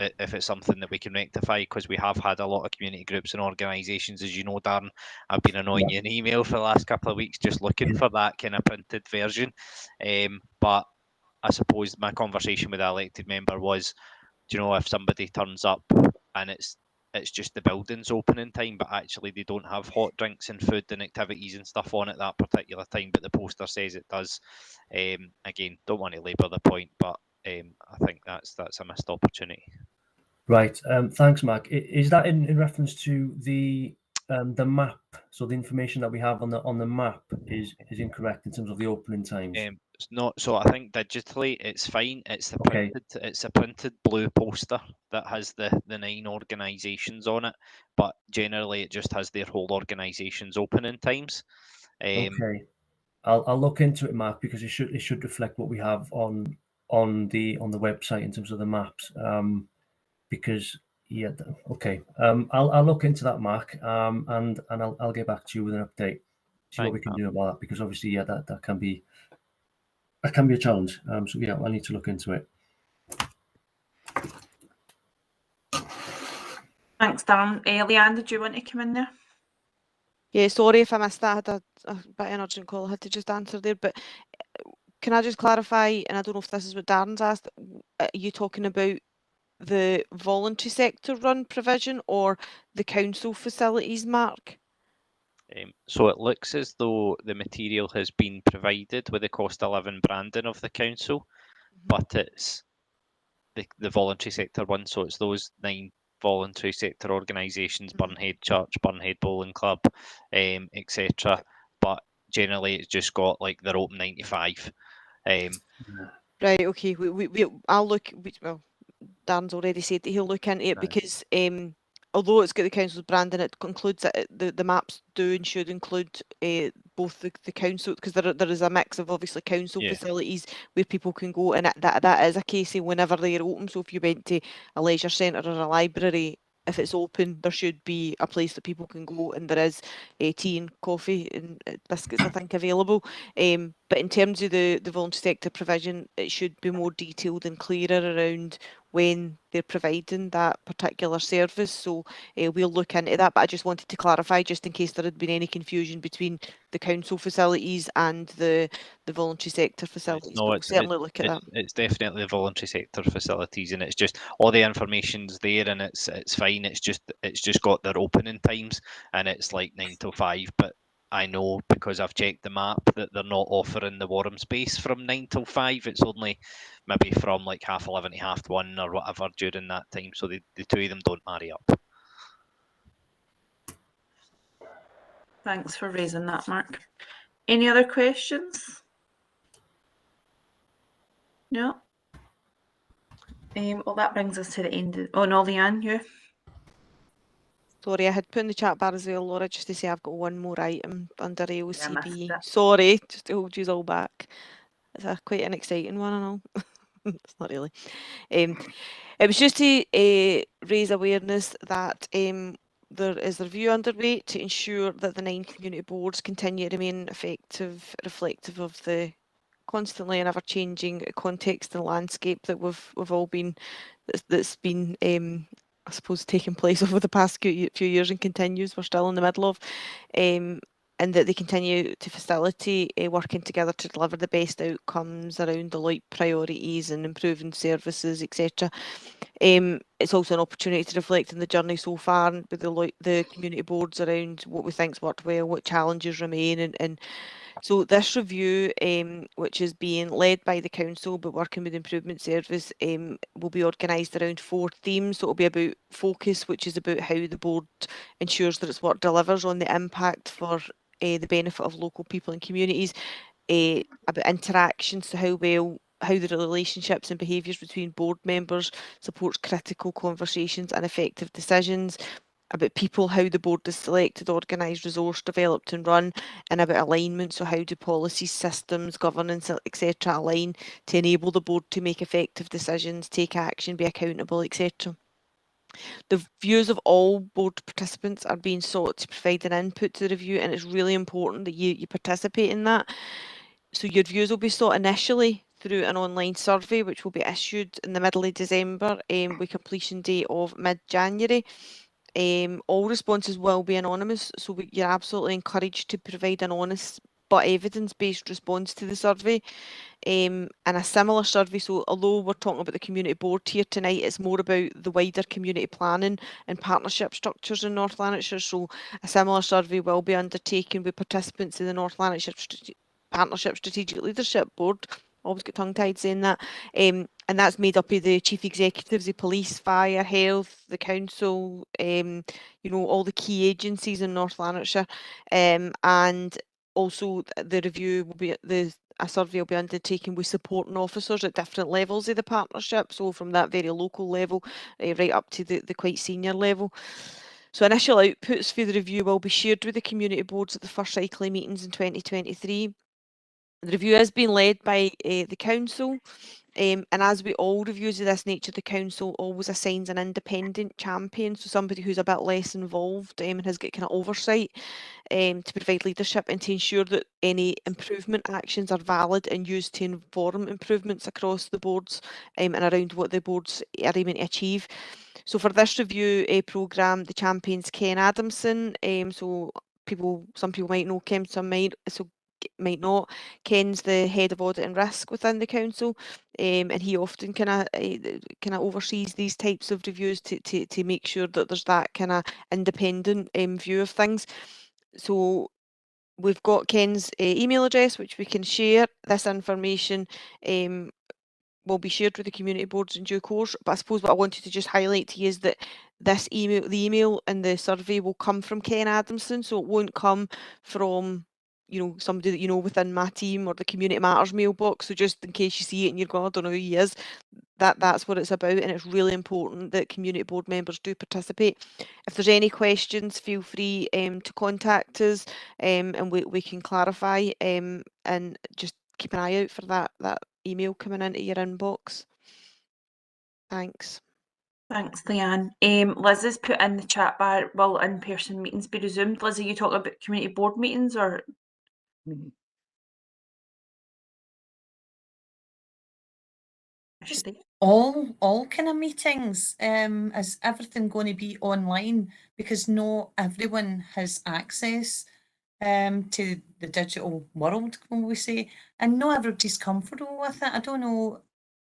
if it's something that we can rectify, because we have had a lot of community groups and organisations, as you know, Darren. I've been annoying you in email for the last couple of weeks just looking for that kind of printed version. But I suppose my conversation with the elected member was, do you know, if somebody turns up and it's just the building's opening time, but actually they don't have hot drinks and food and activities and stuff on at that particular time, but the poster says it does. Again, don't want to labour the point, but I think that's a missed opportunity. Right. Thanks, Mark. Is that in reference to the map? So the information that we have on the map is incorrect in terms of the opening times. It's not. So I think digitally it's fine. It's the printed. It's a printed blue poster that has the 9 organisations on it, but generally it just has their whole organisation's opening times. Okay. I'll look into it, Mark, because it should reflect what we have on the website in terms of the maps. Because yeah, okay. I'll look into that, Mark, and I'll get back to you with an update. See what we can do about that, because obviously, yeah, that can be a challenge. So yeah, I need to look into it. Thanks, Darren. Leanne, did you want to come in there? Yeah, sorry if I missed that. I had a bit of an urgent call I had to just answer there, but can I just clarify, and I don't know if this is what Darren's asked, are you talking about the voluntary sector run provision or the council facilities, Mark? So it looks as though the material has been provided with the cost of living branding of the council, but it's the voluntary sector one. So it's those 9 voluntary sector organisations: Burnhead Church, Burnhead Bowling Club, etc. But generally, it's just got like their open 9 to 5. Right. Okay. I'll look. Well, Darren's already said that he'll look into it, because although it's got the council's branding, it includes that the maps do and should include both the council, because there is a mix of obviously council facilities where people can go, and that is a case of whenever they're open. So if you went to a leisure centre or a library, if it's open, there should be a place that people can go, and there is tea and coffee and biscuits, I think, available. But in terms of the voluntary sector provision, it should be more detailed and clearer around when they're providing that particular service. So we'll look into that, but I just wanted to clarify, just in case there had been any confusion between the council facilities and the voluntary sector facilities. No, But we'll certainly look at that. It's definitely the voluntary sector facilities, and it's just all the information's there, and it's fine. It's just got their opening times, and it's like 9 till 5. But I know, because I've checked the map, that they're not offering the Warm Space from 9 till 5. It's only maybe from like 11:30 to 1:30 or whatever during that time. So the two of them don't marry up. Thanks for raising that, Mark. Any other questions? No? Well, that brings us to the end of... Oh, no, Leanne, you? Sorry, I had put in the chat bar as well, Laura, just to say I've got one more item under AOCB. Sorry, just to hold you all back. It's quite an exciting one, I know. It's not really. It was just to raise awareness that there is a review underway to ensure that the 9 community boards continue to remain effective, reflective of the constantly and ever-changing context and landscape that we've all been, that's been I suppose taking place over the past few years and continues. We're still in the middle of, and that they continue to facilitate working together to deliver the best outcomes around the Deloitte priorities and improving services, etc. It's also an opportunity to reflect on the journey so far with the community boards around what we think's worked well, what challenges remain, and so this review, which is being led by the council but working with the Improvement Service, will be organised around 4 themes. So it'll be about focus, which is about how the board ensures that its work delivers on the impact for the benefit of local people and communities. About interactions, so how the relationships and behaviours between board members supports critical conversations and effective decisions. about people, how the board is selected, organised, resourced, developed and run, and about alignment. So how do policies, systems, governance, etc. align to enable the board to make effective decisions, take action, be accountable, etc. The views of all board participants are being sought to provide an input to the review, and it's really important that you participate in that. So your views will be sought initially through an online survey, which will be issued in the middle of December with completion date of mid-January. All responses will be anonymous, so you're absolutely encouraged to provide an honest but evidence-based response to the survey. And a similar survey, so although we're talking about the community board here tonight, it's more about the wider community planning and partnership structures in North Lanarkshire. So a similar survey will be undertaken with participants in the North Lanarkshire Partnership Strategic Leadership Board. Always get tongue-tied saying that. And that's made up of the chief executives of police, fire, health, the council, you know, all the key agencies in North Lanarkshire. And also the review will be a survey will be undertaken with supporting officers at different levels of the partnership, so from that very local level right up to the quite senior level. So initial outputs for the review will be shared with the community boards at the first cycle of meetings in 2023. The review is being led by the council, and as with all reviews of this nature, the council always assigns an independent champion, so somebody who's a bit less involved and has got kind of oversight to provide leadership and to ensure that any improvement actions are valid and used to inform improvements across the boards and around what the boards are aiming to achieve. So for this review programme, the champion's Ken Adamson. So some people might know Ken, some might not. Ken's the head of audit and risk within the council, and he often kind of oversees these types of reviews to make sure that there's that kind of independent view of things. So we've got Ken's email address, which we can share. This information will be shared with the community boards in due course. But I suppose what I wanted to just highlight to you is that the email and the survey will come from Ken Adamson, so it won't come from somebody that you know within my team or the Community Matters mailbox. So just in case you see it and you're going, I don't know who he is, that's what it's about, and it's really important that community board members do participate. If there's any questions, feel free to contact us, and we can clarify, and just keep an eye out for that email coming into your inbox. Thanks. Thanks, Leanne. Liz has put in the chat bar, will in-person meetings be resumed? Liz, are you talking about community board meetings or? All kind of meetings. Is everything going to be online? Because not everyone has access to the digital world, when we say, and not everybody's comfortable with it. I don't know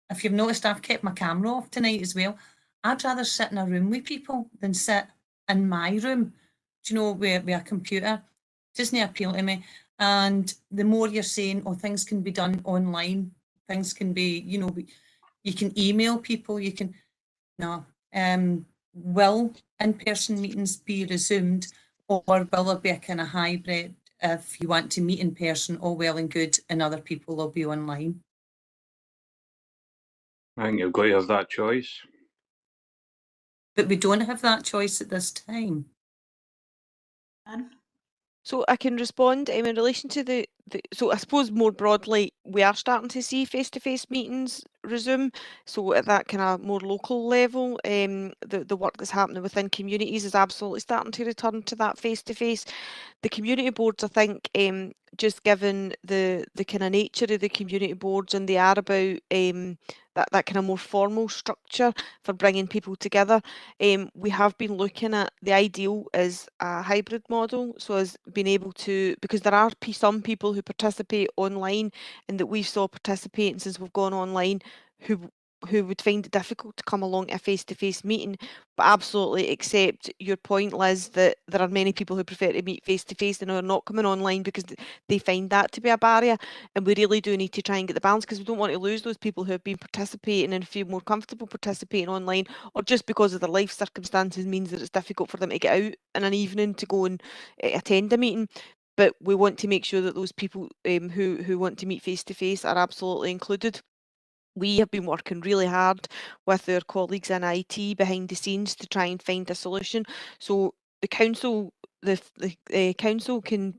if you've noticed, I've kept my camera off tonight as well. I'd rather sit in a room with people than sit in my room, do you know, with a computer. Doesn't appeal to me. And the more you're saying, oh, things can be done online, things can be, you know, you can email people, you can, no. Will in-person meetings be resumed, or will there be a kind of hybrid? If you want to meet in person, all well and good, and other people will be online? I think you've got to have that choice. But we don't have that choice at this time. So I can respond in relation to so I suppose more broadly, we are starting to see face-to-face meetings resume. So at that kind of more local level, the work that's happening within communities is absolutely starting to return to that face-to-face. The community boards, I think, just given the kind of nature of the community boards, and they are about that kind of more formal structure for bringing people together. We have been looking at the ideal is a hybrid model, so as being able to, because there are some people who participate online and that we saw participating since we've gone online who would find it difficult to come along to a face-to-face meeting, but absolutely accept your point, Liz, that there are many people who prefer to meet face-to-face and are not coming online because they find that to be a barrier, and we really do need to try and get the balance, because we don't want to lose those people who have been participating and feel more comfortable participating online, or just because of their life circumstances means that it's difficult for them to get out in an evening to go and attend a meeting. But we want to make sure that those people who want to meet face-to-face are absolutely included. We have been working really hard with our colleagues in IT behind the scenes to try and find a solution. So the council, the council can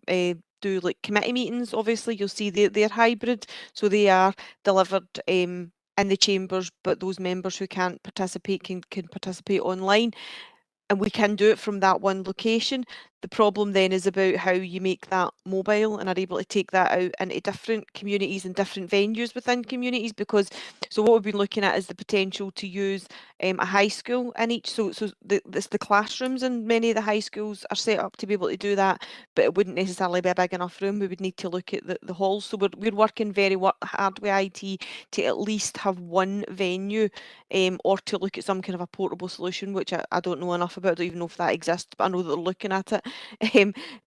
do like committee meetings. Obviously, you'll see they're hybrid, so they are delivered in the chambers, but those members who can't participate can participate online. And we can do it from that one location. The problem then is about how you make that mobile and are able to take that out into different communities and different venues within communities, because so what we've been looking at is the potential to use a high school in each. So the classrooms in many of the high schools are set up to be able to do that, but it wouldn't necessarily be a big enough room. We would need to look at the halls. So we're working very hard with IT to at least have one venue, or to look at some kind of a portable solution, which I don't know enough about. I don't even know if that exists, but I know that they're looking at it.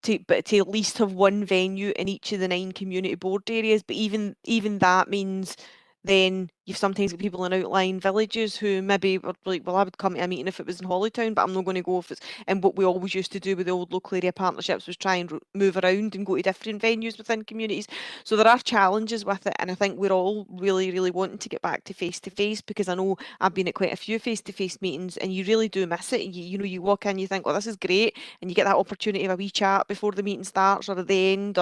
To at least have one venue in each of the 9 community board areas. But even that means then you've sometimes got people in outlying villages who maybe are like, well, I would come to a meeting if it was in Hollytown, but I'm not going to go if it's. And what we always used to do with the old local area partnerships was try and move around and go to different venues within communities. So there are challenges with it, and I think we're all really wanting to get back to face, because I know I've been at quite a few face meetings, and you really do miss it. You know, you walk in, you think, well, this is great, and you get that opportunity of a wee chat before the meeting starts or at the end,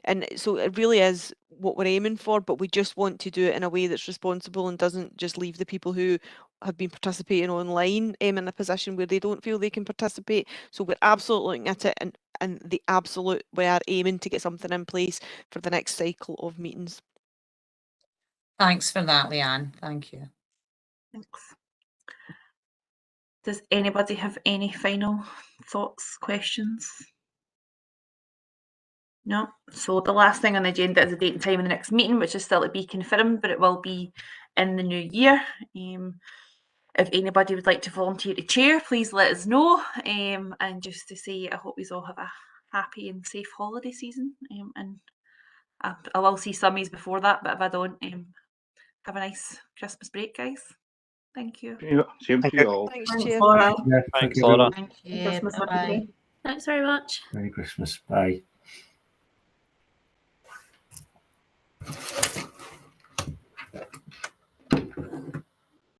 and so it really is what we're aiming for, but we just want to do it in a way that's responsible and doesn't just leave the people who have been participating online in a position where they don't feel they can participate. So we're absolutely looking at it, and we are aiming to get something in place for the next cycle of meetings. Thanks for that, Leanne. Thank you. Thanks. Does anybody have any final thoughts, questions? No. So the last thing on the agenda is the date and time of the next meeting, which is still to be confirmed, but it will be in the new year. If anybody would like to volunteer to chair, please let us know. And just to say, I hope you all have a happy and safe holiday season. And I will see summies before that, but if I don't, have a nice Christmas break, guys. Thank you. Same to you all. Thanks, Thanks, Chair. Laura. Yeah, Thanks, you, Laura. everyone. Thank you. Christmas, Bye-bye. everybody. Thanks very much. Merry Christmas. Bye.